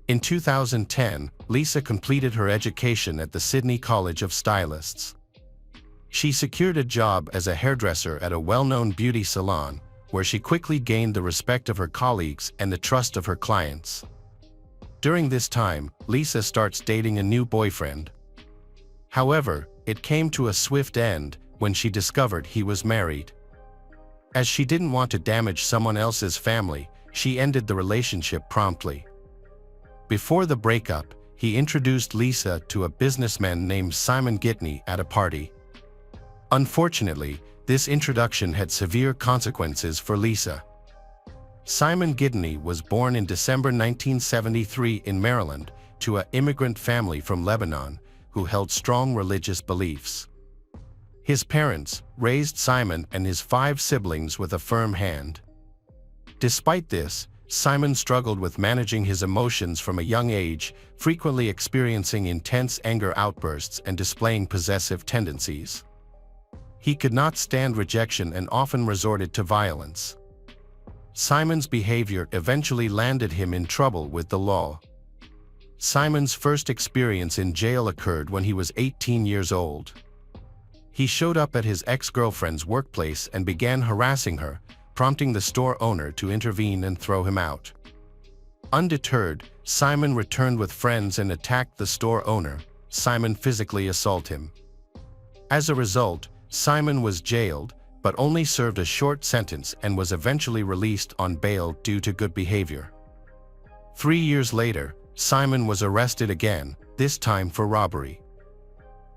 In 2010, Lisa completed her education at the Sydney College of Stylists. She secured a job as a hairdresser at a well-known beauty salon, where she quickly gained the respect of her colleagues and the trust of her clients. During this time, Lisa starts dating a new boyfriend. However, it came to a swift end when she discovered he was married. As she didn't want to damage someone else's family, she ended the relationship promptly. Before the breakup, he introduced Lisa to a businessman named Simon Gitney at a party. Unfortunately, this introduction had severe consequences for Lisa. Simon Gitney was born in December 1973 in Maryland to an immigrant family from Lebanon who held strong religious beliefs. His parents raised Simon and his 5 siblings with a firm hand. Despite this, Simon struggled with managing his emotions from a young age, frequently experiencing intense anger outbursts and displaying possessive tendencies. He could not stand rejection and often resorted to violence. Simon's behavior eventually landed him in trouble with the law. Simon's first experience in jail occurred when he was 18 years old. He showed up at his ex-girlfriend's workplace and began harassing her, prompting the store owner to intervene and throw him out. Undeterred, Simon returned with friends and attacked the store owner. Simon physically assaulted him. As a result, Simon was jailed, but only served a short sentence and was eventually released on bail due to good behavior. 3 years later, Simon was arrested again, this time for robbery.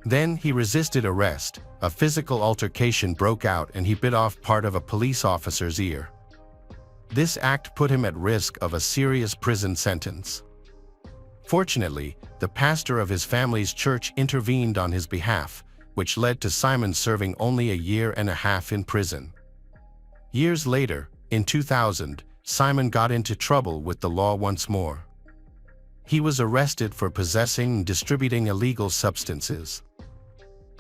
Then he resisted arrest. A physical altercation broke out and he bit off part of a police officer's ear. This act put him at risk of a serious prison sentence. Fortunately, the pastor of his family's church intervened on his behalf, which led to Simon serving only a year and a half in prison. Years later, in 2000, Simon got into trouble with the law once more. He was arrested for possessing and distributing illegal substances.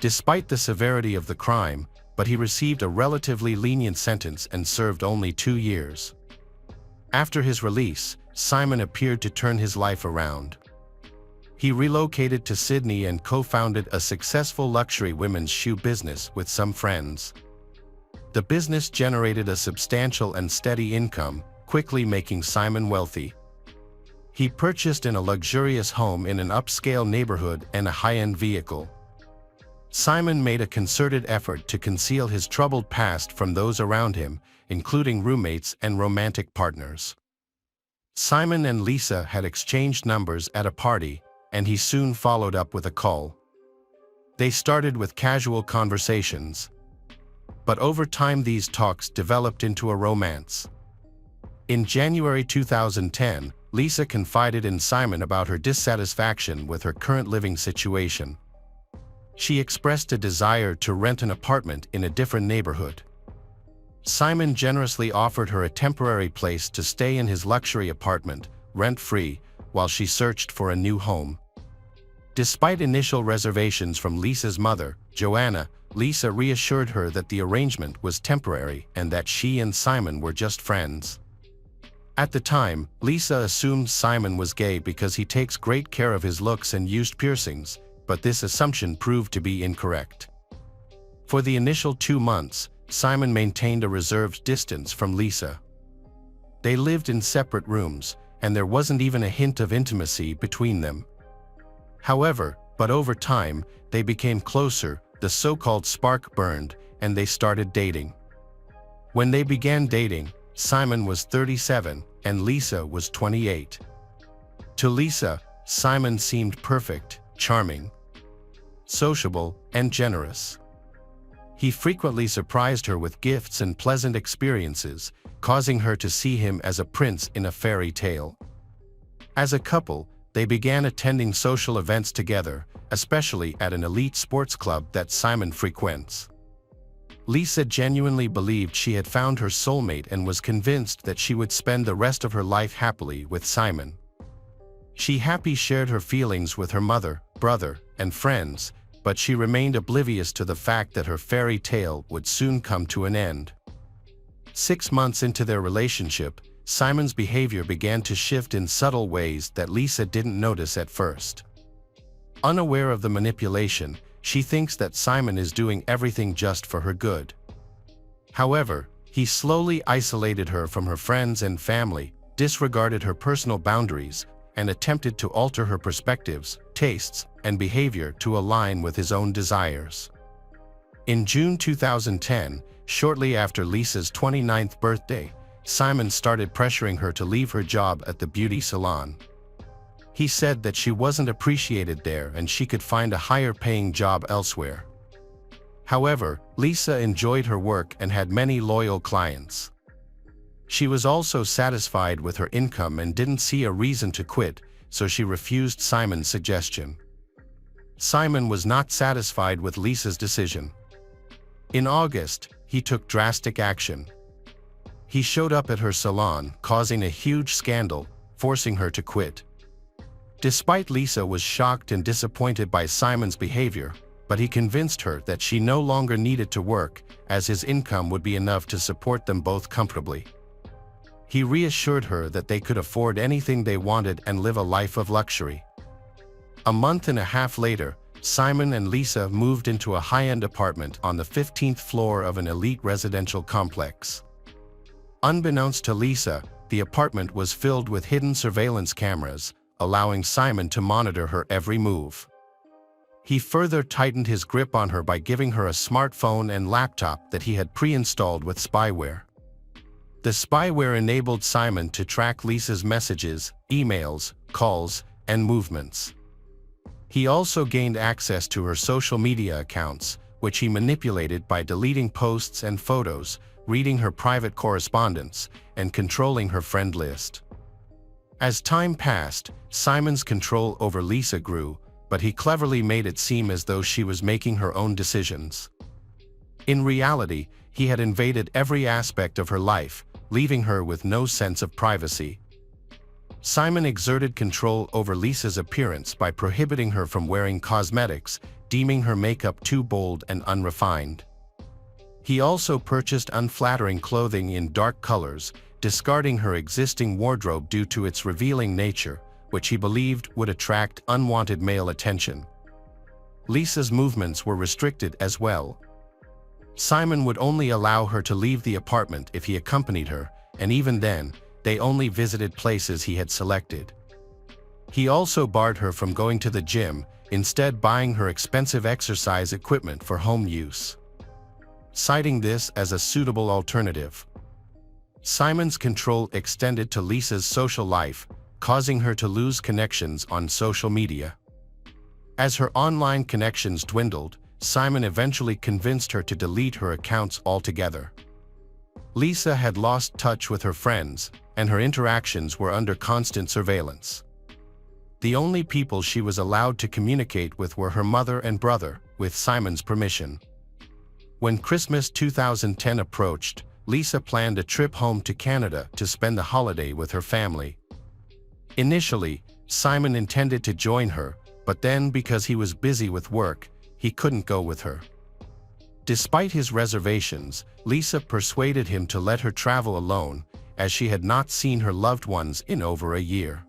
Despite the severity of the crime, but he received a relatively lenient sentence and served only 2 years. After his release, Simon appeared to turn his life around. He relocated to Sydney and co-founded a successful luxury women's shoe business with some friends. The business generated a substantial and steady income, quickly making Simon wealthy. He purchased a luxurious home in an upscale neighborhood and a high-end vehicle. Simon made a concerted effort to conceal his troubled past from those around him, including roommates and romantic partners. Simon and Lisa had exchanged numbers at a party, and he soon followed up with a call. They started with casual conversations. But over time these talks developed into a romance. In January 2010, Lisa confided in Simon about her dissatisfaction with her current living situation. She expressed a desire to rent an apartment in a different neighborhood. Simon generously offered her a temporary place to stay in his luxury apartment, rent-free, while she searched for a new home. Despite initial reservations from Lisa's mother, Joanna, Lisa reassured her that the arrangement was temporary and that she and Simon were just friends. At the time, Lisa assumed Simon was gay because he takes great care of his looks and used piercings, but this assumption proved to be incorrect. For the initial 2 months, Simon maintained a reserved distance from Lisa. They lived in separate rooms, and there wasn't even a hint of intimacy between them. However, but over time, they became closer, the so-called spark burned, and they started dating. When they began dating, Simon was 37 and Lisa was 28. To Lisa, Simon seemed perfect, charming, sociable, and generous. He frequently surprised her with gifts and pleasant experiences, causing her to see him as a prince in a fairy tale. As a couple, they began attending social events together, especially at an elite sports club that Simon frequents. Lisa genuinely believed she had found her soulmate and was convinced that she would spend the rest of her life happily with Simon. She happily shared her feelings with her mother, brother, and friends, but she remained oblivious to the fact that her fairy tale would soon come to an end. 6 months into their relationship, Simon's behavior began to shift in subtle ways that Lisa didn't notice at first. Unaware of the manipulation, she thinks that Simon is doing everything just for her good. However, he slowly isolated her from her friends and family, disregarded her personal boundaries, and attempted to alter her perspectives, tastes, and behavior to align with his own desires. In June 2010, shortly after Lisa's 29th birthday, Simon started pressuring her to leave her job at the beauty salon. He said that she wasn't appreciated there and she could find a higher-paying job elsewhere. However, Lisa enjoyed her work and had many loyal clients. She was also satisfied with her income and didn't see a reason to quit, so she refused Simon's suggestion. Simon was not satisfied with Lisa's decision. In August, he took drastic action. He showed up at her salon, causing a huge scandal, forcing her to quit. Despite Lisa was shocked and disappointed by Simon's behavior, but he convinced her that she no longer needed to work, as his income would be enough to support them both comfortably. He reassured her that they could afford anything they wanted and live a life of luxury. A month and a half later, Simon and Lisa moved into a high-end apartment on the 15th floor of an elite residential complex. Unbeknownst to Lisa, the apartment was filled with hidden surveillance cameras, allowing Simon to monitor her every move. He further tightened his grip on her by giving her a smartphone and laptop that he had pre-installed with spyware. The spyware enabled Simon to track Lisa's messages, emails, calls, and movements. He also gained access to her social media accounts, which he manipulated by deleting posts and photos, reading her private correspondence, and controlling her friend list. As time passed, Simon's control over Lisa grew, but he cleverly made it seem as though she was making her own decisions. In reality, he had invaded every aspect of her life, leaving her with no sense of privacy. Simon exerted control over Lisa's appearance by prohibiting her from wearing cosmetics, deeming her makeup too bold and unrefined. He also purchased unflattering clothing in dark colors, discarding her existing wardrobe due to its revealing nature, which he believed would attract unwanted male attention. Lisa's movements were restricted as well. Simon would only allow her to leave the apartment if he accompanied her, and even then, they only visited places he had selected. He also barred her from going to the gym, instead buying her expensive exercise equipment for home use, citing this as a suitable alternative. Simon's control extended to Lisa's social life, causing her to lose connections on social media. As her online connections dwindled, Simon eventually convinced her to delete her accounts altogether. Lisa had lost touch with her friends, and her interactions were under constant surveillance. The only people she was allowed to communicate with were her mother and brother, with Simon's permission. When Christmas 2010 approached, Lisa planned a trip home to Canada to spend the holiday with her family. Initially, Simon intended to join her, but then because he was busy with work, he couldn't go with her. Despite his reservations, Lisa persuaded him to let her travel alone, as she had not seen her loved ones in over a year.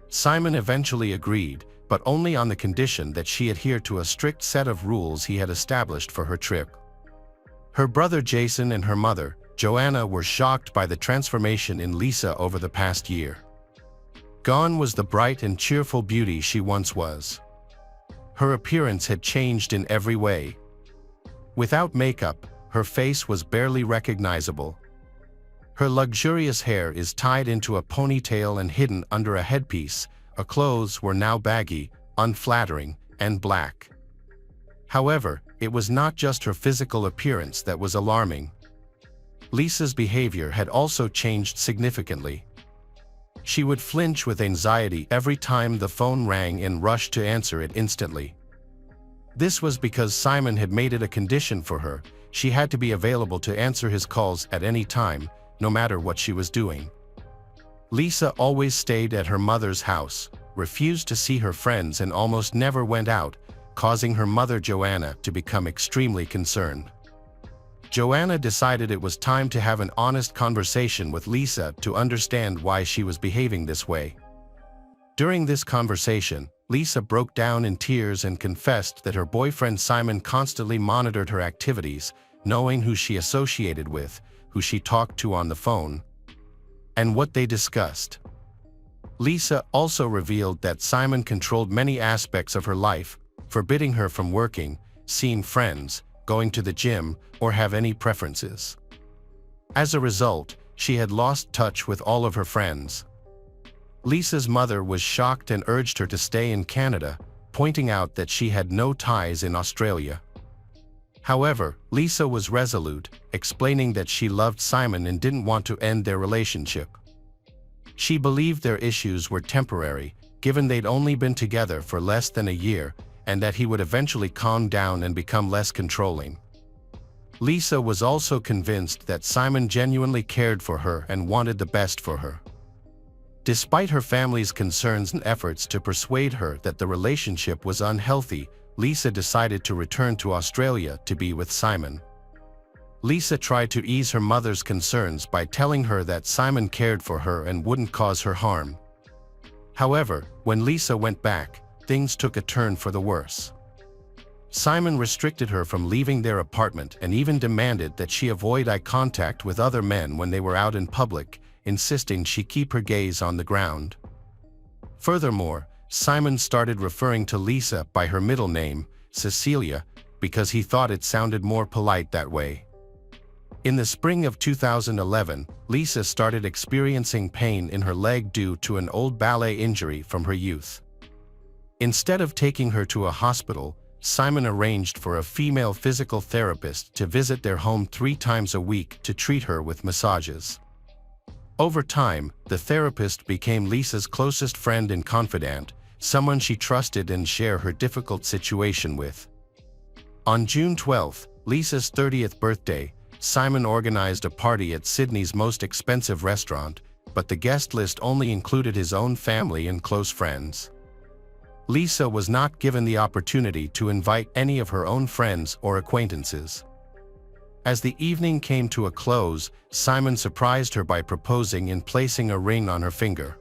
Simon eventually agreed, but only on the condition that she adhere to a strict set of rules he had established for her trip. Her brother Jason and her mother, Joanna, were shocked by the transformation in Lisa over the past year. Gone was the bright and cheerful beauty she once was. Her appearance had changed in every way. Without makeup, her face was barely recognizable. Her luxurious hair is tied into a ponytail and hidden under a headpiece. Her clothes were now baggy, unflattering, and black. However, it was not just her physical appearance that was alarming. Lisa's behavior had also changed significantly. She would flinch with anxiety every time the phone rang and rush to answer it instantly. This was because Simon had made it a condition for her. She had to be available to answer his calls at any time, no matter what she was doing. Lisa always stayed at her mother's house, refused to see her friends, and almost never went out, causing her mother Joanna to become extremely concerned. Joanna decided it was time to have an honest conversation with Lisa to understand why she was behaving this way. During this conversation, Lisa broke down in tears and confessed that her boyfriend Simon constantly monitored her activities, knowing who she associated with, who she talked to on the phone, and what they discussed. Lisa also revealed that Simon controlled many aspects of her life, forbidding her from working, seeing friends, going to the gym, or have any preferences. As a result, she had lost touch with all of her friends. Lisa's mother was shocked and urged her to stay in Canada, pointing out that she had no ties in Australia. However, Lisa was resolute, explaining that she loved Simon and didn't want to end their relationship. She believed their issues were temporary, given they'd only been together for less than a year, and that he would eventually calm down and become less controlling. Lisa was also convinced that Simon genuinely cared for her and wanted the best for her. Despite her family's concerns and efforts to persuade her that the relationship was unhealthy, Lisa decided to return to Australia to be with Simon. Lisa tried to ease her mother's concerns by telling her that Simon cared for her and wouldn't cause her harm. However, when Lisa went back, things took a turn for the worse. Simon restricted her from leaving their apartment and even demanded that she avoid eye contact with other men when they were out in public, insisting she keep her gaze on the ground. Furthermore, Simon started referring to Lisa by her middle name, Cecilia, because he thought it sounded more polite that way. In the spring of 2011, Lisa started experiencing pain in her leg due to an old ballet injury from her youth. Instead of taking her to a hospital, Simon arranged for a female physical therapist to visit their home 3 times a week to treat her with massages. Over time, the therapist became Lisa's closest friend and confidant, someone she trusted and shared her difficult situation with. On June 12, Lisa's 30th birthday, Simon organized a party at Sydney's most expensive restaurant, but the guest list only included his own family and close friends. Lisa was not given the opportunity to invite any of her own friends or acquaintances. As the evening came to a close, Simon surprised her by proposing and placing a ring on her finger.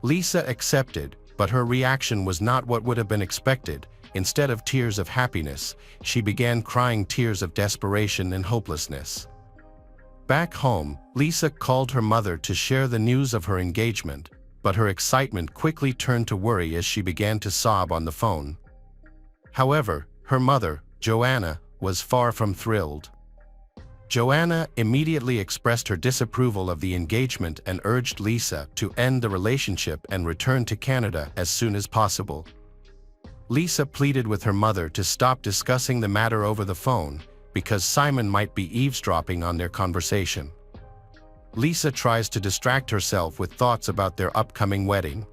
Lisa accepted, but her reaction was not what would have been expected. Instead of tears of happiness, she began crying tears of desperation and hopelessness. Back home, Lisa called her mother to share the news of her engagement, but her excitement quickly turned to worry as she began to sob on the phone. However, her mother, Joanna, was far from thrilled. Joanna immediately expressed her disapproval of the engagement and urged Lisa to end the relationship and return to Canada as soon as possible. Lisa pleaded with her mother to stop discussing the matter over the phone, because Simon might be eavesdropping on their conversation. Lisa tries to distract herself with thoughts about their upcoming wedding.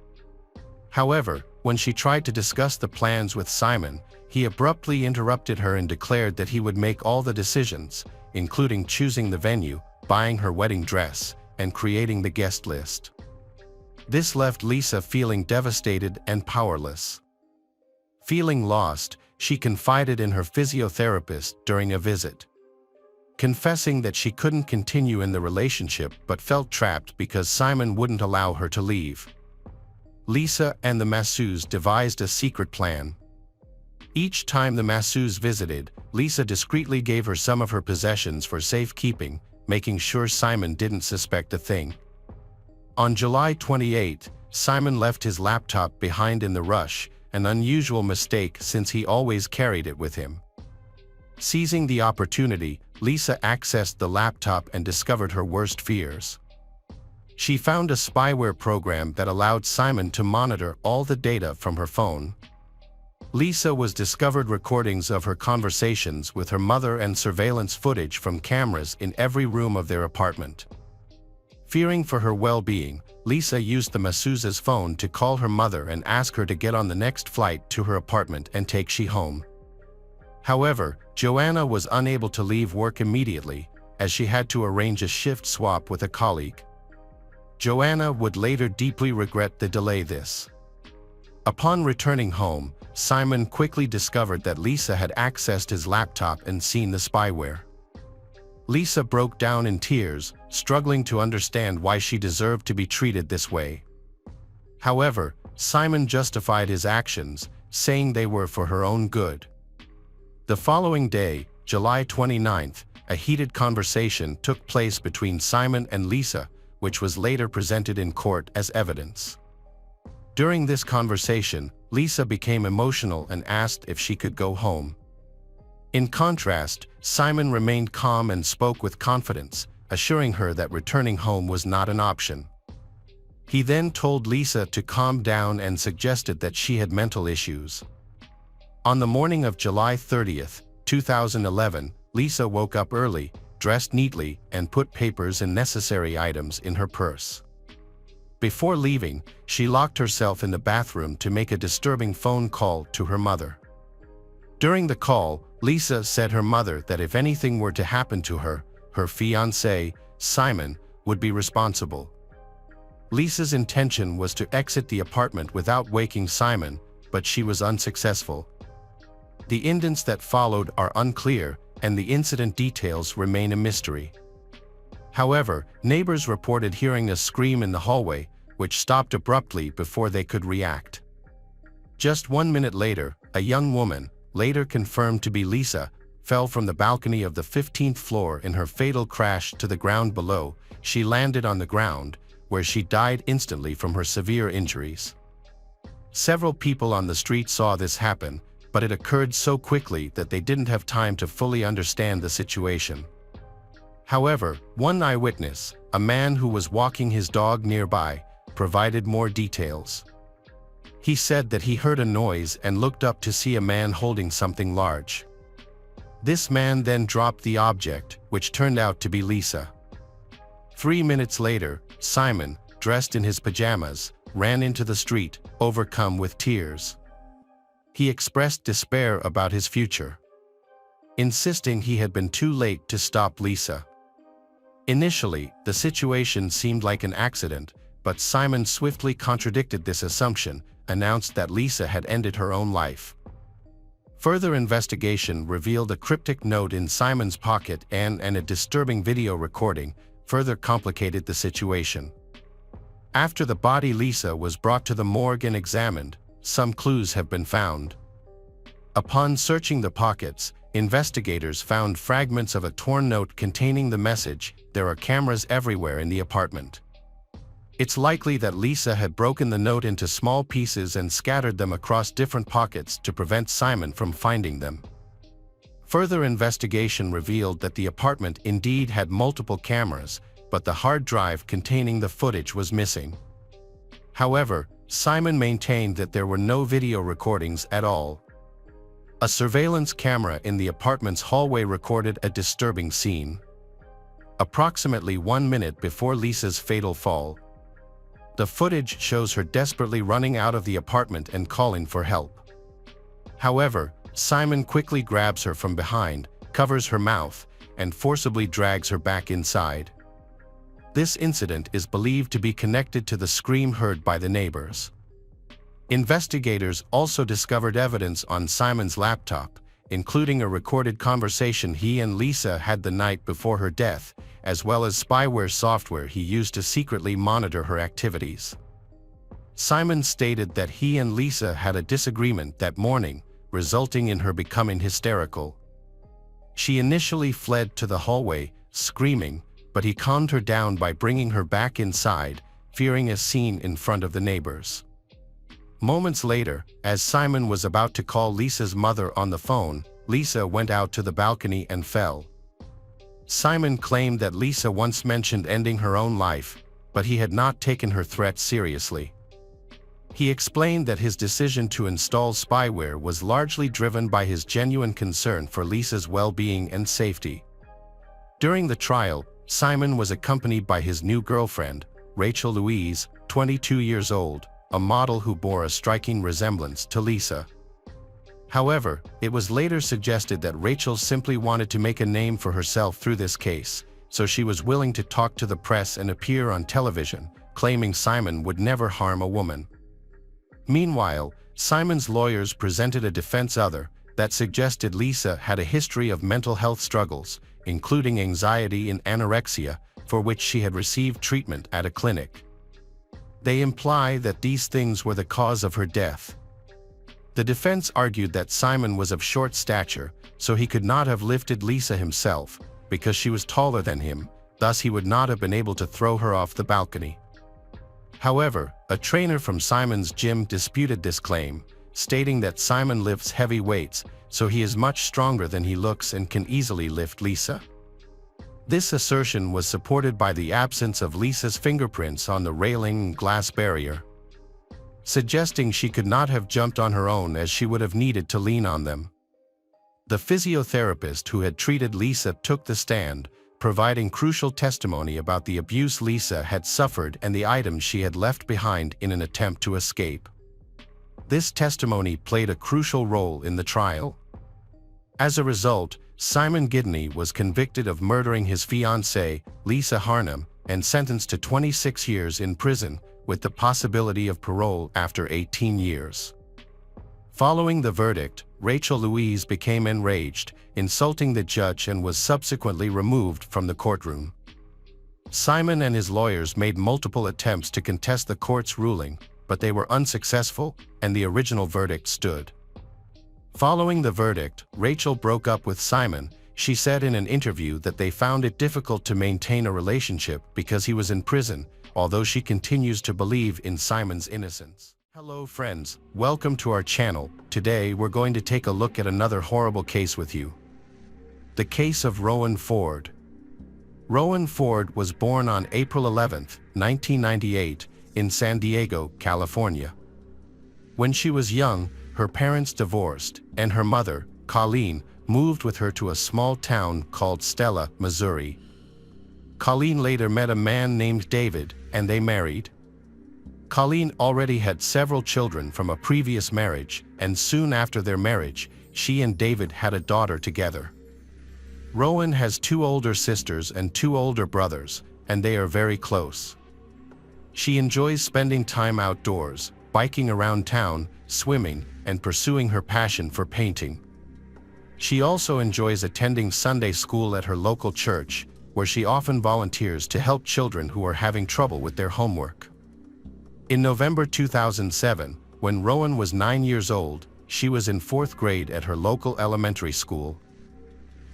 However, when she tried to discuss the plans with Simon, he abruptly interrupted her and declared that he would make all the decisions, including choosing the venue, buying her wedding dress, and creating the guest list. This left Lisa feeling devastated and powerless. Feeling lost, she confided in her physiotherapist during a visit, confessing that she couldn't continue in the relationship but felt trapped because Simon wouldn't allow her to leave. Lisa and the masseuse devised a secret plan. Each time the masseuse visited, Lisa discreetly gave her some of her possessions for safekeeping, making sure Simon didn't suspect a thing. On July 28, Simon left his laptop behind in the rush, an unusual mistake since he always carried it with him. Seizing the opportunity, Lisa accessed the laptop and discovered her worst fears. She found a spyware program that allowed Simon to monitor all the data from her phone. Lisa was discovered recordings of her conversations with her mother and surveillance footage from cameras in every room of their apartment. Fearing for her well-being, Lisa used the masseuse's phone to call her mother and ask her to get on the next flight to her apartment and take she home. However, Joanna was unable to leave work immediately, as she had to arrange a shift swap with a colleague. Joanna would later deeply regret the delay this. Upon returning home, Simon quickly discovered that Lisa had accessed his laptop and seen the spyware. Lisa broke down in tears, struggling to understand why she deserved to be treated this way. However, Simon justified his actions, saying they were for her own good. The following day, July 29th, a heated conversation took place between Simon and Lisa, which was later presented in court as evidence. During this conversation, Lisa became emotional and asked if she could go home. In contrast, Simon remained calm and spoke with confidence, assuring her that returning home was not an option. He then told Lisa to calm down and suggested that she had mental issues. On the morning of July 30th, 2011, Lisa woke up early, dressed neatly, and put papers and necessary items in her purse. Before leaving, she locked herself in the bathroom to make a disturbing phone call to her mother. During the call, Lisa said her mother that if anything were to happen to her, her fiancé, Simon, would be responsible. Lisa's intention was to exit the apartment without waking Simon, but she was unsuccessful. The indents that followed are unclear, and the incident details remain a mystery. However, neighbors reported hearing a scream in the hallway, which stopped abruptly before they could react. Just 1 minute later, a young woman, later confirmed to be Lisa, fell from the balcony of the 15th floor in her fatal crash to the ground below. She landed on the ground, where she died instantly from her severe injuries. Several people on the street saw this happen, but it occurred so quickly that they didn't have time to fully understand the situation. However, one eyewitness, a man who was walking his dog nearby, provided more details. He said that he heard a noise and looked up to see a man holding something large. This man then dropped the object, which turned out to be Lisa. 3 minutes later, Simon, dressed in his pajamas, ran into the street, overcome with tears. He expressed despair about his future, insisting he had been too late to stop Lisa. Initially, the situation seemed like an accident, but Simon swiftly contradicted this assumption, announced that Lisa had ended her own life. Further investigation revealed a cryptic note in Simon's pocket and a disturbing video recording further complicated the situation. After the body Lisa was brought to the morgue and examined, some clues have been found. Upon searching the pockets, investigators found fragments of a torn note containing the message, "There are cameras everywhere in the apartment." It's likely that Lisa had broken the note into small pieces and scattered them across different pockets to prevent Simon from finding them. Further investigation revealed that the apartment indeed had multiple cameras, but the hard drive containing the footage was missing. However, Simon maintained that there were no video recordings at all. A surveillance camera in the apartment's hallway recorded a disturbing scene. Approximately 1 minute before Lisa's fatal fall, the footage shows her desperately running out of the apartment and calling for help. However, Simon quickly grabs her from behind, covers her mouth, and forcibly drags her back inside. This incident is believed to be connected to the scream heard by the neighbors. Investigators also discovered evidence on Simon's laptop, including a recorded conversation he and Lisa had the night before her death, as well as spyware software he used to secretly monitor her activities. Simon stated that he and Lisa had a disagreement that morning, resulting in her becoming hysterical. She initially fled to the hallway, screaming, but he calmed her down by bringing her back inside, fearing a scene in front of the neighbors. Moments later, as Simon was about to call Lisa's mother on the phone, Lisa went out to the balcony and fell. Simon claimed that Lisa once mentioned ending her own life, but he had not taken her threat seriously. He explained that his decision to install spyware was largely driven by his genuine concern for Lisa's well-being and safety. During the trial, Simon was accompanied by his new girlfriend, Rachel Louise, 22 years old, a model who bore a striking resemblance to Lisa. However, it was later suggested that Rachel simply wanted to make a name for herself through this case, so she was willing to talk to the press and appear on television, claiming Simon would never harm a woman. Meanwhile, Simon's lawyers presented a defense that suggested Lisa had a history of mental health struggles, including anxiety and anorexia, for which she had received treatment at a clinic. They imply that these things were the cause of her death. The defense argued that Simon was of short stature, so he could not have lifted Lisa himself, because she was taller than him, thus he would not have been able to throw her off the balcony. However, a trainer from Simon's gym disputed this claim, stating that Simon lifts heavy weights, so he is much stronger than he looks and can easily lift Lisa. This assertion was supported by the absence of Lisa's fingerprints on the railing and glass barrier, suggesting she could not have jumped on her own as she would have needed to lean on them. The physiotherapist who had treated Lisa took the stand, providing crucial testimony about the abuse Lisa had suffered and the items she had left behind in an attempt to escape. This testimony played a crucial role in the trial. As a result, Simon Gidney was convicted of murdering his fiancée, Lisa Harnham, and sentenced to 26 years in prison, with the possibility of parole after 18 years. Following the verdict, Rachel Louise became enraged, insulting the judge, and was subsequently removed from the courtroom. Simon and his lawyers made multiple attempts to contest the court's ruling, but they were unsuccessful, and the original verdict stood. Following the verdict, Rachel broke up with Simon. She said in an interview that they found it difficult to maintain a relationship because he was in prison, although she continues to believe in Simon's innocence. Hello friends, welcome to our channel. Today we're going to take a look at another horrible case with you. The case of Rowan Ford. Rowan Ford was born on April 11, 1998, in San Diego, California. When she was young, her parents divorced, and her mother, Colleen, moved with her to a small town called Stella, Missouri. Colleen later met a man named David, and they married. Colleen already had several children from a previous marriage, and soon after their marriage, she and David had a daughter together. Rowan has 2 older sisters and 2 older brothers, and they are very close. She enjoys spending time outdoors, biking around town, swimming, and pursuing her passion for painting. She also enjoys attending Sunday school at her local church, where she often volunteers to help children who are having trouble with their homework. In November 2007, when Rowan was 9 years old, she was in 4th grade at her local elementary school.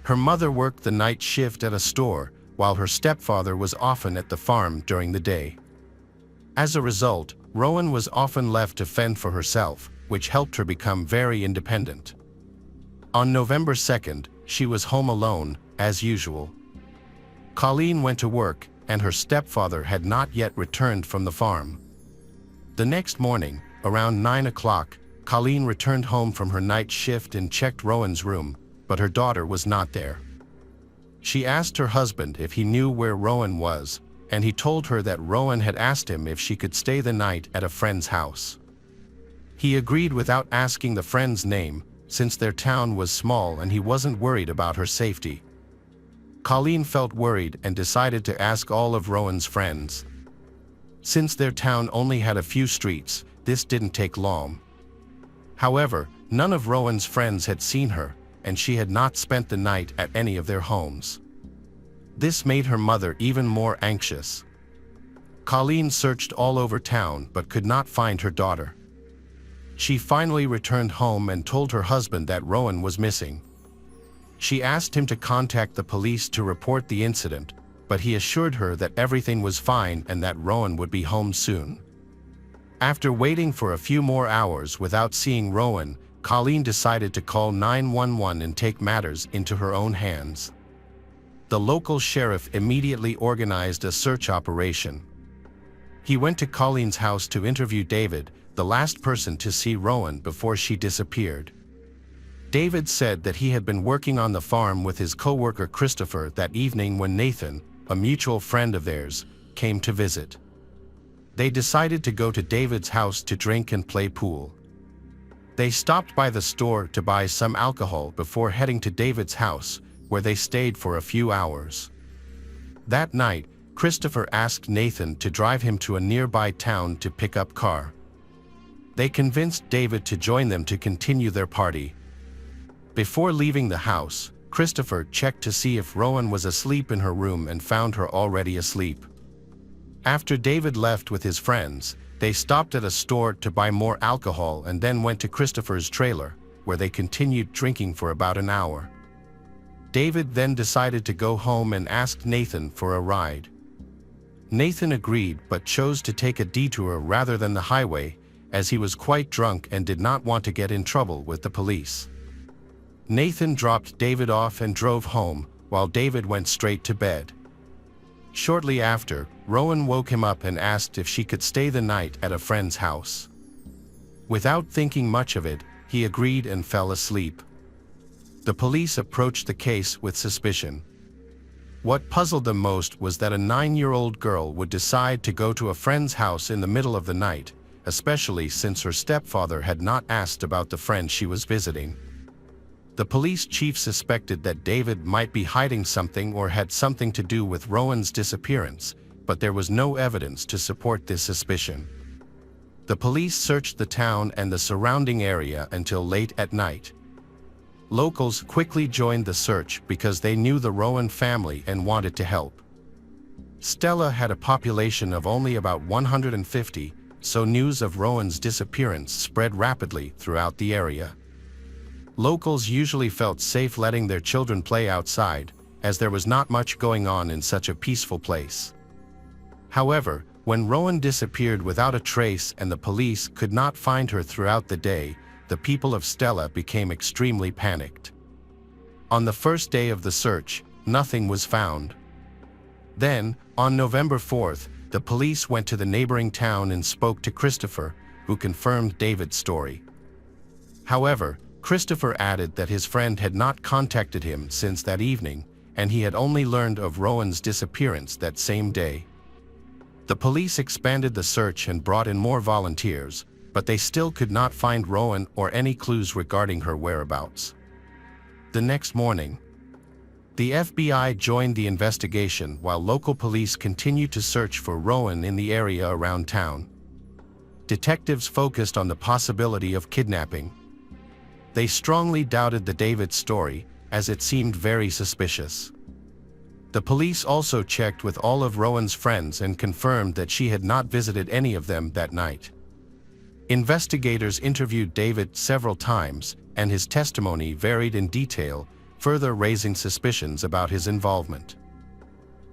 Her mother worked the night shift at a store, while her stepfather was often at the farm during the day. As a result, Rowan was often left to fend for herself, which helped her become very independent. On November 2nd, she was home alone, as usual. Colleen went to work, and her stepfather had not yet returned from the farm. The next morning, around 9 o'clock, Colleen returned home from her night shift and checked Rowan's room, but her daughter was not there. She asked her husband if he knew where Rowan was, and he told her that Rowan had asked him if she could stay the night at a friend's house. He agreed without asking the friend's name, since their town was small and he wasn't worried about her safety. Colleen felt worried and decided to ask all of Rowan's friends. Since their town only had a few streets, this didn't take long. However, none of Rowan's friends had seen her, and she had not spent the night at any of their homes. This made her mother even more anxious. Colleen searched all over town but could not find her daughter. She finally returned home and told her husband that Rowan was missing. She asked him to contact the police to report the incident, but he assured her that everything was fine and that Rowan would be home soon. After waiting for a few more hours without seeing Rowan, Colleen decided to call 911 and take matters into her own hands. The local sheriff immediately organized a search operation. He went to Colleen's house to interview David, the last person to see Rowan before she disappeared. David said that he had been working on the farm with his co-worker Christopher that evening when Nathan, a mutual friend of theirs, came to visit. They decided to go to David's house to drink and play pool. They stopped by the store to buy some alcohol before heading to David's house, where they stayed for a few hours. That night, Christopher asked Nathan to drive him to a nearby town to pick up car. They convinced David to join them to continue their party. Before leaving the house, Christopher checked to see if Rowan was asleep in her room and found her already asleep. After David left with his friends, they stopped at a store to buy more alcohol and then went to Christopher's trailer, where they continued drinking for about an hour. David then decided to go home and asked Nathan for a ride. Nathan agreed but chose to take a detour rather than the highway, as he was quite drunk and did not want to get in trouble with the police. Nathan dropped David off and drove home, while David went straight to bed. Shortly after, Rowan woke him up and asked if she could stay the night at a friend's house. Without thinking much of it, he agreed and fell asleep. The police approached the case with suspicion. What puzzled them most was that a 9-year-old girl would decide to go to a friend's house in the middle of the night, especially since her stepfather had not asked about the friend she was visiting. The police chief suspected that David might be hiding something or had something to do with Rowan's disappearance, but there was no evidence to support this suspicion. The police searched the town and the surrounding area until late at night. Locals quickly joined the search because they knew the Rowan family and wanted to help. Stella had a population of only about 150, so news of Rowan's disappearance spread rapidly throughout the area. Locals usually felt safe letting their children play outside, as there was not much going on in such a peaceful place. However, when Rowan disappeared without a trace and the police could not find her throughout the day, the people of Stella became extremely panicked. On the first day of the search, nothing was found. Then, on November 4th, the police went to the neighboring town and spoke to Christopher, who confirmed David's story. However, Christopher added that his friend had not contacted him since that evening, and he had only learned of Rowan's disappearance that same day. The police expanded the search and brought in more volunteers, but they still could not find Rowan or any clues regarding her whereabouts. The next morning, the FBI joined the investigation while local police continued to search for Rowan in the area around town. Detectives focused on the possibility of kidnapping. They strongly doubted the David story, as it seemed very suspicious. The police also checked with all of Rowan's friends and confirmed that she had not visited any of them that night. Investigators interviewed David several times, and his testimony varied in detail, further raising suspicions about his involvement.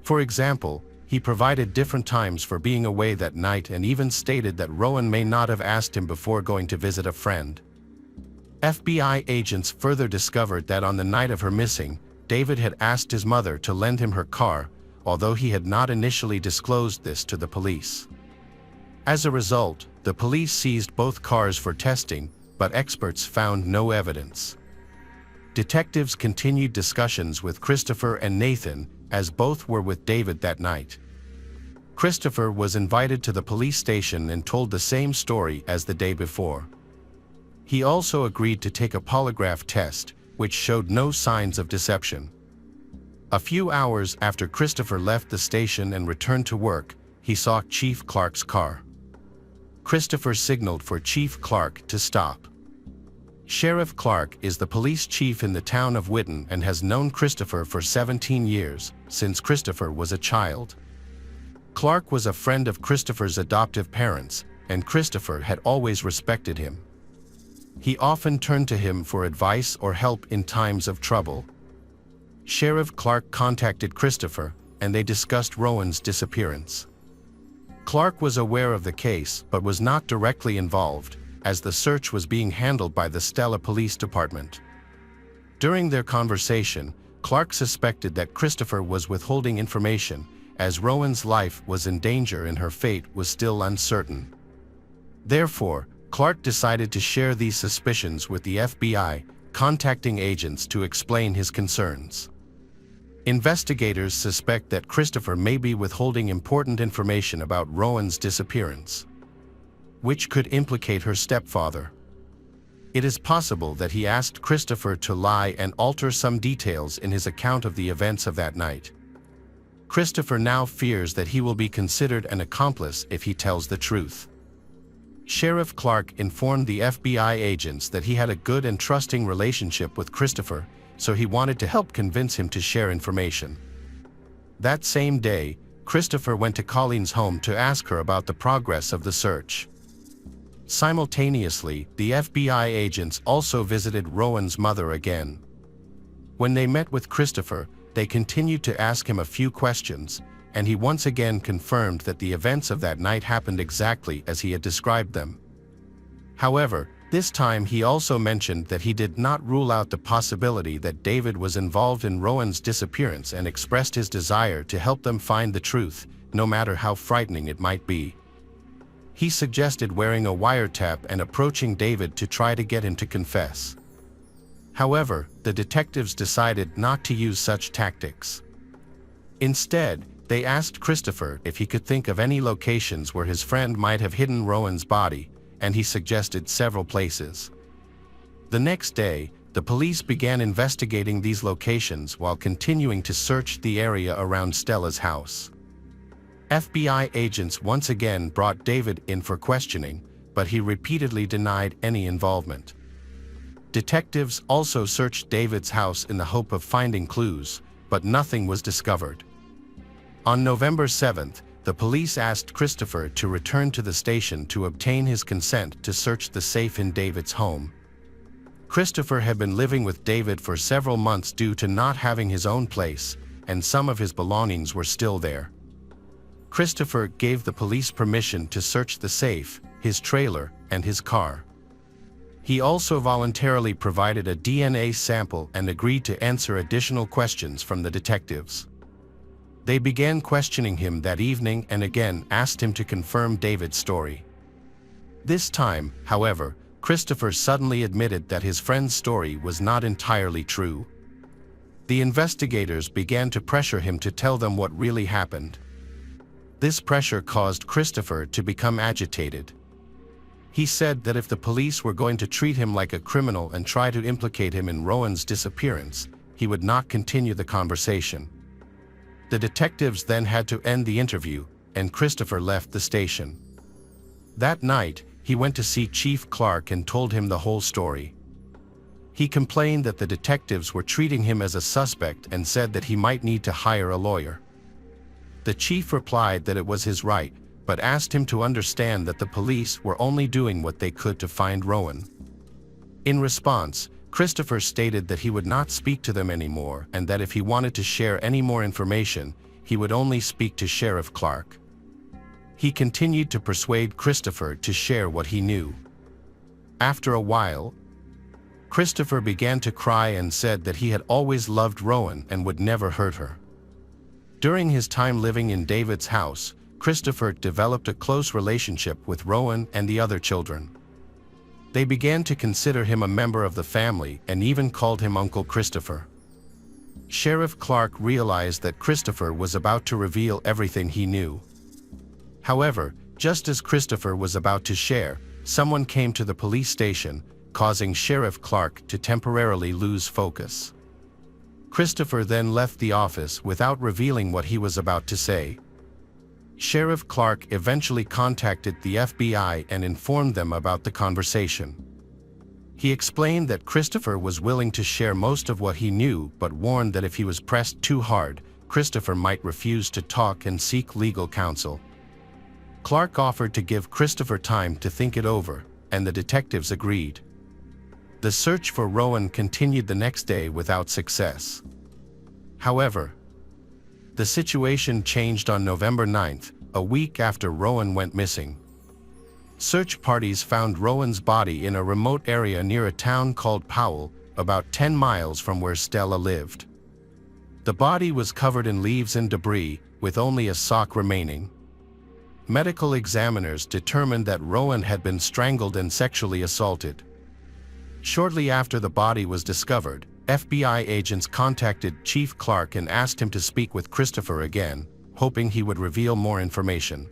For example, he provided different times for being away that night and even stated that Rowan may not have asked him before going to visit a friend. FBI agents further discovered that on the night of her missing, David had asked his mother to lend him her car, although he had not initially disclosed this to the police. As a result, the police seized both cars for testing, but experts found no evidence. Detectives continued discussions with Christopher and Nathan, as both were with David that night. Christopher was invited to the police station and told the same story as the day before. He also agreed to take a polygraph test, which showed no signs of deception. A few hours after Christopher left the station and returned to work, he saw Chief Clark's car. Christopher signaled for Chief Clark to stop. Sheriff Clark is the police chief in the town of Whitten and has known Christopher for 17 years, since Christopher was a child. Clark was a friend of Christopher's adoptive parents, and Christopher had always respected him. He often turned to him for advice or help in times of trouble. Sheriff Clark contacted Christopher, and they discussed Rowan's disappearance. Clark was aware of the case but was not directly involved, as the search was being handled by the Stella Police Department. During their conversation, Clark suspected that Christopher was withholding information, as Rowan's life was in danger and her fate was still uncertain. Therefore, Clark decided to share these suspicions with the FBI, contacting agents to explain his concerns. Investigators suspect that Christopher may be withholding important information about Rowan's disappearance, which could implicate her stepfather. It is possible that he asked Christopher to lie and alter some details in his account of the events of that night. Christopher now fears that he will be considered an accomplice if he tells the truth. Sheriff Clark informed the FBI agents that he had a good and trusting relationship with Christopher, so he wanted to help convince him to share information. That same day, Christopher went to Colleen's home to ask her about the progress of the search. Simultaneously, the FBI agents also visited Rowan's mother again. When they met with Christopher, they continued to ask him a few questions, and he once again confirmed that the events of that night happened exactly as he had described them. However, this time he also mentioned that he did not rule out the possibility that David was involved in Rowan's disappearance and expressed his desire to help them find the truth, no matter how frightening it might be. He suggested wearing a wiretap and approaching David to try to get him to confess. However, the detectives decided not to use such tactics. Instead, they asked Christopher if he could think of any locations where his friend might have hidden Rowan's body, and he suggested several places. The next day, the police began investigating these locations while continuing to search the area around Stella's house. FBI agents once again brought David in for questioning, but he repeatedly denied any involvement. Detectives also searched David's house in the hope of finding clues, but nothing was discovered. On November 7th, the police asked Christopher to return to the station to obtain his consent to search the safe in David's home. Christopher had been living with David for several months due to not having his own place, and some of his belongings were still there. Christopher gave the police permission to search the safe, his trailer, and his car. He also voluntarily provided a DNA sample and agreed to answer additional questions from the detectives. They began questioning him that evening and again asked him to confirm David's story. This time, however, Christopher suddenly admitted that his friend's story was not entirely true. The investigators began to pressure him to tell them what really happened. This pressure caused Christopher to become agitated. He said that if the police were going to treat him like a criminal and try to implicate him in Rowan's disappearance, he would not continue the conversation. The detectives then had to end the interview, and Christopher left the station. That night, he went to see Chief Clark and told him the whole story. He complained that the detectives were treating him as a suspect and said that he might need to hire a lawyer. The chief replied that it was his right, but asked him to understand that the police were only doing what they could to find Rowan. In response, Christopher stated that he would not speak to them anymore and that if he wanted to share any more information, he would only speak to Sheriff Clark. He continued to persuade Christopher to share what he knew. After a while, Christopher began to cry and said that he had always loved Rowan and would never hurt her. During his time living in David's house, Christopher developed a close relationship with Rowan and the other children. They began to consider him a member of the family and even called him Uncle Christopher. Sheriff Clark realized that Christopher was about to reveal everything he knew. However, just as Christopher was about to share, someone came to the police station, causing Sheriff Clark to temporarily lose focus. Christopher then left the office without revealing what he was about to say. Sheriff Clark eventually contacted the FBI and informed them about the conversation. He explained that Christopher was willing to share most of what he knew, but warned that if he was pressed too hard, Christopher might refuse to talk and seek legal counsel. Clark offered to give Christopher time to think it over, and the detectives agreed. The search for Rowan continued the next day without success. However, the situation changed on November 9th, a week after Rowan went missing. Search parties found Rowan's body in a remote area near a town called Powell, about 10 miles from where Stella lived. The body was covered in leaves and debris, with only a sock remaining. Medical examiners determined that Rowan had been strangled and sexually assaulted. Shortly after the body was discovered, FBI agents contacted Chief Clark and asked him to speak with Christopher again, hoping he would reveal more information.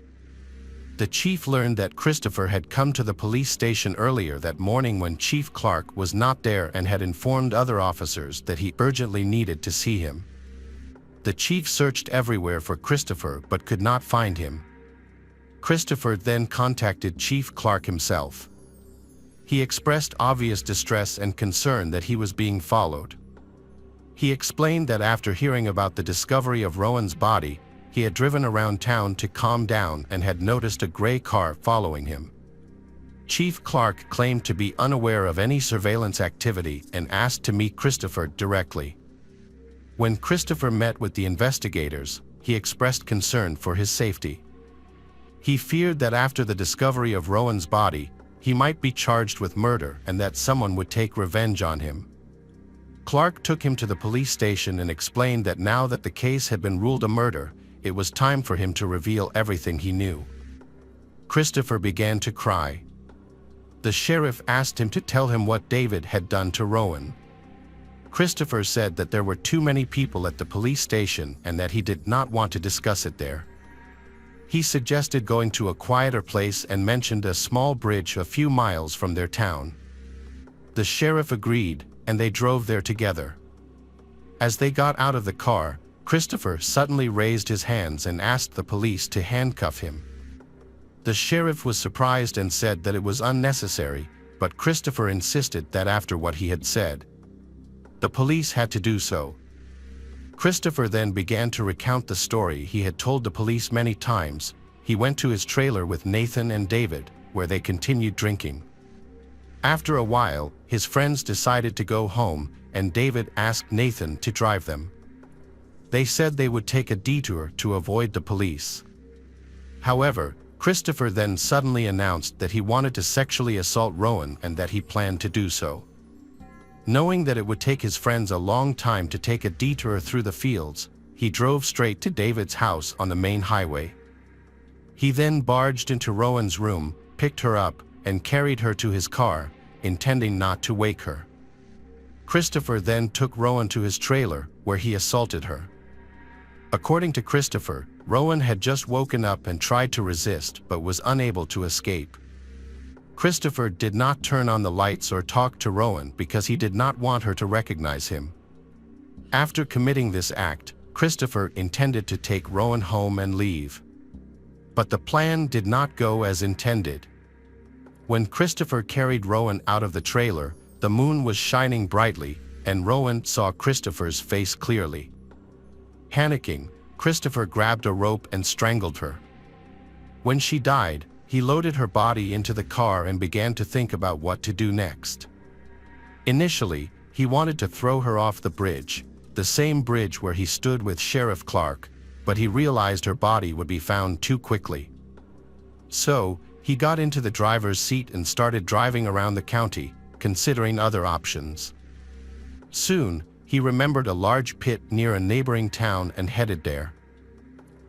The chief learned that Christopher had come to the police station earlier that morning when Chief Clark was not there and had informed other officers that he urgently needed to see him. The chief searched everywhere for Christopher but could not find him. Christopher then contacted Chief Clark himself. He expressed obvious distress and concern that he was being followed. He explained that after hearing about the discovery of Rowan's body, he had driven around town to calm down and had noticed a gray car following him. Chief Clark claimed to be unaware of any surveillance activity and asked to meet Christopher directly. When Christopher met with the investigators, he expressed concern for his safety. He feared that after the discovery of Rowan's body, he might be charged with murder and that someone would take revenge on him. Clark took him to the police station and explained that now that the case had been ruled a murder, it was time for him to reveal everything he knew. Christopher began to cry. The sheriff asked him to tell him what David had done to Rowan. Christopher said that there were too many people at the police station and that he did not want to discuss it there. He suggested going to a quieter place and mentioned a small bridge a few miles from their town. The sheriff agreed, and they drove there together. As they got out of the car, Christopher suddenly raised his hands and asked the police to handcuff him. The sheriff was surprised and said that it was unnecessary, but Christopher insisted that after what he had said, the police had to do so. Christopher then began to recount the story he had told the police many times. He went to his trailer with Nathan and David, where they continued drinking. After a while, his friends decided to go home, and David asked Nathan to drive them. They said they would take a detour to avoid the police. However, Christopher then suddenly announced that he wanted to sexually assault Rowan and that he planned to do so. Knowing that it would take his friends a long time to take a detour through the fields, he drove straight to David's house on the main highway. He then barged into Rowan's room, picked her up, and carried her to his car, intending not to wake her. Christopher then took Rowan to his trailer, where he assaulted her. According to Christopher, Rowan had just woken up and tried to resist but was unable to escape. Christopher did not turn on the lights or talk to Rowan because he did not want her to recognize him. After committing this act, Christopher intended to take Rowan home and leave. But the plan did not go as intended. When Christopher carried Rowan out of the trailer, the moon was shining brightly, and Rowan saw Christopher's face clearly. Panicking, Christopher grabbed a rope and strangled her. When she died, he loaded her body into the car and began to think about what to do next. Initially, he wanted to throw her off the bridge, the same bridge where he stood with Sheriff Clark, but he realized her body would be found too quickly. So, he got into the driver's seat and started driving around the county, considering other options. Soon, he remembered a large pit near a neighboring town and headed there.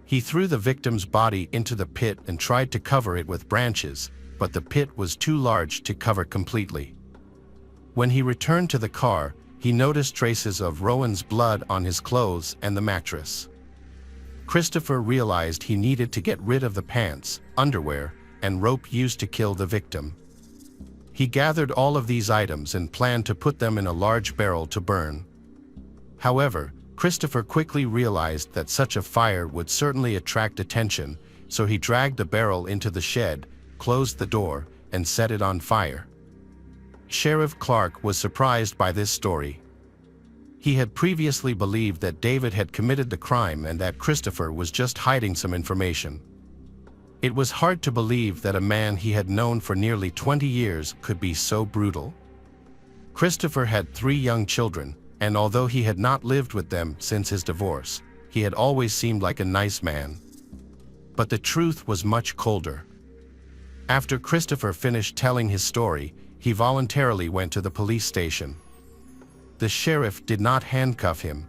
He threw the victim's body into the pit and tried to cover it with branches, but the pit was too large to cover completely. When he returned to the car, he noticed traces of Rowan's blood on his clothes and the mattress. Christopher realized he needed to get rid of the pants, underwear, and rope used to kill the victim. He gathered all of these items and planned to put them in a large barrel to burn. However, Christopher quickly realized that such a fire would certainly attract attention, so he dragged the barrel into the shed, closed the door, and set it on fire. Sheriff Clark was surprised by this story. He had previously believed that David had committed the crime and that Christopher was just hiding some information. It was hard to believe that a man he had known for nearly 20 years could be so brutal. Christopher had 3 young children, and although he had not lived with them since his divorce, he had always seemed like a nice man. But the truth was much colder. After Christopher finished telling his story, he voluntarily went to the police station. The sheriff did not handcuff him.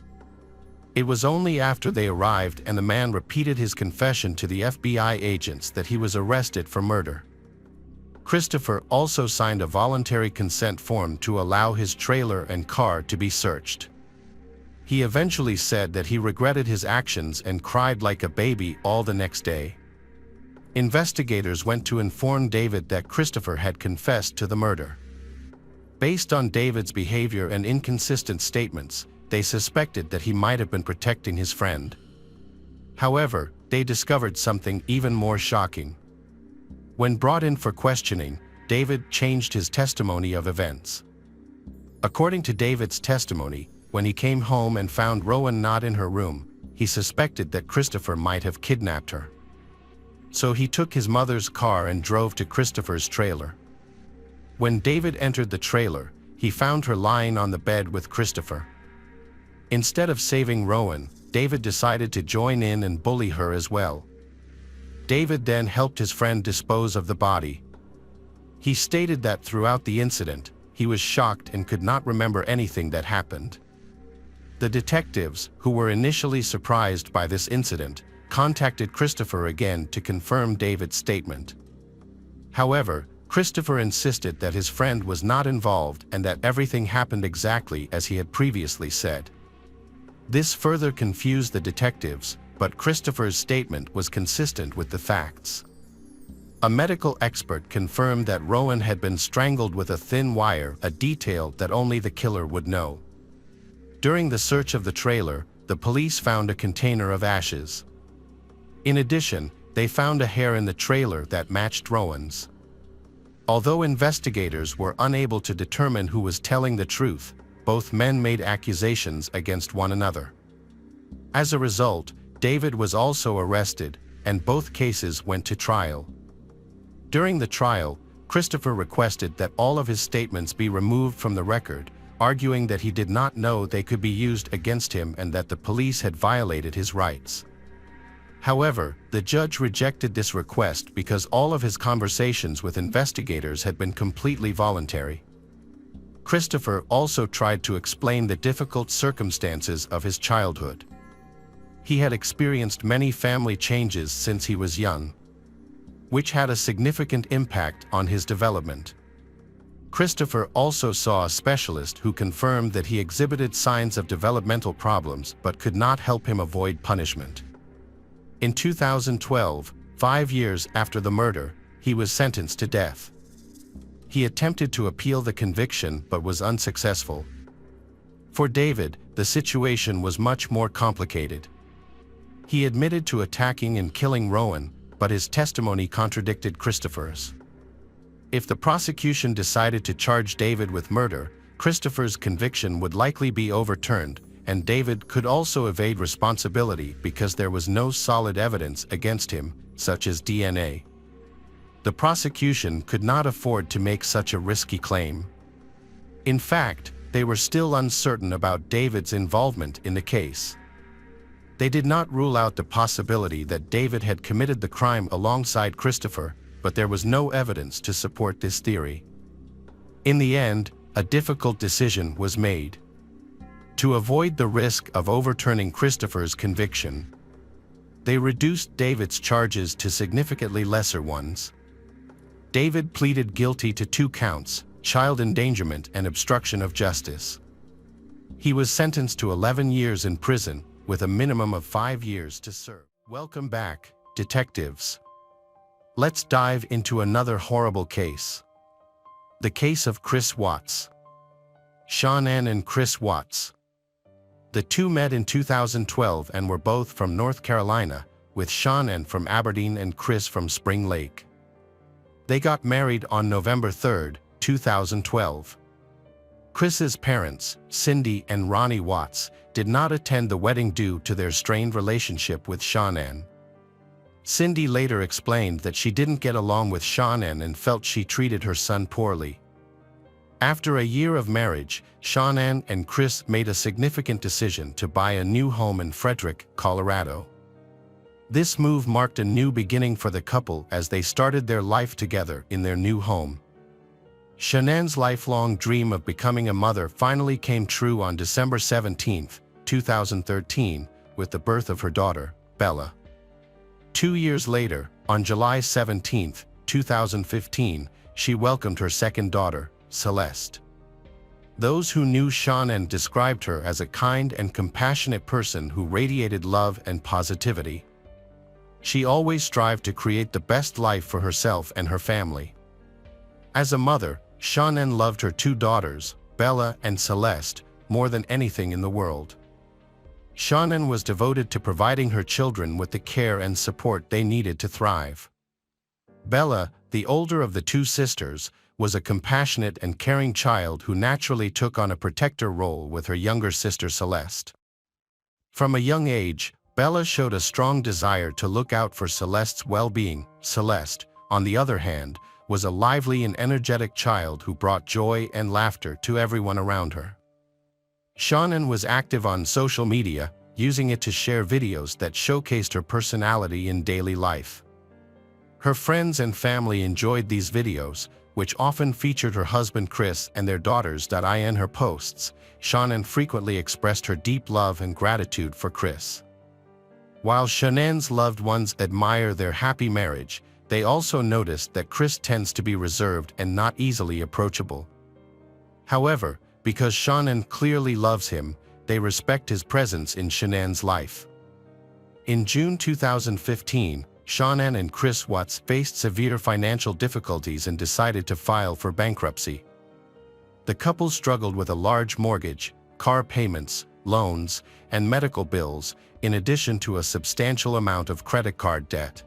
It was only after they arrived and the man repeated his confession to the FBI agents that he was arrested for murder. Christopher also signed a voluntary consent form to allow his trailer and car to be searched. He eventually said that he regretted his actions and cried like a baby all the next day. Investigators went to inform David that Christopher had confessed to the murder. Based on David's behavior and inconsistent statements, they suspected that he might have been protecting his friend. However, they discovered something even more shocking. When brought in for questioning, David changed his testimony of events. According to David's testimony, when he came home and found Rowan not in her room, he suspected that Christopher might have kidnapped her. So he took his mother's car and drove to Christopher's trailer. When David entered the trailer, he found her lying on the bed with Christopher. Instead of saving Rowan, David decided to join in and bully her as well. David then helped his friend dispose of the body. He stated that throughout the incident, he was shocked and could not remember anything that happened. The detectives, who were initially surprised by this incident, contacted Christopher again to confirm David's statement. However, Christopher insisted that his friend was not involved and that everything happened exactly as he had previously said. This further confused the detectives, but Christopher's statement was consistent with the facts. A medical expert confirmed that Rowan had been strangled with a thin wire, a detail that only the killer would know. During the search of the trailer, the police found a container of ashes. In addition, they found a hair in the trailer that matched Rowan's. Although investigators were unable to determine who was telling the truth, both men made accusations against one another. As a result, David was also arrested, and both cases went to trial. During the trial, Christopher requested that all of his statements be removed from the record, arguing that he did not know they could be used against him and that the police had violated his rights. However, the judge rejected this request because all of his conversations with investigators had been completely voluntary. Christopher also tried to explain the difficult circumstances of his childhood. He had experienced many family changes since he was young, which had a significant impact on his development. Christopher also saw a specialist who confirmed that he exhibited signs of developmental problems but could not help him avoid punishment. In 2012, 5 years after the murder, he was sentenced to death. He attempted to appeal the conviction but was unsuccessful. For David, the situation was much more complicated. He admitted to attacking and killing Rowan, but his testimony contradicted Christopher's. If the prosecution decided to charge David with murder, Christopher's conviction would likely be overturned, and David could also evade responsibility because there was no solid evidence against him, such as DNA. The prosecution could not afford to make such a risky claim. In fact, they were still uncertain about David's involvement in the case. They did not rule out the possibility that David had committed the crime alongside Christopher, but there was no evidence to support this theory. In the end, a difficult decision was made. To avoid the risk of overturning Christopher's conviction, they reduced David's charges to significantly lesser ones. David pleaded guilty to 2 counts, child endangerment and obstruction of justice. He was sentenced to 11 years in prison, with a minimum of 5 years to serve. Welcome back, detectives. Let's dive into another horrible case. The case of Chris Watts. Shanann and Chris Watts. The two met in 2012 and were both from North Carolina, with Shanann from Aberdeen and Chris from Spring Lake. They got married on November 3, 2012. Chris's parents, Cindy and Ronnie Watts, did not attend the wedding due to their strained relationship with Shanann. Cindy later explained that she didn't get along with Shanann and felt she treated her son poorly. After a year of marriage, Shanann and Chris made a significant decision to buy a new home in Frederick, Colorado. This move marked a new beginning for the couple as they started their life together in their new home. Shanann's lifelong dream of becoming a mother finally came true on December 17, 2013, with the birth of her daughter, Bella. 2 years later, on July 17, 2015, she welcomed her second daughter, Celeste. Those who knew Shanann described her as a kind and compassionate person who radiated love and positivity. She always strived to create the best life for herself and her family. As a mother, Shanann loved her 2 daughters, Bella and Celeste, more than anything in the world. Shanann was devoted to providing her children with the care and support they needed to thrive. Bella, the older of the 2 sisters, was a compassionate and caring child who naturally took on a protector role with her younger sister Celeste. From a young age, Bella showed a strong desire to look out for Celeste's well-being. Celeste, on the other hand, was a lively and energetic child who brought joy and laughter to everyone around her. Shannon was active on social media, using it to share videos that showcased her personality in daily life. Her friends and family enjoyed these videos, which often featured her husband Chris and their daughters. In her posts, Shannon frequently expressed her deep love and gratitude for Chris. While Shannon's loved ones admire their happy marriage, they also noticed that Chris tends to be reserved and not easily approachable. However, because Shannon clearly loves him, they respect his presence in Shannon's life. In June 2015, Shannon and Chris Watts faced severe financial difficulties and decided to file for bankruptcy. The couple struggled with a large mortgage, car payments, loans, and medical bills, in addition to a substantial amount of credit card debt.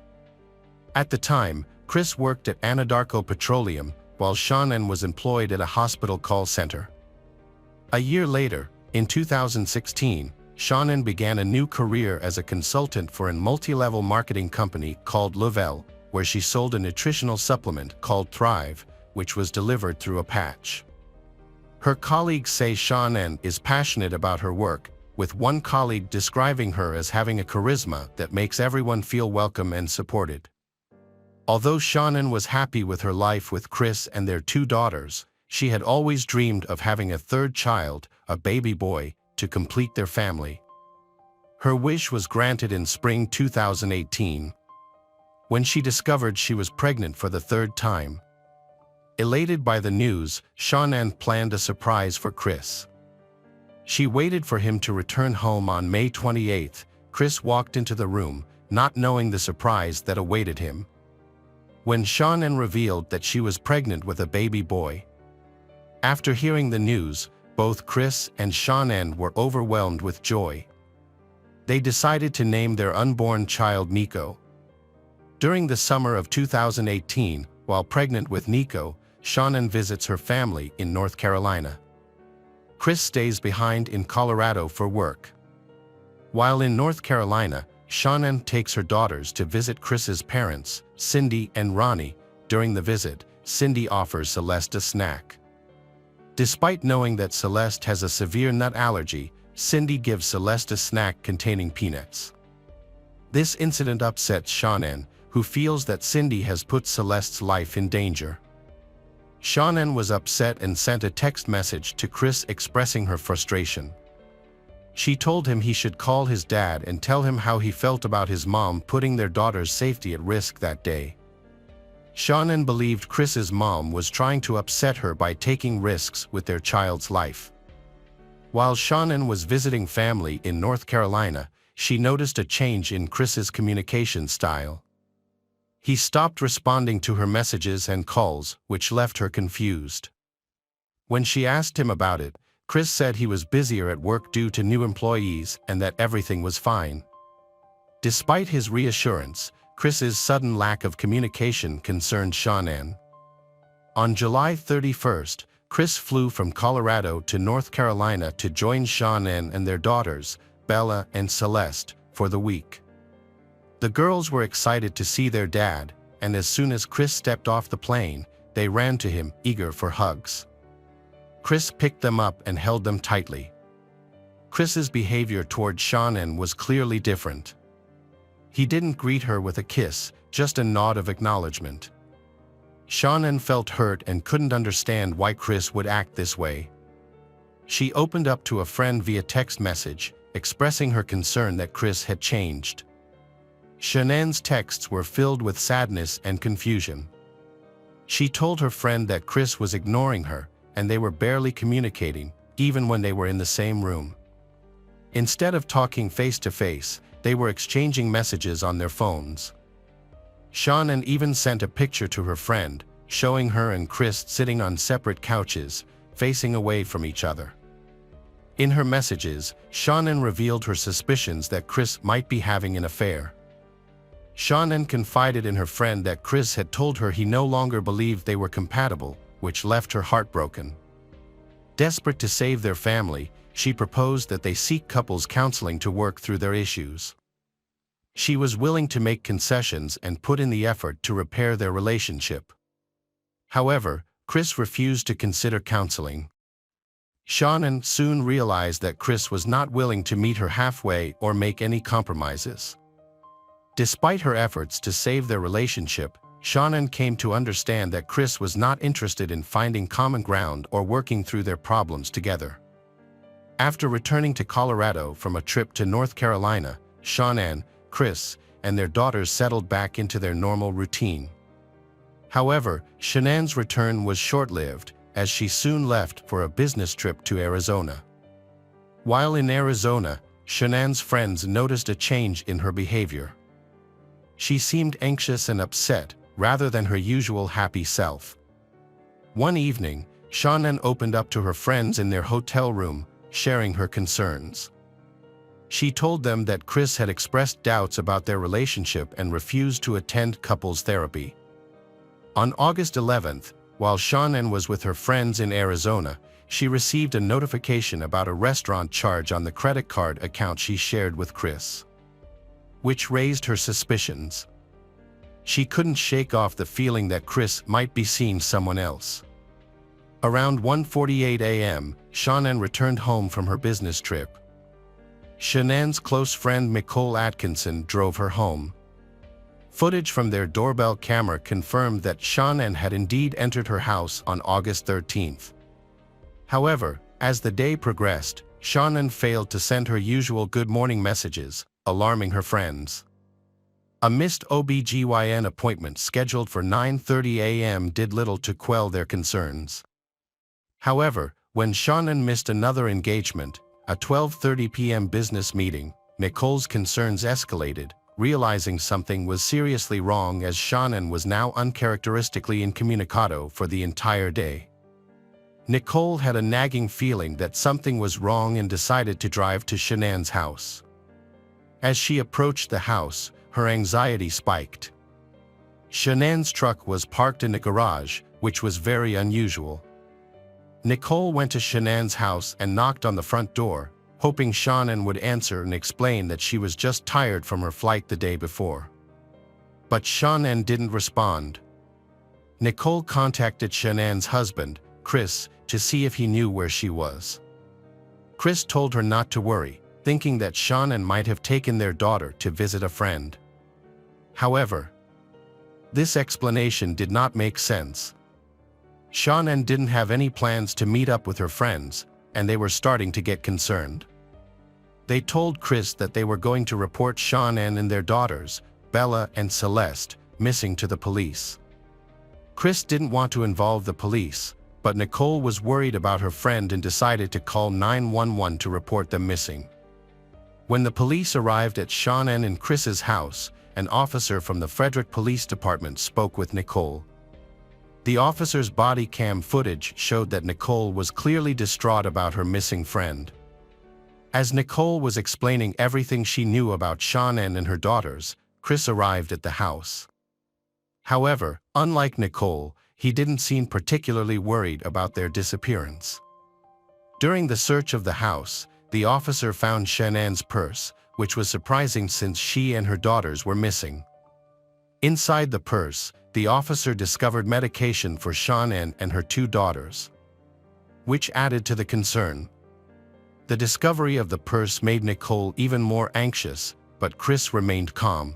At the time, Chris worked at Anadarko Petroleum, while Shannon was employed at a hospital call center. A year later, in 2016, Shannon began a new career as a consultant for a multi-level marketing company called Rivera, where she sold a nutritional supplement called Thrive, which was delivered through a patch. Her colleagues say Shannon is passionate about her work, with one colleague describing her as having a charisma that makes everyone feel welcome and supported. Although Shannon was happy with her life with Chris and their two daughters, she had always dreamed of having a third child, a baby boy, to complete their family. Her wish was granted in spring 2018, when she discovered she was pregnant for the third time. Elated by the news, Shannon planned a surprise for Chris. She waited for him to return home on May 28. Chris walked into the room, not knowing the surprise that awaited him. When Shannon revealed that she was pregnant with a baby boy. After hearing the news, both Chris and Shannon were overwhelmed with joy. They decided to name their unborn child Nico. During the summer of 2018, while pregnant with Nico, Shannon visits her family in North Carolina. Chris stays behind in Colorado for work. While in North Carolina, Shannon takes her daughters to visit Chris's parents, Cindy and Ronnie. During the visit, Cindy offers Celeste a snack. Despite knowing that Celeste has a severe nut allergy, Cindy gives Celeste a snack containing peanuts. This incident upsets Shannon, who feels that Cindy has put Celeste's life in danger. Shannon was upset and sent a text message to Chris expressing her frustration. She told him he should call his dad and tell him how he felt about his mom putting their daughter's safety at risk that day. Shannon believed Chris's mom was trying to upset her by taking risks with their child's life. While Shannon was visiting family in North Carolina, she noticed a change in Chris's communication style. He stopped responding to her messages and calls, which left her confused. When she asked him about it, Chris said he was busier at work due to new employees and that everything was fine. Despite his reassurance, Chris's sudden lack of communication concerned Shannon. On July 31st, Chris flew from Colorado to North Carolina to join Shannon and their daughters, Bella and Celeste, for the week. The girls were excited to see their dad, and as soon as Chris stepped off the plane, they ran to him, eager for hugs. Chris picked them up and held them tightly. Chris's behavior toward Shannon was clearly different. He didn't greet her with a kiss, just a nod of acknowledgement. Shannon felt hurt and couldn't understand why Chris would act this way. She opened up to a friend via text message, expressing her concern that Chris had changed. Shannon's texts were filled with sadness and confusion. She told her friend that Chris was ignoring her, and they were barely communicating, even when they were in the same room. Instead of talking face-to-face, they were exchanging messages on their phones. Shannon even sent a picture to her friend, showing her and Chris sitting on separate couches, facing away from each other. In her messages, Shannon revealed her suspicions that Chris might be having an affair. Shannon confided in her friend that Chris had told her he no longer believed they were compatible, which left her heartbroken. Desperate to save their family, she proposed that they seek couples counseling to work through their issues. She was willing to make concessions and put in the effort to repair their relationship. However, Chris refused to consider counseling. Shannon soon realized that Chris was not willing to meet her halfway or make any compromises. Despite her efforts to save their relationship, Shannon came to understand that Chris was not interested in finding common ground or working through their problems together. After returning to Colorado from a trip to North Carolina, Shannon, Chris, and their daughters settled back into their normal routine. However, Shannon's return was short-lived, as she soon left for a business trip to Arizona. While in Arizona, Shannon's friends noticed a change in her behavior. She seemed anxious and upset, rather than her usual happy self. One evening, Shannon opened up to her friends in their hotel room, sharing her concerns. She told them that Chris had expressed doubts about their relationship and refused to attend couples therapy. On August 11th, while Shannon was with her friends in Arizona, she received a notification about a restaurant charge on the credit card account she shared with Chris, which raised her suspicions. She couldn't shake off the feeling that Chris might be seeing someone else. Around 1:48 a.m., Shannon returned home from her business trip. Shannon's close friend Nicole Atkinson drove her home. Footage from their doorbell camera confirmed that Shannon had indeed entered her house on August 13th. However, as the day progressed, Shannon failed to send her usual good morning messages, alarming her friends. A missed OB/GYN appointment scheduled for 9:30 a.m. did little to quell their concerns. However, when Shannon missed another engagement, a 12:30 p.m. business meeting, Nicole's concerns escalated, realizing something was seriously wrong as Shannon was now uncharacteristically incommunicado for the entire day. Nicole had a nagging feeling that something was wrong and decided to drive to Shannon's house. As she approached the house, her anxiety spiked. Shannon's truck was parked in the garage, which was very unusual. Nicole went to Shannon's house and knocked on the front door, hoping Shannon would answer and explain that she was just tired from her flight the day before. But Shannon didn't respond. Nicole contacted Shannon's husband, Chris, to see if he knew where she was. Chris told her not to worry, thinking that Shannon might have taken their daughter to visit a friend. However, this explanation did not make sense. Shannon didn't have any plans to meet up with her friends, and they were starting to get concerned. They told Chris that they were going to report Shannon and their daughters, Bella and Celeste, missing to the police. Chris didn't want to involve the police, but Nicole was worried about her friend and decided to call 911 to report them missing. When the police arrived at Shannon and Chris's house, an officer from the Frederick Police Department spoke with Nicole. The officer's body cam footage showed that Nicole was clearly distraught about her missing friend. As Nicole was explaining everything she knew about Shannon and her daughters, Chris arrived at the house. However, unlike Nicole, he didn't seem particularly worried about their disappearance. During the search of the house, the officer found Shannon's purse, which was surprising since she and her daughters were missing. Inside the purse, the officer discovered medication for Shannon and her two daughters, which added to the concern. The discovery of the purse made Nicole even more anxious, but Chris remained calm.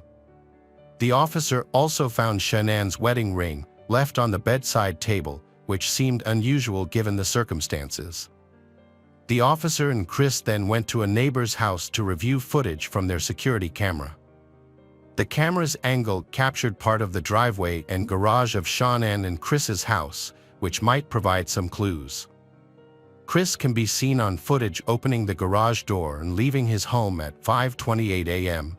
The officer also found Shannon's wedding ring, left on the bedside table, which seemed unusual given the circumstances. The officer and Chris then went to a neighbor's house to review footage from their security camera. The camera's angle captured part of the driveway and garage of Shannon and Chris's house, which might provide some clues. Chris can be seen on footage opening the garage door and leaving his home at 5:28 a.m.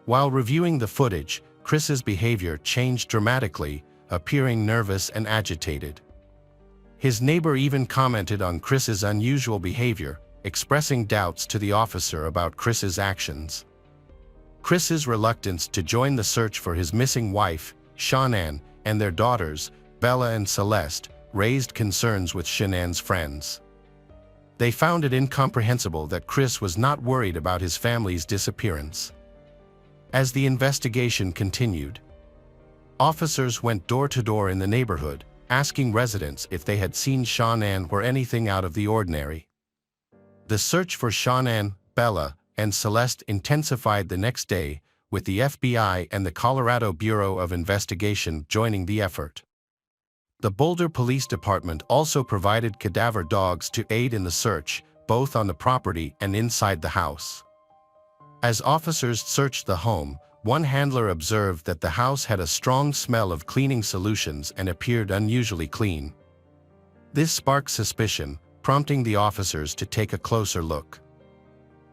While reviewing the footage, Chris's behavior changed dramatically, appearing nervous and agitated. His neighbor even commented on Chris's unusual behavior, expressing doubts to the officer about Chris's actions. Chris's reluctance to join the search for his missing wife, Shannon, and their daughters, Bella and Celeste, raised concerns with Shannon's friends. They found it incomprehensible that Chris was not worried about his family's disappearance. As the investigation continued, officers went door to door in the neighborhood, asking residents if they had seen Shanann or anything out of the ordinary. The search for Shanann, Bella, and Celeste intensified the next day, with the FBI and the Colorado Bureau of Investigation joining the effort. The Boulder Police Department also provided cadaver dogs to aid in the search, both on the property and inside the house. As officers searched the home, one handler observed that the house had a strong smell of cleaning solutions and appeared unusually clean. This sparked suspicion, prompting the officers to take a closer look.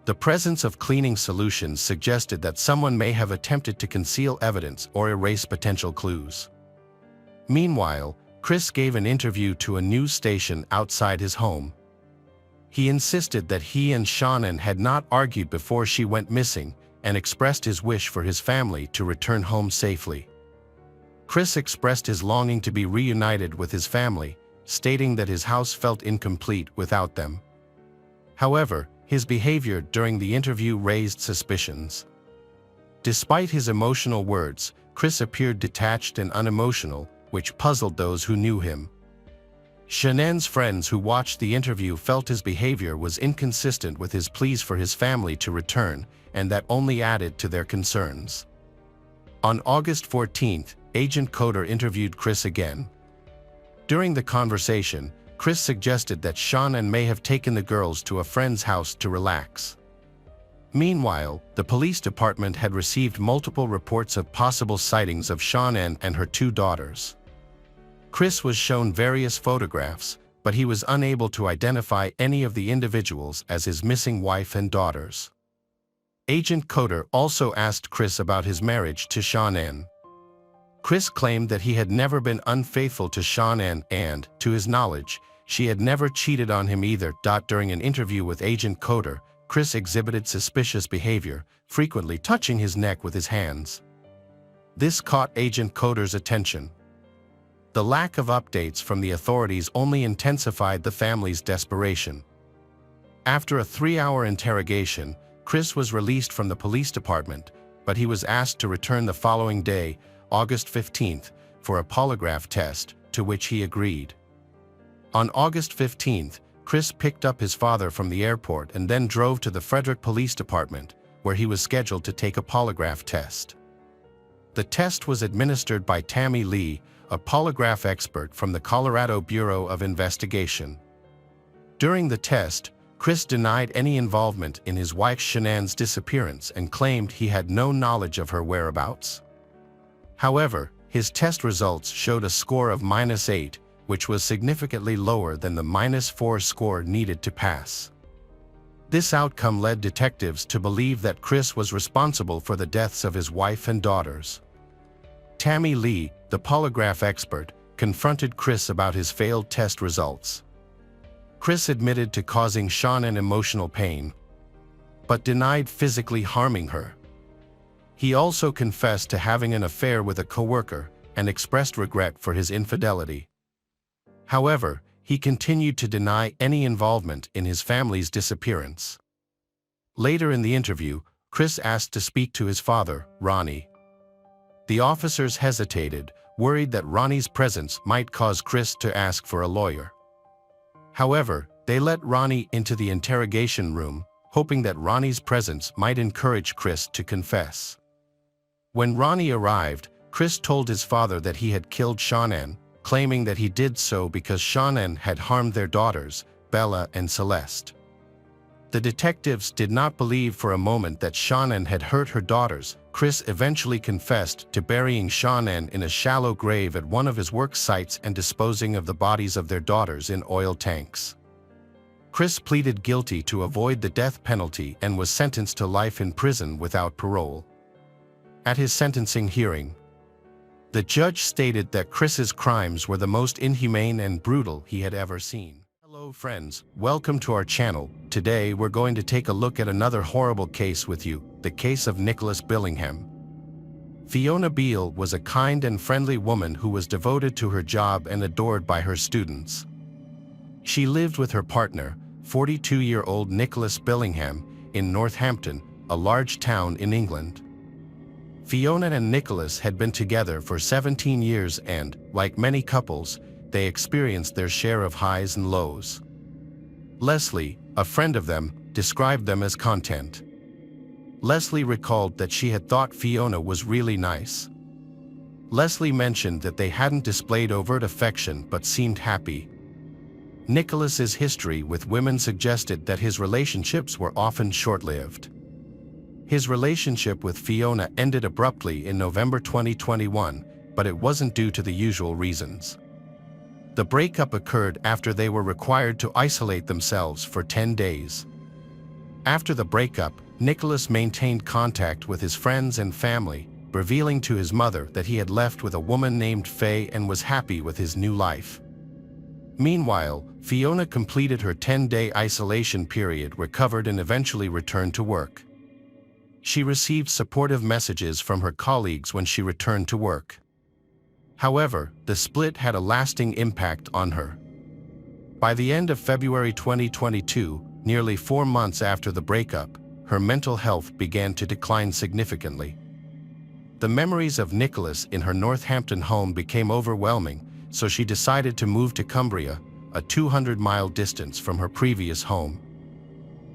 The presence of cleaning solutions suggested that someone may have attempted to conceal evidence or erase potential clues. Meanwhile, Chris gave an interview to a news station outside his home. He insisted that he and Shanann had not argued before she went missing and expressed his wish for his family to return home safely. Chris expressed his longing to be reunited with his family, stating that his house felt incomplete without them. However, his behavior during the interview raised suspicions. Despite his emotional words, Chris appeared detached and unemotional, which puzzled those who knew him. Shanann's friends who watched the interview felt his behavior was inconsistent with his pleas for his family to return, and that only added to their concerns. On August 14th, Agent Coder interviewed Chris again. During the conversation, Chris suggested that Shanann may have taken the girls to a friend's house to relax. Meanwhile, the police department had received multiple reports of possible sightings of Shanann and her two daughters. Chris was shown various photographs, but he was unable to identify any of the individuals as his missing wife and daughters. Agent Coder also asked Chris about his marriage to Shanann. Chris claimed that he had never been unfaithful to Shanann and, to his knowledge, she had never cheated on him either. During an interview with Agent Coder, Chris exhibited suspicious behavior, frequently touching his neck with his hands. This caught Agent Coder's attention. The lack of updates from the authorities only intensified the family's desperation. After a 3-hour interrogation, Chris was released from the police department, but he was asked to return the following day, August 15th, for a polygraph test, to which he agreed. On August 15th, Chris picked up his father from the airport and then drove to the Frederick Police Department, where he was scheduled to take a polygraph test. The test was administered by Tammy Lee, a polygraph expert from the Colorado Bureau of Investigation. During the test, Chris denied any involvement in his wife Shanann's disappearance and claimed he had no knowledge of her whereabouts. However, his test results showed a score of -8, which was significantly lower than the -4 score needed to pass. This outcome led detectives to believe that Chris was responsible for the deaths of his wife and daughters. Tammy Lee, the polygraph expert, confronted Chris about his failed test results. Chris admitted to causing Shanann emotional pain, but denied physically harming her. He also confessed to having an affair with a coworker and expressed regret for his infidelity. However, he continued to deny any involvement in his family's disappearance. Later in the interview, Chris asked to speak to his father, Ronnie. The officers hesitated, worried that Ronnie's presence might cause Chris to ask for a lawyer. However, they let Ronnie into the interrogation room, hoping that Ronnie's presence might encourage Chris to confess. When Ronnie arrived, Chris told his father that he had killed Shanann, claiming that he did so because Shanann had harmed their daughters, Bella and Celeste. The detectives did not believe for a moment that Shanann had hurt her daughters. Chris eventually confessed to burying Shanann in a shallow grave at one of his work sites and disposing of the bodies of their daughters in oil tanks. Chris pleaded guilty to avoid the death penalty and was sentenced to life in prison without parole. At his sentencing hearing, the judge stated that Chris's crimes were the most inhumane and brutal he had ever seen. Hello friends, welcome to our channel. Today we're going to take a look at another horrible case with you, the case of Nicholas Billingham. Fiona Beale was a kind and friendly woman who was devoted to her job and adored by her students. She lived with her partner, 42-year-old Nicholas Billingham, in Northampton, a large town in England. Fiona and Nicholas had been together for 17 years and, like many couples, they experienced their share of highs and lows. Leslie, a friend of them, described them as content. Leslie recalled that she had thought Fiona was really nice. Leslie mentioned that they hadn't displayed overt affection but seemed happy. Nicholas's history with women suggested that his relationships were often short-lived. His relationship with Fiona ended abruptly in November 2021, but it wasn't due to the usual reasons. The breakup occurred after they were required to isolate themselves for 10 days. After the breakup, Nicholas maintained contact with his friends and family, revealing to his mother that he had left with a woman named Faye and was happy with his new life. Meanwhile, Fiona completed her 10-day isolation period, recovered, and eventually returned to work. She received supportive messages from her colleagues when she returned to work. However, the split had a lasting impact on her. By the end of February 2022, nearly 4 months after the breakup, her mental health began to decline significantly. The memories of Nicholas in her Northampton home became overwhelming, so she decided to move to Cumbria, a 200-mile distance from her previous home.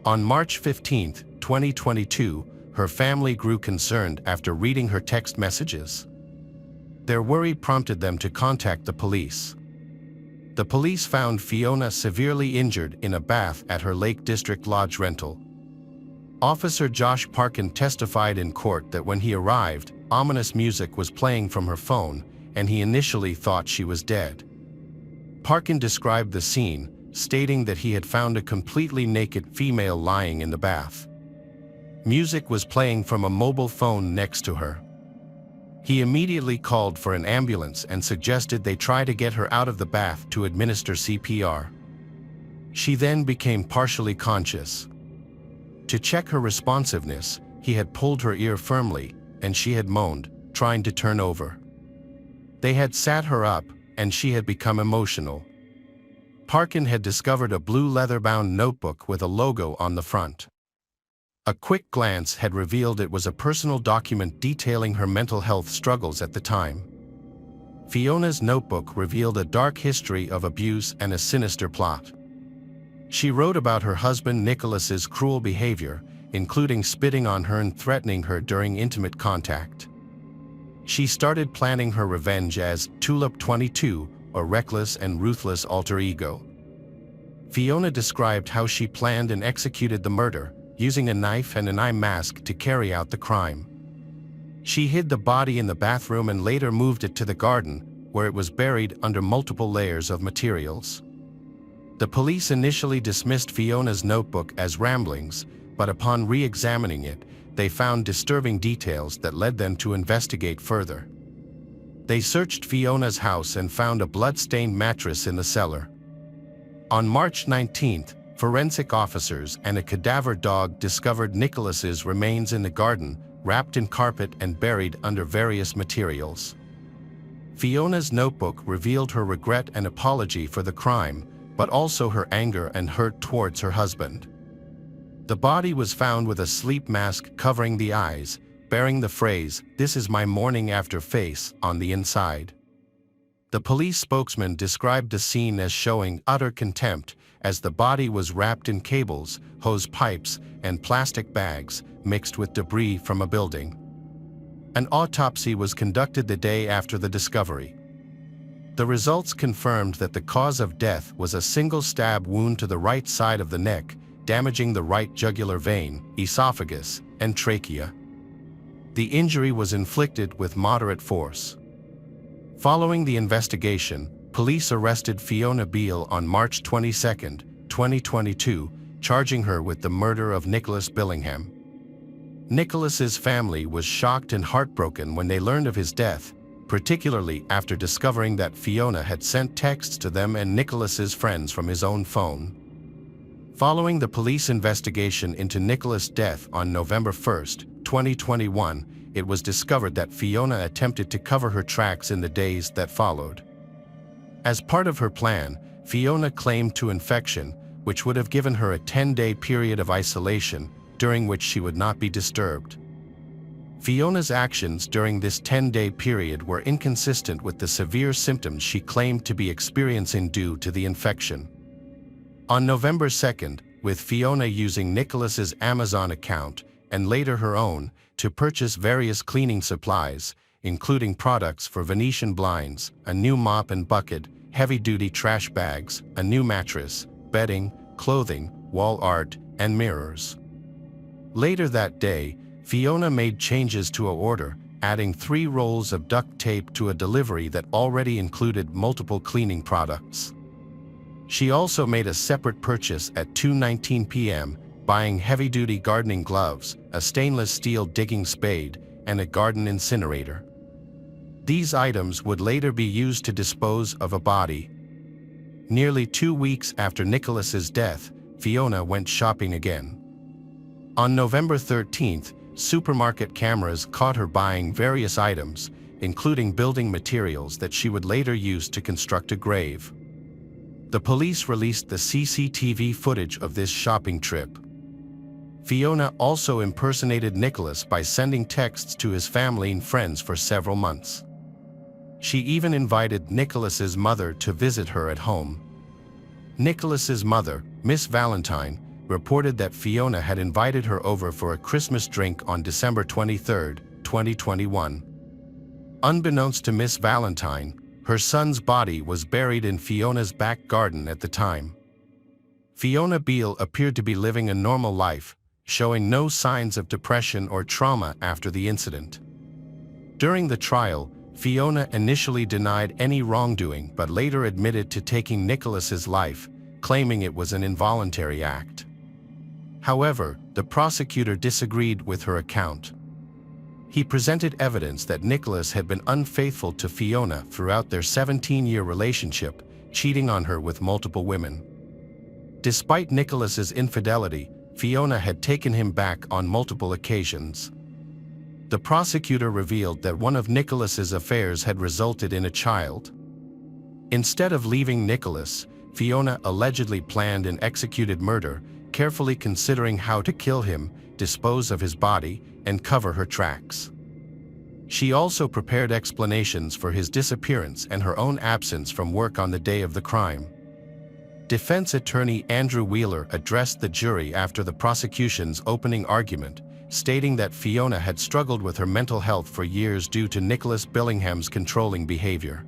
On March 15, 2022, her family grew concerned after reading her text messages. Their worry prompted them to contact the police. The police found Fiona severely injured in a bath at her Lake District Lodge rental. Officer Josh Parkin testified in court that when he arrived, ominous music was playing from her phone, and he initially thought she was dead. Parkin described the scene, stating that he had found a completely naked female lying in the bath. Music was playing from a mobile phone next to her. He immediately called for an ambulance and suggested they try to get her out of the bath to administer CPR. She then became partially conscious. To check her responsiveness, he had pulled her ear firmly, and she had moaned, trying to turn over. They had sat her up, and she had become emotional. Parkin had discovered a blue leather-bound notebook with a logo on the front. A quick glance had revealed it was a personal document detailing her mental health struggles at the time. Fiona's notebook revealed a dark history of abuse and a sinister plot. She wrote about her husband Nicholas's cruel behavior, including spitting on her and threatening her during intimate contact. She started planning her revenge as Tulip 22, a reckless and ruthless alter ego. Fiona described how she planned and executed the murder, using a knife and an eye mask to carry out the crime. She hid the body in the bathroom and later moved it to the garden, where it was buried under multiple layers of materials. The police initially dismissed Fiona's notebook as ramblings, but upon re-examining it, they found disturbing details that led them to investigate further. They searched Fiona's house and found a blood-stained mattress in the cellar. On March 19th, forensic officers and a cadaver dog discovered Nicholas's remains in the garden, wrapped in carpet and buried under various materials. Fiona's notebook revealed her regret and apology for the crime, but also her anger and hurt towards her husband. The body was found with a sleep mask covering the eyes, bearing the phrase, "This is my morning after" face on the inside. The police spokesman described the scene as showing utter contempt, as the body was wrapped in cables, hose pipes, and plastic bags, mixed with debris from a building. An autopsy was conducted the day after the discovery. The results confirmed that the cause of death was a single stab wound to the right side of the neck, damaging the right jugular vein, esophagus, and trachea. The injury was inflicted with moderate force. Following the investigation, police arrested Fiona Beale on March 22, 2022, charging her with the murder of Nicholas Billingham. Nicholas's family was shocked and heartbroken when they learned of his death, particularly after discovering that Fiona had sent texts to them and Nicholas's friends from his own phone. Following the police investigation into Nicholas' death on November 1, 2021, it was discovered that Fiona attempted to cover her tracks in the days that followed. As part of her plan, Fiona claimed to infection, which would have given her a 10-day period of isolation, during which she would not be disturbed. Fiona's actions during this 10-day period were inconsistent with the severe symptoms she claimed to be experiencing due to the infection. On November 2nd, with Fiona using Nicholas's Amazon account, and later her own, to purchase various cleaning supplies, including products for Venetian blinds, a new mop and bucket, heavy-duty trash bags, a new mattress, bedding, clothing, wall art, and mirrors. Later that day, Fiona made changes to her order, adding 3 rolls of duct tape to a delivery that already included multiple cleaning products. She also made a separate purchase at 2:19 p.m., buying heavy-duty gardening gloves, a stainless steel digging spade, and a garden incinerator. These items would later be used to dispose of a body. Nearly 2 weeks after Nicholas's death, Fiona went shopping again. On November 13th, supermarket cameras caught her buying various items, including building materials that she would later use to construct a grave. The police released the CCTV footage of this shopping trip. Fiona also impersonated Nicholas by sending texts to his family and friends for several months. She even invited Nicholas's mother to visit her at home. Nicholas's mother, Miss Valentine, reported that Fiona had invited her over for a Christmas drink on December 23, 2021. Unbeknownst to Miss Valentine, her son's body was buried in Fiona's back garden at the time. Fiona Beale appeared to be living a normal life, showing no signs of depression or trauma after the incident. During the trial, Fiona initially denied any wrongdoing but later admitted to taking Nicholas's life, claiming it was an involuntary act. However, the prosecutor disagreed with her account. He presented evidence that Nicholas had been unfaithful to Fiona throughout their 17-year relationship, cheating on her with multiple women. Despite Nicholas's infidelity, Fiona had taken him back on multiple occasions. The prosecutor revealed that one of Nicholas's affairs had resulted in a child. Instead of leaving Nicholas, Fiona allegedly planned and executed murder, carefully considering how to kill him, dispose of his body, and cover her tracks. She also prepared explanations for his disappearance and her own absence from work on the day of the crime. Defense attorney Andrew Wheeler addressed the jury after the prosecution's opening argument, stating that Fiona had struggled with her mental health for years due to Nicholas Billingham's controlling behavior.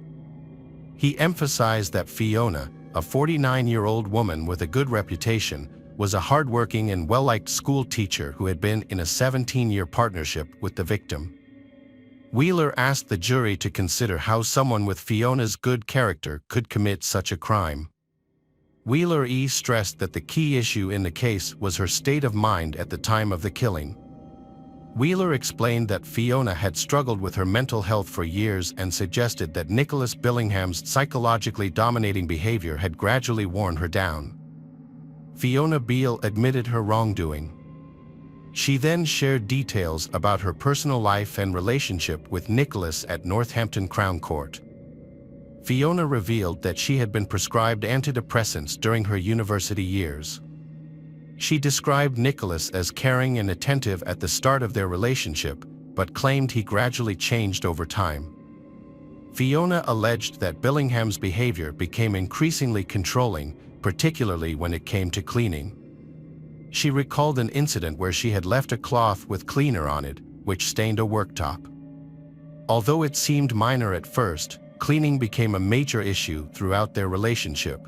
He emphasized that Fiona, a 49-year-old woman with a good reputation, was a hardworking and well-liked school teacher who had been in a 17-year partnership with the victim. Wheeler asked the jury to consider how someone with Fiona's good character could commit such a crime. Wheeler stressed that the key issue in the case was her state of mind at the time of the killing. Wheeler explained that Fiona had struggled with her mental health for years and suggested that Nicholas Billingham's psychologically dominating behavior had gradually worn her down. Fiona Beale admitted her wrongdoing. She then shared details about her personal life and relationship with Nicholas at Northampton Crown Court. Fiona revealed that she had been prescribed antidepressants during her university years. She described Nicholas as caring and attentive at the start of their relationship, but claimed he gradually changed over time. Fiona alleged that Billingham's behavior became increasingly controlling, particularly when it came to cleaning. She recalled an incident where she had left a cloth with cleaner on it, which stained a worktop. Although it seemed minor at first, cleaning became a major issue throughout their relationship.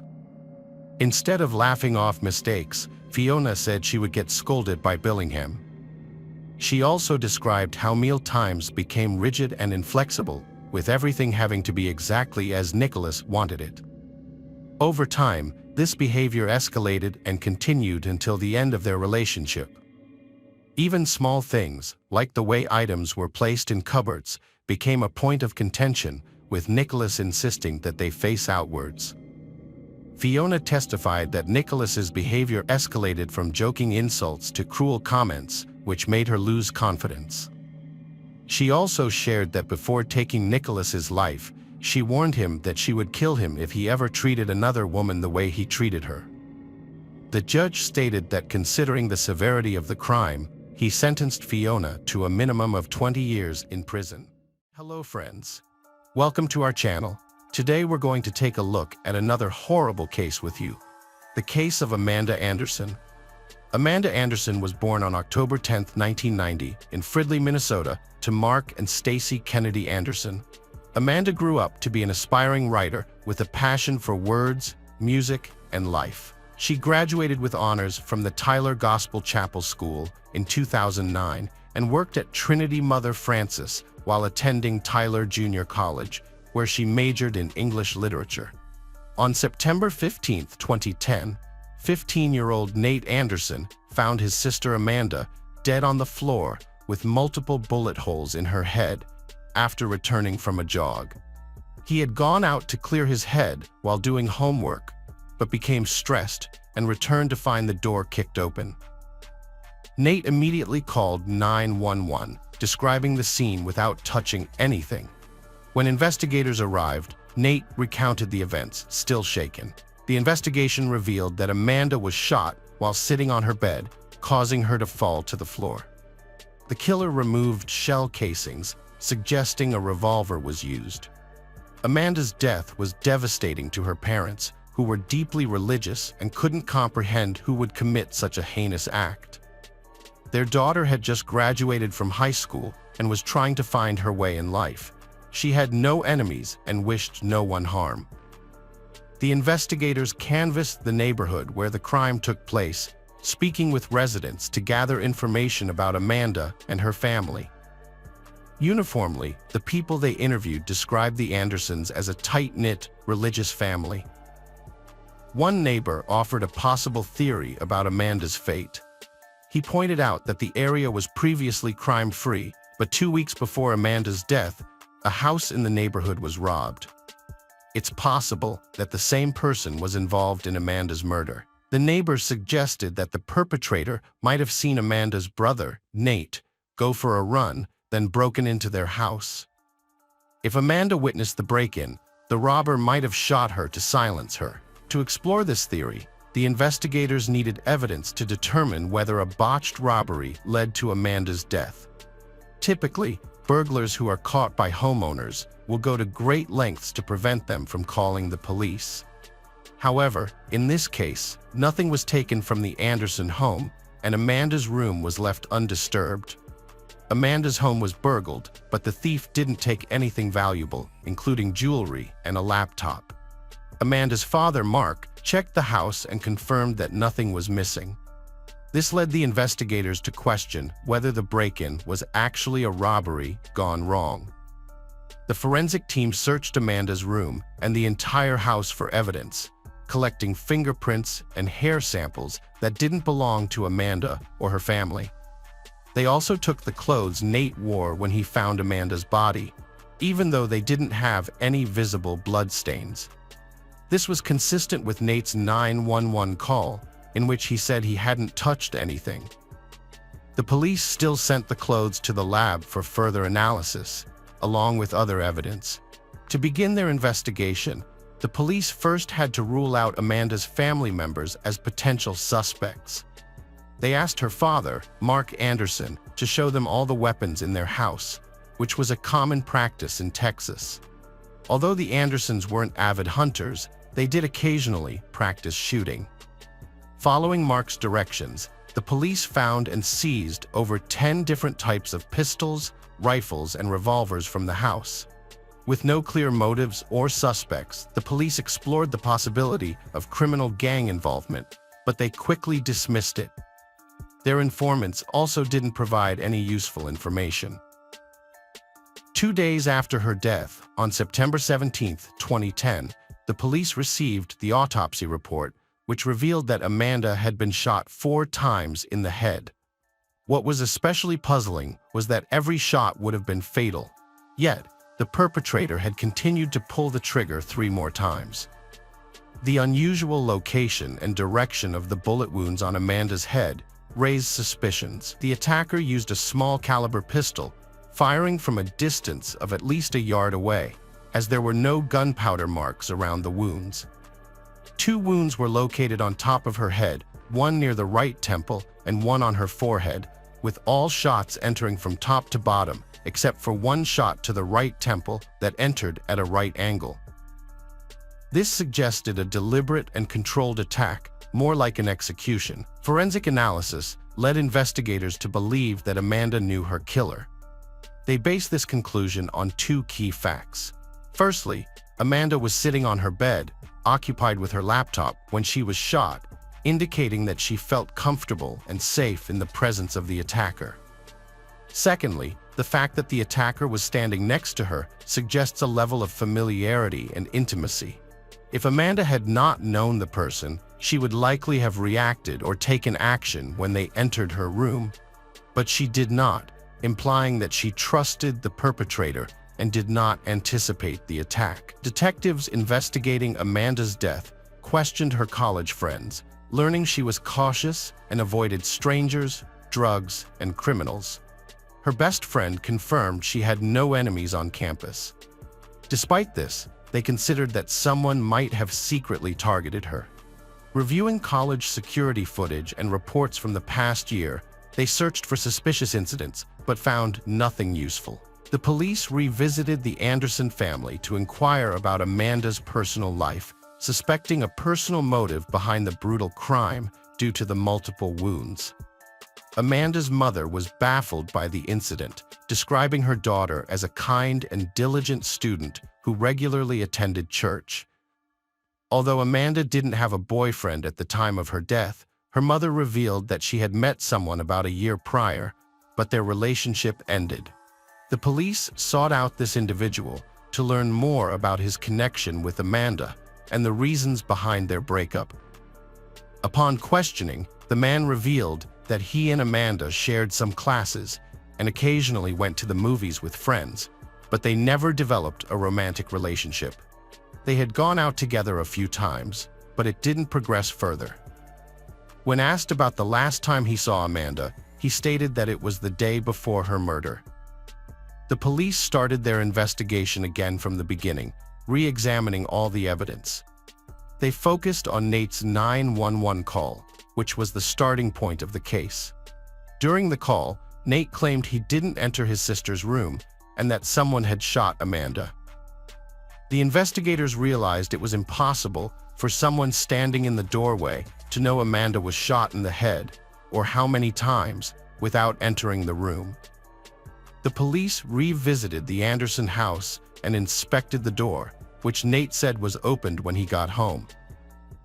Instead of laughing off mistakes, Fiona said she would get scolded by Billingham. She also described how meal times became rigid and inflexible, with everything having to be exactly as Nicholas wanted it. Over time, this behavior escalated and continued until the end of their relationship. Even small things, like the way items were placed in cupboards, became a point of contention, with Nicholas insisting that they face outwards. Fiona testified that Nicholas's behavior escalated from joking insults to cruel comments, which made her lose confidence. She also shared that before taking Nicholas's life, she warned him that she would kill him if he ever treated another woman the way he treated her. The judge stated that considering the severity of the crime, he sentenced Fiona to a minimum of 20 years in prison. Hello friends. Welcome to our channel. Today we're going to take a look at another horrible case with you. The case of Amanda Anderson. Amanda Anderson was born on October 10, 1990, in Fridley, Minnesota, to Mark and Stacy Kennedy Anderson. Amanda grew up to be an aspiring writer with a passion for words, music, and life. She graduated with honors from the Tyler Gospel Chapel School in 2009 and worked at Trinity Mother Frances while attending Tyler Junior College, where she majored in English literature. On September 15, 2010, 15-year-old Nate Anderson found his sister Amanda dead on the floor with multiple bullet holes in her head after returning from a jog. He had gone out to clear his head while doing homework, but became stressed and returned to find the door kicked open. Nate immediately called 911, describing the scene without touching anything. When investigators arrived, Nate recounted the events, still shaken. The investigation revealed that Amanda was shot while sitting on her bed, causing her to fall to the floor. The killer removed shell casings, suggesting a revolver was used. Amanda's death was devastating to her parents, who were deeply religious and couldn't comprehend who would commit such a heinous act. Their daughter had just graduated from high school and was trying to find her way in life. She had no enemies and wished no one harm. The investigators canvassed the neighborhood where the crime took place, speaking with residents to gather information about Amanda and her family. Uniformly, the people they interviewed described the Andersons as a tight-knit, religious family. One neighbor offered a possible theory about Amanda's fate. He pointed out that the area was previously crime-free, but 2 weeks before Amanda's death, a house in the neighborhood was robbed. It's possible that the same person was involved in Amanda's murder. The neighbor suggested that the perpetrator might have seen Amanda's brother, Nate, go for a run, then broken into their house. If Amanda witnessed the break-in, the robber might have shot her to silence her. To explore this theory, the investigators needed evidence to determine whether a botched robbery led to Amanda's death. Typically, burglars who are caught by homeowners will go to great lengths to prevent them from calling the police. However, in this case, nothing was taken from the Anderson home, and Amanda's room was left undisturbed. Amanda's home was burgled, but the thief didn't take anything valuable, including jewelry and a laptop. Amanda's father, Mark, checked the house and confirmed that nothing was missing. This led the investigators to question whether the break-in was actually a robbery gone wrong. The forensic team searched Amanda's room and the entire house for evidence, collecting fingerprints and hair samples that didn't belong to Amanda or her family. They also took the clothes Nate wore when he found Amanda's body, even though they didn't have any visible bloodstains. This was consistent with Nate's 911 call, in which he said he hadn't touched anything. The police still sent the clothes to the lab for further analysis, along with other evidence. To begin their investigation, the police first had to rule out Amanda's family members as potential suspects. They asked her father, Mark Anderson, to show them all the weapons in their house, which was a common practice in Texas. Although the Andersons weren't avid hunters, they did occasionally practice shooting. Following Mark's directions, the police found and seized over 10 different types of pistols, rifles, and revolvers from the house. With no clear motives or suspects, the police explored the possibility of criminal gang involvement, but they quickly dismissed it. Their informants also didn't provide any useful information. 2 days after her death, on September 17, 2010, the police received the autopsy report, which revealed that Amanda had been shot 4 times in the head. What was especially puzzling was that every shot would have been fatal. Yet, the perpetrator had continued to pull the trigger 3 more times. The unusual location and direction of the bullet wounds on Amanda's head raised suspicions. The attacker used a small caliber pistol, firing from a distance of at least a yard away, as there were no gunpowder marks around the wounds. 2 wounds were located on top of her head, one near the right temple and one on her forehead, with all shots entering from top to bottom, except for one shot to the right temple that entered at a right angle. This suggested a deliberate and controlled attack, more like an execution. Forensic analysis led investigators to believe that Amanda knew her killer. They based this conclusion on two key facts. Firstly, Amanda was sitting on her bed, occupied with her laptop, when she was shot, indicating that she felt comfortable and safe in the presence of the attacker. Secondly, the fact that the attacker was standing next to her suggests a level of familiarity and intimacy. If Amanda had not known the person, she would likely have reacted or taken action when they entered her room, but she did not, implying that she trusted the perpetrator and did not anticipate the attack. Detectives investigating Amanda's death questioned her college friends, learning she was cautious and avoided strangers, drugs, and criminals. Her best friend confirmed she had no enemies on campus. Despite this, they considered that someone might have secretly targeted her. Reviewing college security footage and reports from the past year, they searched for suspicious incidents but found nothing useful. The police revisited the Anderson family to inquire about Amanda's personal life, suspecting a personal motive behind the brutal crime due to the multiple wounds. Amanda's mother was baffled by the incident, describing her daughter as a kind and diligent student who regularly attended church. Although Amanda didn't have a boyfriend at the time of her death, her mother revealed that she had met someone about a year prior, but their relationship ended. The police sought out this individual to learn more about his connection with Amanda and the reasons behind their breakup. Upon questioning, the man revealed that he and Amanda shared some classes and occasionally went to the movies with friends, but they never developed a romantic relationship. They had gone out together a few times, but it didn't progress further. When asked about the last time he saw Amanda, he stated that it was the day before her murder. The police started their investigation again from the beginning, re-examining all the evidence. They focused on Nate's 911 call, which was the starting point of the case. During the call, Nate claimed he didn't enter his sister's room and that someone had shot Amanda. The investigators realized it was impossible for someone standing in the doorway to know Amanda was shot in the head, or how many times, without entering the room. The police revisited the Anderson house and inspected the door, which Nate said was opened when he got home.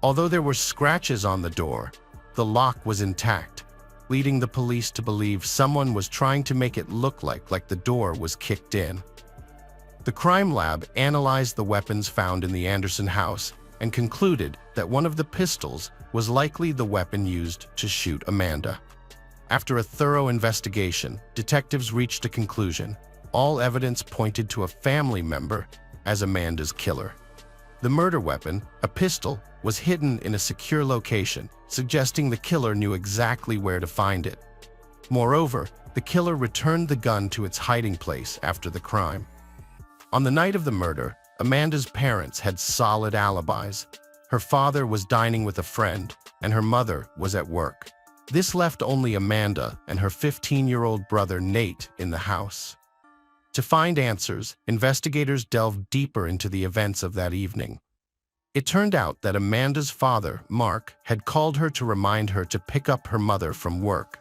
Although there were scratches on the door, the lock was intact, leading the police to believe someone was trying to make it look like the door was kicked in. The crime lab analyzed the weapons found in the Anderson house and concluded that one of the pistols was likely the weapon used to shoot Amanda. After a thorough investigation, detectives reached a conclusion. All evidence pointed to a family member as Amanda's killer. The murder weapon, a pistol, was hidden in a secure location, suggesting the killer knew exactly where to find it. Moreover, the killer returned the gun to its hiding place after the crime. On the night of the murder, Amanda's parents had solid alibis. Her father was dining with a friend, and her mother was at work. This left only Amanda and her 15-year-old brother Nate in the house. To find answers, investigators delved deeper into the events of that evening. It turned out that Amanda's father, Mark, had called her to remind her to pick up her mother from work.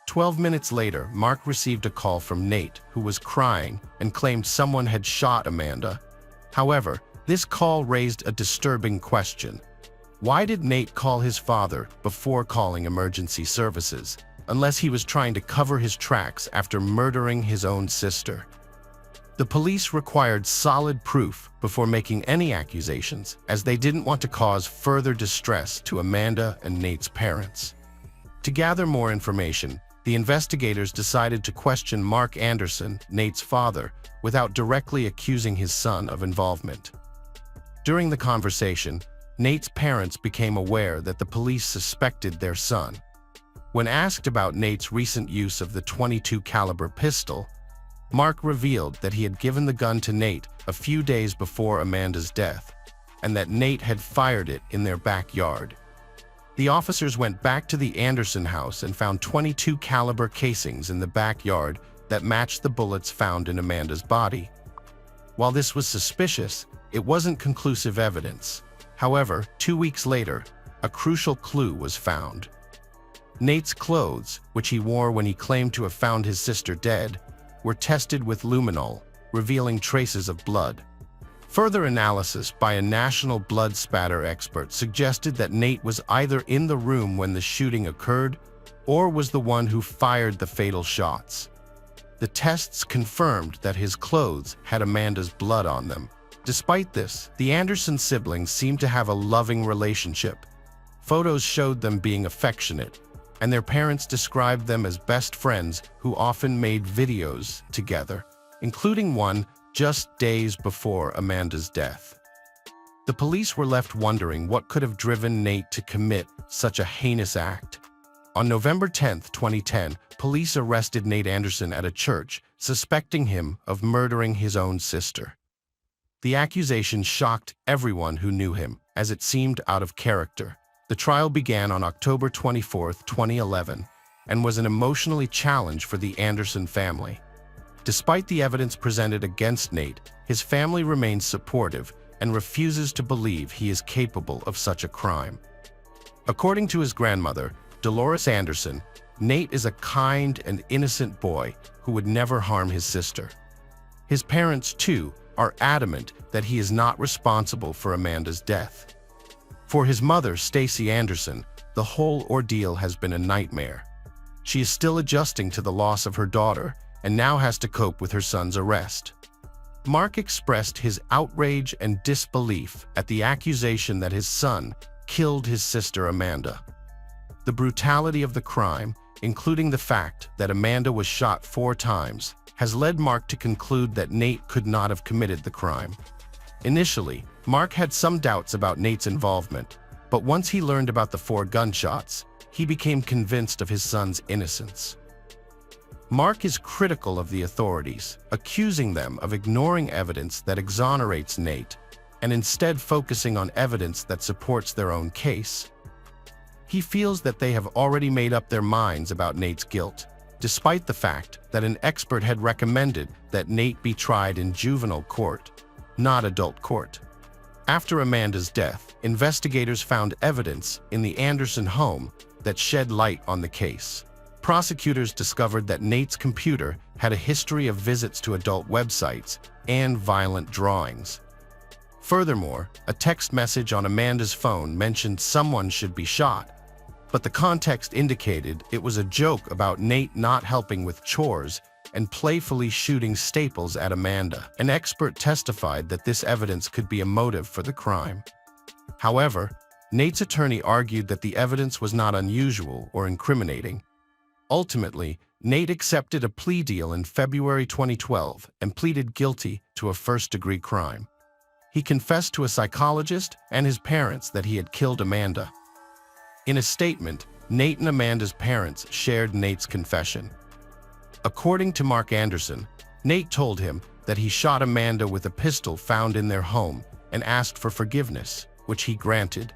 12 minutes later, Mark received a call from Nate, who was crying and claimed someone had shot Amanda. However, this call raised a disturbing question. Why did Nate call his father before calling emergency services, unless he was trying to cover his tracks after murdering his own sister? The police required solid proof before making any accusations, as they didn't want to cause further distress to Amanda and Nate's parents. To gather more information, the investigators decided to question Mark Anderson, Nate's father, without directly accusing his son of involvement. During the conversation, Nate's parents became aware that the police suspected their son. When asked about Nate's recent use of the .22 caliber pistol, Mark revealed that he had given the gun to Nate a few days before Amanda's death, and that Nate had fired it in their backyard. The officers went back to the Anderson house and found 22 caliber casings in the backyard that matched the bullets found in Amanda's body. While this was suspicious, it wasn't conclusive evidence. However, 2 weeks later, a crucial clue was found. Nate's clothes, which he wore when he claimed to have found his sister dead, were tested with luminol, revealing traces of blood. Further analysis by a national blood spatter expert suggested that Nate was either in the room when the shooting occurred or was the one who fired the fatal shots. The tests confirmed that his clothes had Amanda's blood on them. Despite this, the Anderson siblings seemed to have a loving relationship. Photos showed them being affectionate, and their parents described them as best friends who often made videos together, including one just days before Amanda's death. The police were left wondering what could have driven Nate to commit such a heinous act. On November 10, 2010, police arrested Nate Anderson at a church, suspecting him of murdering his own sister. The accusation shocked everyone who knew him, as it seemed out of character. The trial began on October 24, 2011, and was an emotionally challenge for the Anderson family. Despite the evidence presented against Nate, his family remains supportive and refuses to believe he is capable of such a crime. According to his grandmother, Dolores Anderson, Nate is a kind and innocent boy who would never harm his sister. His parents, too, are adamant that he is not responsible for Amanda's death. For his mother, Stacy Anderson, the whole ordeal has been a nightmare. She is still adjusting to the loss of her daughter and now has to cope with her son's arrest. Mark expressed his outrage and disbelief at the accusation that his son killed his sister Amanda. The brutality of the crime, including the fact that Amanda was shot 4 times, has led Mark to conclude that Nate could not have committed the crime. Initially, Mark had some doubts about Nate's involvement, but once he learned about the 4 gunshots, he became convinced of his son's innocence. Mark is critical of the authorities, accusing them of ignoring evidence that exonerates Nate and instead focusing on evidence that supports their own case. He feels that they have already made up their minds about Nate's guilt, despite the fact that an expert had recommended that Nate be tried in juvenile court, not adult court. After Amanda's death, investigators found evidence in the Anderson home that shed light on the case. Prosecutors discovered that Nate's computer had a history of visits to adult websites and violent drawings. Furthermore, a text message on Amanda's phone mentioned someone should be shot, but the context indicated it was a joke about Nate not helping with chores and playfully shooting staples at Amanda. An expert testified that this evidence could be a motive for the crime. However, Nate's attorney argued that the evidence was not unusual or incriminating. Ultimately, Nate accepted a plea deal in February 2012 and pleaded guilty to a first-degree crime. He confessed to a psychologist and his parents that he had killed Amanda. In a statement, Nate and Amanda's parents shared Nate's confession. According to Mark Anderson, Nate told him that he shot Amanda with a pistol found in their home and asked for forgiveness, which he granted.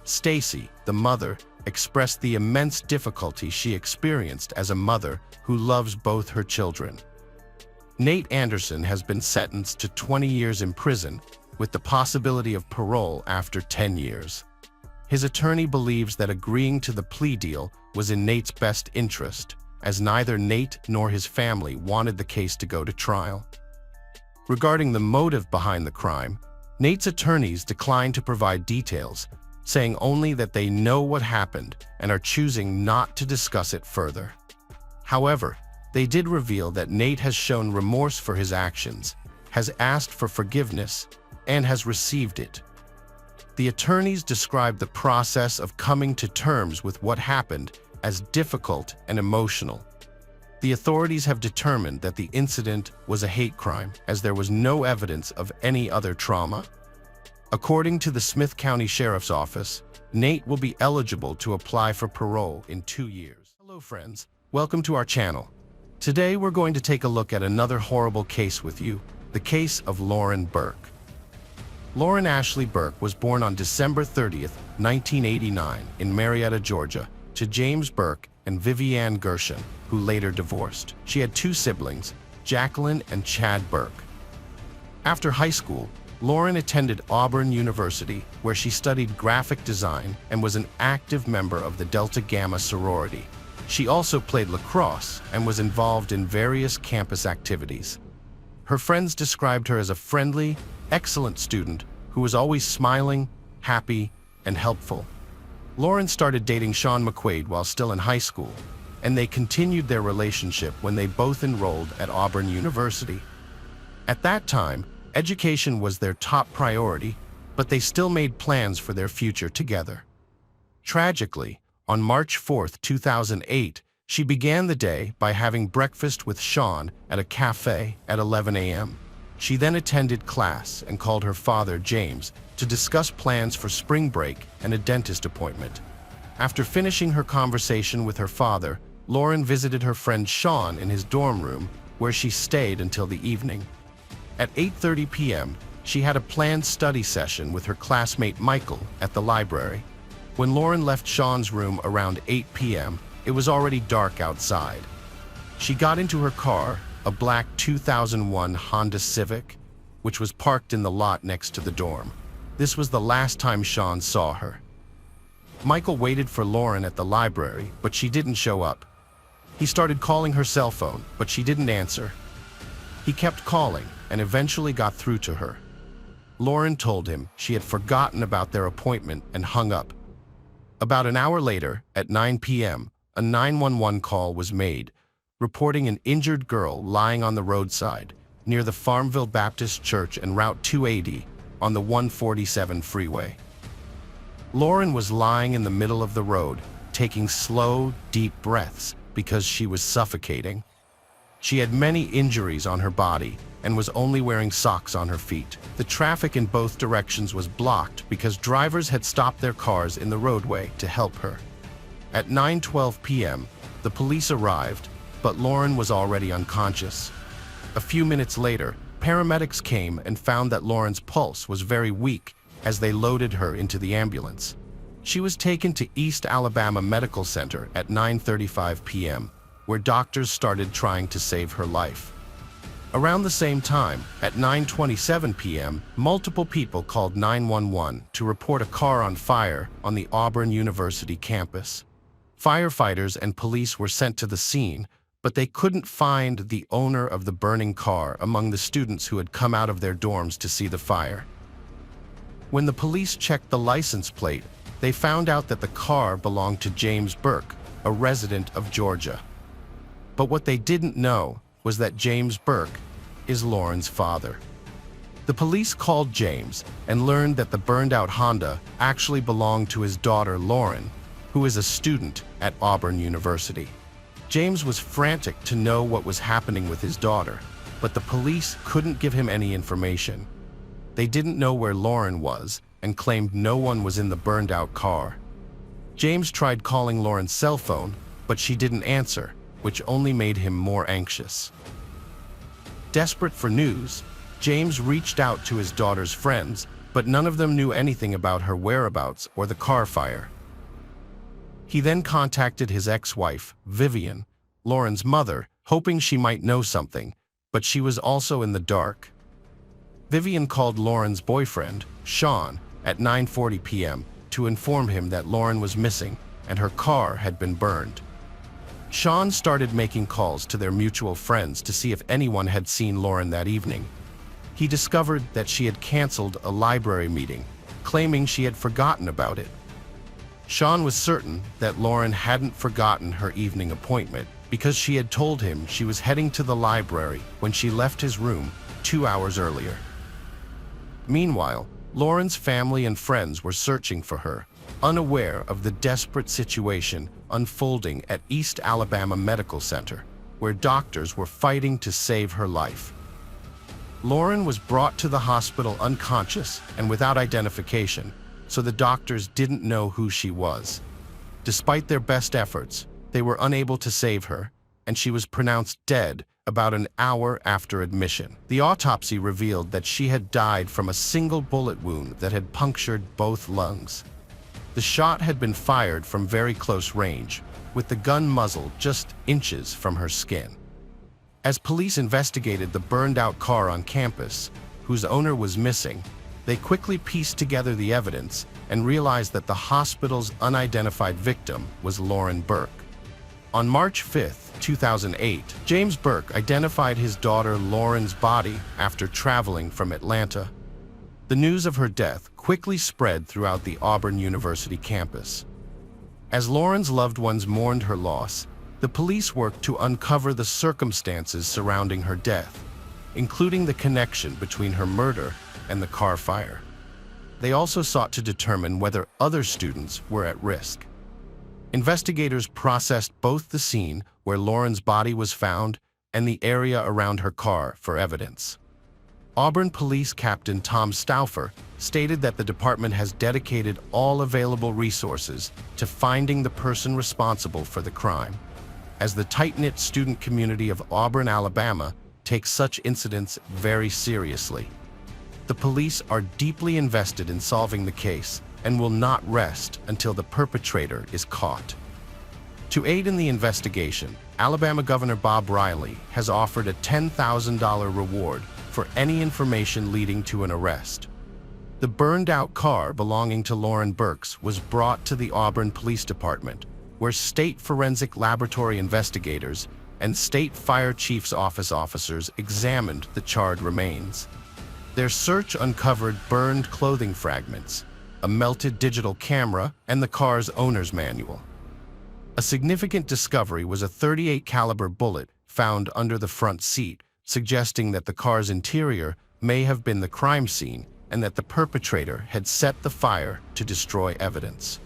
Stacy, the mother, expressed the immense difficulty she experienced as a mother who loves both her children. Nate Anderson has been sentenced to 20 years in prison with the possibility of parole after 10 years. His attorney believes that agreeing to the plea deal was in Nate's best interest, as neither Nate nor his family wanted the case to go to trial. Regarding the motive behind the crime, Nate's attorneys declined to provide details, saying only that they know what happened and are choosing not to discuss it further. However, they did reveal that Nate has shown remorse for his actions, has asked for forgiveness, and has received it. The attorneys described the process of coming to terms with what happened as difficult and emotional. The authorities have determined that the incident was a hate crime, as there was no evidence of any other trauma. According to the Smith County Sheriff's Office, Nate will be eligible to apply for parole in 2 years. Hello friends, welcome to our channel. Today we're going to take a look at another horrible case with you, the case of Lauren Burke. Lauren Ashley Burke was born on December 30th, 1989, in Marietta, Georgia, to James Burke and Vivian Gershon, who later divorced. She had two siblings, Jacqueline and Chad Burke. After high school, Lauren attended Auburn University, where she studied graphic design and was an active member of the Delta Gamma sorority. She also played lacrosse and was involved in various campus activities. Her friends described her as a friendly, excellent student who was always smiling, happy, and helpful. Lauren started dating Sean McQuaid while still in high school, and they continued their relationship when they both enrolled at Auburn University. At that time, education was their top priority, but they still made plans for their future together. Tragically, on March 4, 2008, she began the day by having breakfast with Sean at a cafe at 11 a.m. She then attended class and called her father, James, to discuss plans for spring break and a dentist appointment. After finishing her conversation with her father, Lauren visited her friend Sean in his dorm room, where she stayed until the evening. At 8:30 p.m., she had a planned study session with her classmate Michael at the library. When Lauren left Sean's room around 8 p.m., it was already dark outside. She got into her car, a black 2001 Honda Civic, which was parked in the lot next to the dorm. This was the last time Sean saw her. Michael waited for Lauren at the library, but she didn't show up. He started calling her cell phone, but she didn't answer. He kept calling and eventually got through to her. Lauren told him she had forgotten about their appointment and hung up. About an hour later, at 9 p.m., a 911 call was made, reporting an injured girl lying on the roadside near the Farmville Baptist Church and Route 280 on the 147 freeway. Lauren was lying in the middle of the road, taking slow, deep breaths because she was suffocating. She had many injuries on her body and was only wearing socks on her feet. The traffic in both directions was blocked because drivers had stopped their cars in the roadway to help her. At 9:12 p.m., the police arrived, but Lauren was already unconscious. A few minutes later, paramedics came and found that Lauren's pulse was very weak as they loaded her into the ambulance. She was taken to East Alabama Medical Center at 9:35 p.m., where doctors started trying to save her life. Around the same time, at 9:27 p.m., multiple people called 911 to report a car on fire on the Auburn University campus. Firefighters and police were sent to the scene, but they couldn't find the owner of the burning car among the students who had come out of their dorms to see the fire. When the police checked the license plate, they found out that the car belonged to James Burke, a resident of Georgia. But what they didn't know was that James Burke is Lauren's father. The police called James and learned that the burned-out Honda actually belonged to his daughter Lauren, who is a student at Auburn University. James was frantic to know what was happening with his daughter, but the police couldn't give him any information. They didn't know where Lauren was and claimed no one was in the burned-out car. James tried calling Lauren's cell phone, but she didn't answer, which only made him more anxious. Desperate for news, James reached out to his daughter's friends, but none of them knew anything about her whereabouts or the car fire. He then contacted his ex-wife, Vivian, Lauren's mother, hoping she might know something, but she was also in the dark. Vivian called Lauren's boyfriend, Sean, at 9:40 p.m. to inform him that Lauren was missing and her car had been burned. Sean started making calls to their mutual friends to see if anyone had seen Lauren that evening. He discovered that she had canceled a library meeting, claiming she had forgotten about it. Sean was certain that Lauren hadn't forgotten her evening appointment because she had told him she was heading to the library when she left his room 2 hours earlier. Meanwhile, Lauren's family and friends were searching for her, unaware of the desperate situation unfolding at East Alabama Medical Center, where doctors were fighting to save her life. Lauren was brought to the hospital unconscious and without identification, so the doctors didn't know who she was. Despite their best efforts, they were unable to save her, and she was pronounced dead about an hour after admission. The autopsy revealed that she had died from a single bullet wound that had punctured both lungs. The shot had been fired from very close range, with the gun muzzle just inches from her skin. As police investigated the burned-out car on campus, whose owner was missing, they quickly pieced together the evidence and realized that the hospital's unidentified victim was Lauren Burke. On March 5, 2008, James Burke identified his daughter Lauren's body after traveling from Atlanta. The news of her death quickly spread throughout the Auburn University campus. As Lauren's loved ones mourned her loss, the police worked to uncover the circumstances surrounding her death, including the connection between her murder and the car fire. They also sought to determine whether other students were at risk. Investigators processed both the scene where Lauren's body was found and the area around her car for evidence. Auburn Police Captain Tom Stauffer stated that the department has dedicated all available resources to finding the person responsible for the crime, as the tight-knit student community of Auburn, Alabama, takes such incidents very seriously. The police are deeply invested in solving the case and will not rest until the perpetrator is caught. To aid in the investigation, Alabama Governor Bob Riley has offered a $10,000 reward for any information leading to an arrest. The burned-out car belonging to Lauren Burks was brought to the Auburn Police Department, where state forensic laboratory investigators and state fire chief's office officers examined the charred remains. Their search uncovered burned clothing fragments, a melted digital camera, and the car's owner's manual. A significant discovery was a .38 caliber bullet found under the front seat, suggesting that the car's interior may have been the crime scene and that the perpetrator had set the fire to destroy evidence.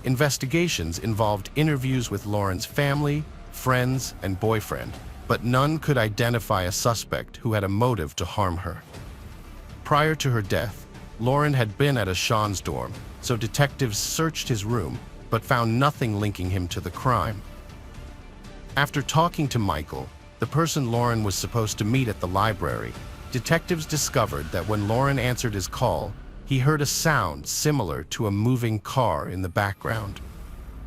Investigations involved interviews with Lauren's family, friends, and boyfriend, but none could identify a suspect who had a motive to harm her. Prior to her death, Lauren had been at a Sean's dorm, so detectives searched his room but found nothing linking him to the crime. After talking to Michael, the person Lauren was supposed to meet at the library, detectives discovered that when Lauren answered his call, he heard a sound similar to a moving car in the background.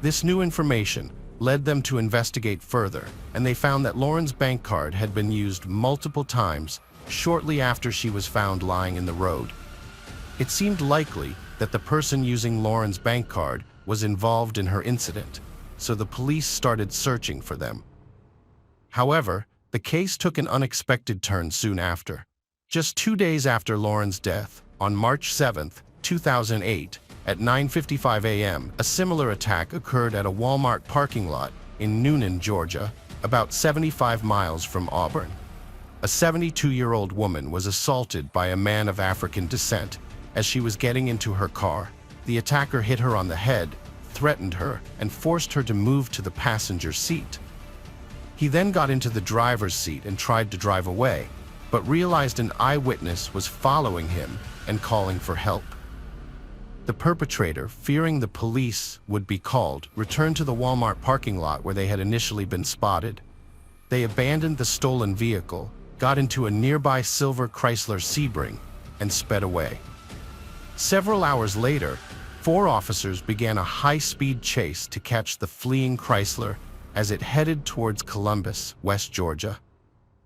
This new information led them to investigate further, and they found that Lauren's bank card had been used multiple times shortly after she was found lying in the road. It seemed likely that the person using Lauren's bank card was involved in her incident, so the police started searching for them. However, the case took an unexpected turn soon after. Just 2 days after Lauren's death, on March 7, 2008, at 9:55 a.m., a similar attack occurred at a Walmart parking lot in Newnan, Georgia, about 75 miles from Auburn. A 72-year-old woman was assaulted by a man of African descent as she was getting into her car. The attacker hit her on the head, threatened her, and forced her to move to the passenger seat. He then got into the driver's seat and tried to drive away, but realized an eyewitness was following him and calling for help. The perpetrator, fearing the police would be called, returned to the Walmart parking lot where they had initially been spotted. They abandoned the stolen vehicle, got into a nearby silver Chrysler Sebring, and sped away. Several hours later, 4 officers began a high-speed chase to catch the fleeing Chrysler as it headed towards Columbus, West Georgia.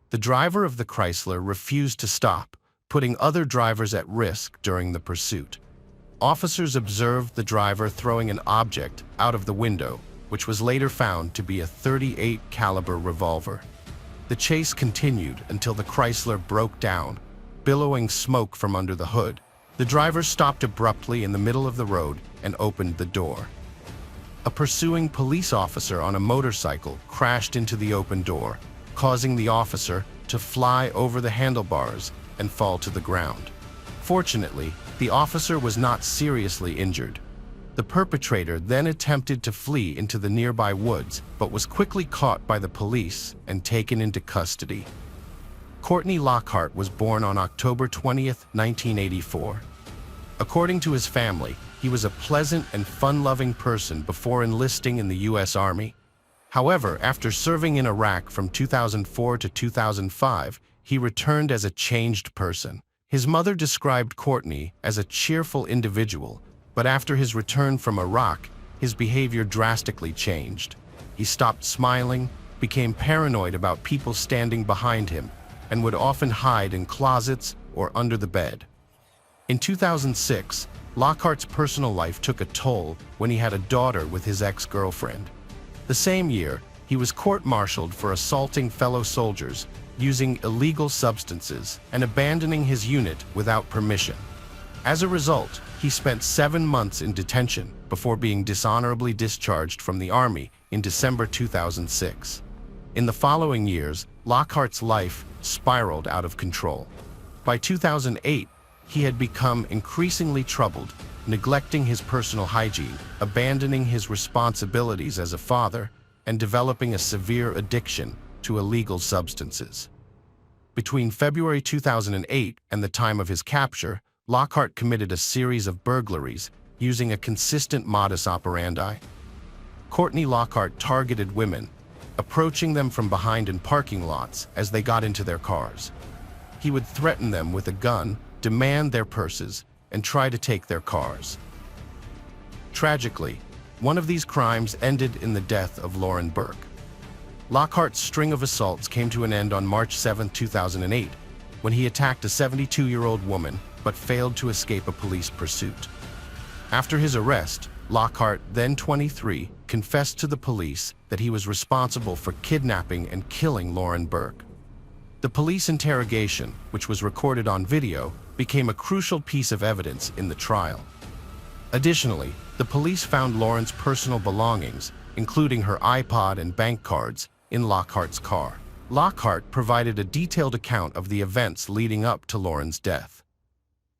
The driver of the Chrysler refused to stop, putting other drivers at risk during the pursuit. Officers observed the driver throwing an object out of the window, which was later found to be a .38 caliber revolver. The chase continued until the Chrysler broke down, billowing smoke from under the hood. The driver stopped abruptly in the middle of the road and opened the door. A pursuing police officer on a motorcycle crashed into the open door, causing the officer to fly over the handlebars and fall to the ground. Fortunately, the officer was not seriously injured. The perpetrator then attempted to flee into the nearby woods, but was quickly caught by the police and taken into custody. Courtney Lockhart was born on October 20, 1984. According to his family, he was a pleasant and fun-loving person before enlisting in the U.S. Army. However, after serving in Iraq from 2004 to 2005, he returned as a changed person. His mother described Courtney as a cheerful individual, but after his return from Iraq, his behavior drastically changed. He stopped smiling, became paranoid about people standing behind him, and would often hide in closets or under the bed. In 2006, Lockhart's personal life took a toll when he had a daughter with his ex-girlfriend. The same year, he was court-martialed for assaulting fellow soldiers, using illegal substances, and abandoning his unit without permission. As a result, he spent 7 months in detention before being dishonorably discharged from the Army in December 2006. In the following years, Lockhart's life spiraled out of control. By 2008, he had become increasingly troubled, neglecting his personal hygiene, abandoning his responsibilities as a father, and developing a severe addiction to illegal substances. Between February 2008 and the time of his capture, Lockhart committed a series of burglaries using a consistent modus operandi. Courtney Lockhart targeted women, approaching them from behind in parking lots as they got into their cars. He would threaten them with a gun, demand their purses, and try to take their cars. Tragically, one of these crimes ended in the death of Lauren Burke. Lockhart's string of assaults came to an end on March 7, 2008, when he attacked a 72-year-old woman but failed to escape a police pursuit. After his arrest, Lockhart, then 23, confessed to the police that he was responsible for kidnapping and killing Lauren Burke. The police interrogation, which was recorded on video, became a crucial piece of evidence in the trial. Additionally, the police found Lauren's personal belongings, including her iPod and bank cards, in Lockhart's car. Lockhart provided a detailed account of the events leading up to Lauren's death.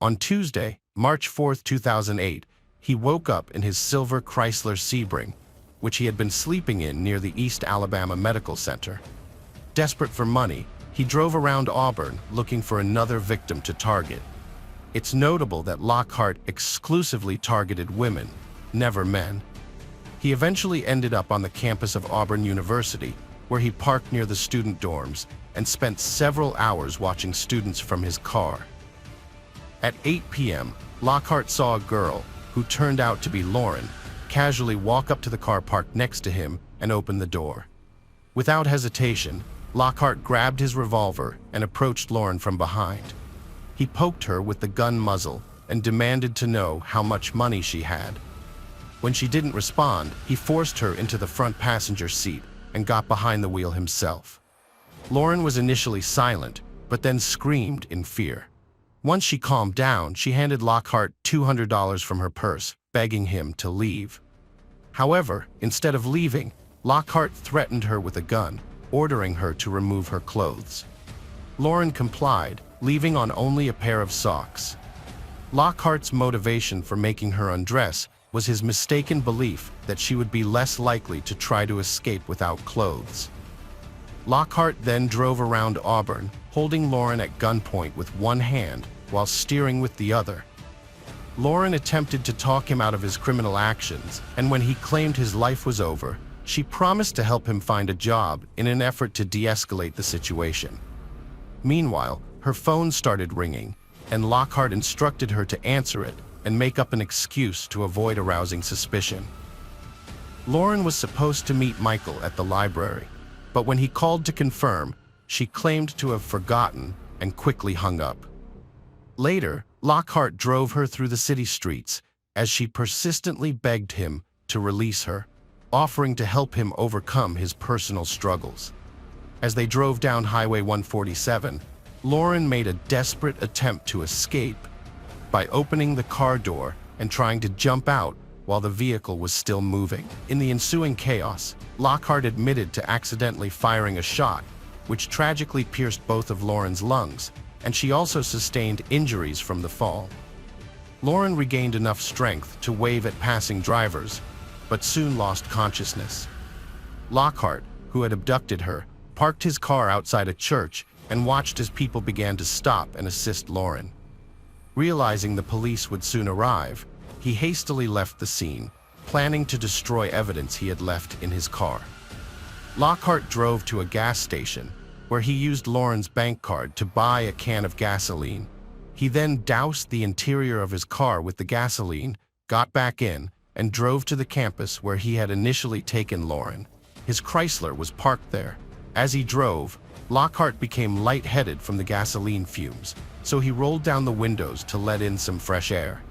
On Tuesday, March 4, 2008, he woke up in his silver Chrysler Sebring, which he had been sleeping in near the East Alabama Medical Center. Desperate for money, he drove around Auburn looking for another victim to target. It's notable that Lockhart exclusively targeted women, never men. He eventually ended up on the campus of Auburn University, where he parked near the student dorms and spent several hours watching students from his car. At 8 p.m., Lockhart saw a girl, who turned out to be Lauren, casually walk up to the car parked next to him and open the door. Without hesitation, Lockhart grabbed his revolver and approached Lauren from behind. He poked her with the gun muzzle and demanded to know how much money she had. When she didn't respond, he forced her into the front passenger seat and got behind the wheel himself. Lauren was initially silent, but then screamed in fear. Once she calmed down, she handed Lockhart $200 from her purse, begging him to leave. However, instead of leaving, Lockhart threatened her with a gun, ordering her to remove her clothes. Lauren complied, leaving on only a pair of socks. Lockhart's motivation for making her undress was his mistaken belief that she would be less likely to try to escape without clothes. Lockhart then drove around Auburn, holding Lauren at gunpoint with one hand while steering with the other. Lauren attempted to talk him out of his criminal actions, and when he claimed his life was over, she promised to help him find a job in an effort to de-escalate the situation. Meanwhile, her phone started ringing, and Lockhart instructed her to answer it and make up an excuse to avoid arousing suspicion. Lauren was supposed to meet Michael at the library, but when he called to confirm, she claimed to have forgotten and quickly hung up. Later, Lockhart drove her through the city streets as she persistently begged him to release her, offering to help him overcome his personal struggles. As they drove down Highway 147, Lauren made a desperate attempt to escape by opening the car door and trying to jump out while the vehicle was still moving. In the ensuing chaos, Lockhart admitted to accidentally firing a shot, which tragically pierced both of Lauren's lungs, and she also sustained injuries from the fall. Lauren regained enough strength to wave at passing drivers, but soon lost consciousness. Lockhart, who had abducted her, parked his car outside a church and watched as people began to stop and assist Lauren. Realizing the police would soon arrive, he hastily left the scene, planning to destroy evidence he had left in his car. Lockhart drove to a gas station, where he used Lauren's bank card to buy a can of gasoline. He then doused the interior of his car with the gasoline, got back in, and drove to the campus where he had initially taken Lauren. His Chrysler was parked there. As he drove, Lockhart became lightheaded from the gasoline fumes, so he rolled down the windows to let in some fresh air.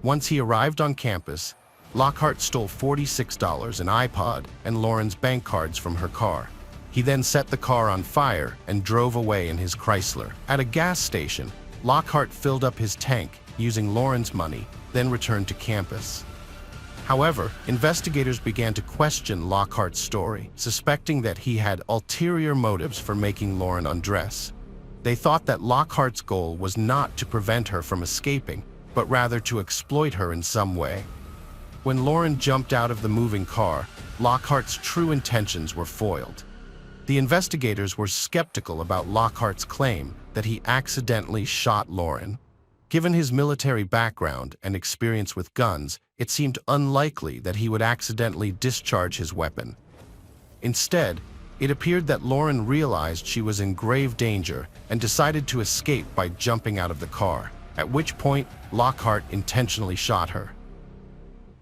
Once he arrived on campus, Lockhart stole $46, an iPod, and Lauren's bank cards from her car. He then set the car on fire and drove away in his Chrysler. At a gas station, Lockhart filled up his tank using Lauren's money, then returned to campus. However, investigators began to question Lockhart's story, suspecting that he had ulterior motives for making Lauren undress. They thought that Lockhart's goal was not to prevent her from escaping, but rather to exploit her in some way. When Lauren jumped out of the moving car, Lockhart's true intentions were foiled. The investigators were skeptical about Lockhart's claim that he accidentally shot Lauren. Given his military background and experience with guns, it seemed unlikely that he would accidentally discharge his weapon. Instead, it appeared that Lauren realized she was in grave danger and decided to escape by jumping out of the car, at which point Lockhart intentionally shot her.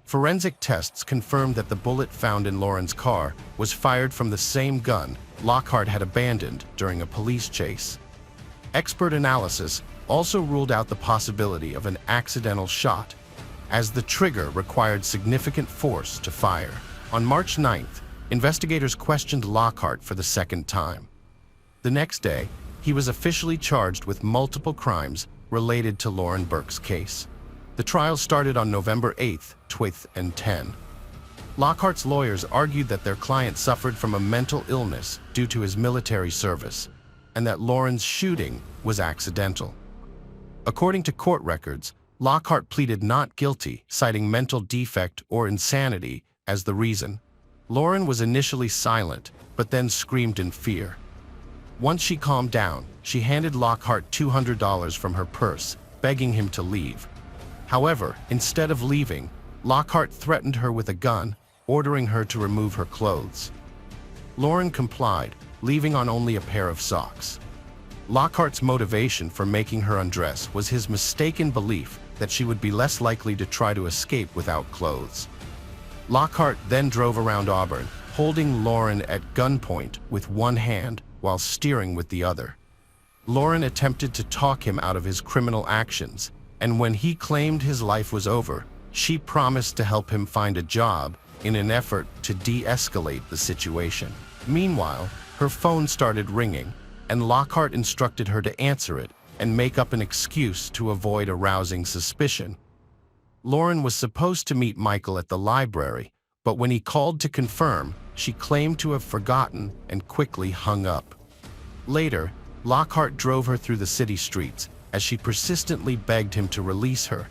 Forensic tests confirmed that the bullet found in Lauren's car was fired from the same gun Lockhart had abandoned during a police chase. Expert analysis also ruled out the possibility of an accidental shot, as the trigger required significant force to fire. On March 9th, investigators questioned Lockhart for the second time. The next day, he was officially charged with multiple crimes related to Lauren Burke's case. The trial started on November 8th, 2010. Lockhart's lawyers argued that their client suffered from a mental illness due to his military service, and that Lauren's shooting was accidental. According to court records, Lockhart pleaded not guilty, citing mental defect or insanity as the reason. Lauren was initially silent, but then screamed in fear. Once she calmed down, she handed Lockhart $200 from her purse, begging him to leave. However, instead of leaving, Lockhart threatened her with a gun, ordering her to remove her clothes. Lauren complied, leaving on only a pair of socks. Lockhart's motivation for making her undress was his mistaken belief that she would be less likely to try to escape without clothes. Lockhart then drove around Auburn, holding Lauren at gunpoint with one hand while steering with the other. Lauren attempted to talk him out of his criminal actions, and when he claimed his life was over, she promised to help him find a job in an effort to de-escalate the situation. Meanwhile, her phone started ringing, and Lockhart instructed her to answer it and make up an excuse to avoid arousing suspicion. Lauren was supposed to meet Michael at the library, but when he called to confirm, she claimed to have forgotten and quickly hung up. Later, Lockhart drove her through the city streets as she persistently begged him to release her,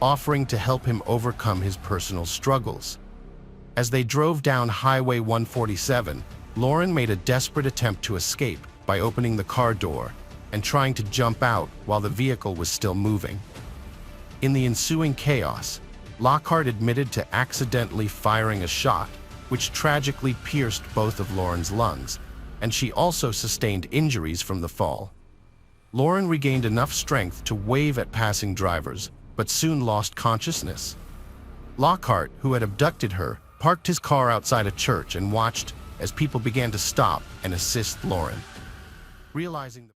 offering to help him overcome his personal struggles. As they drove down Highway 147, Lauren made a desperate attempt to escape by opening the car door and trying to jump out while the vehicle was still moving. In the ensuing chaos, Lockhart admitted to accidentally firing a shot, which tragically pierced both of Lauren's lungs, and she also sustained injuries from the fall. Lauren regained enough strength to wave at passing drivers, but soon lost consciousness. Lockhart, who had abducted her, parked his car outside a church and watched as people began to stop and assist Lauren. Realizing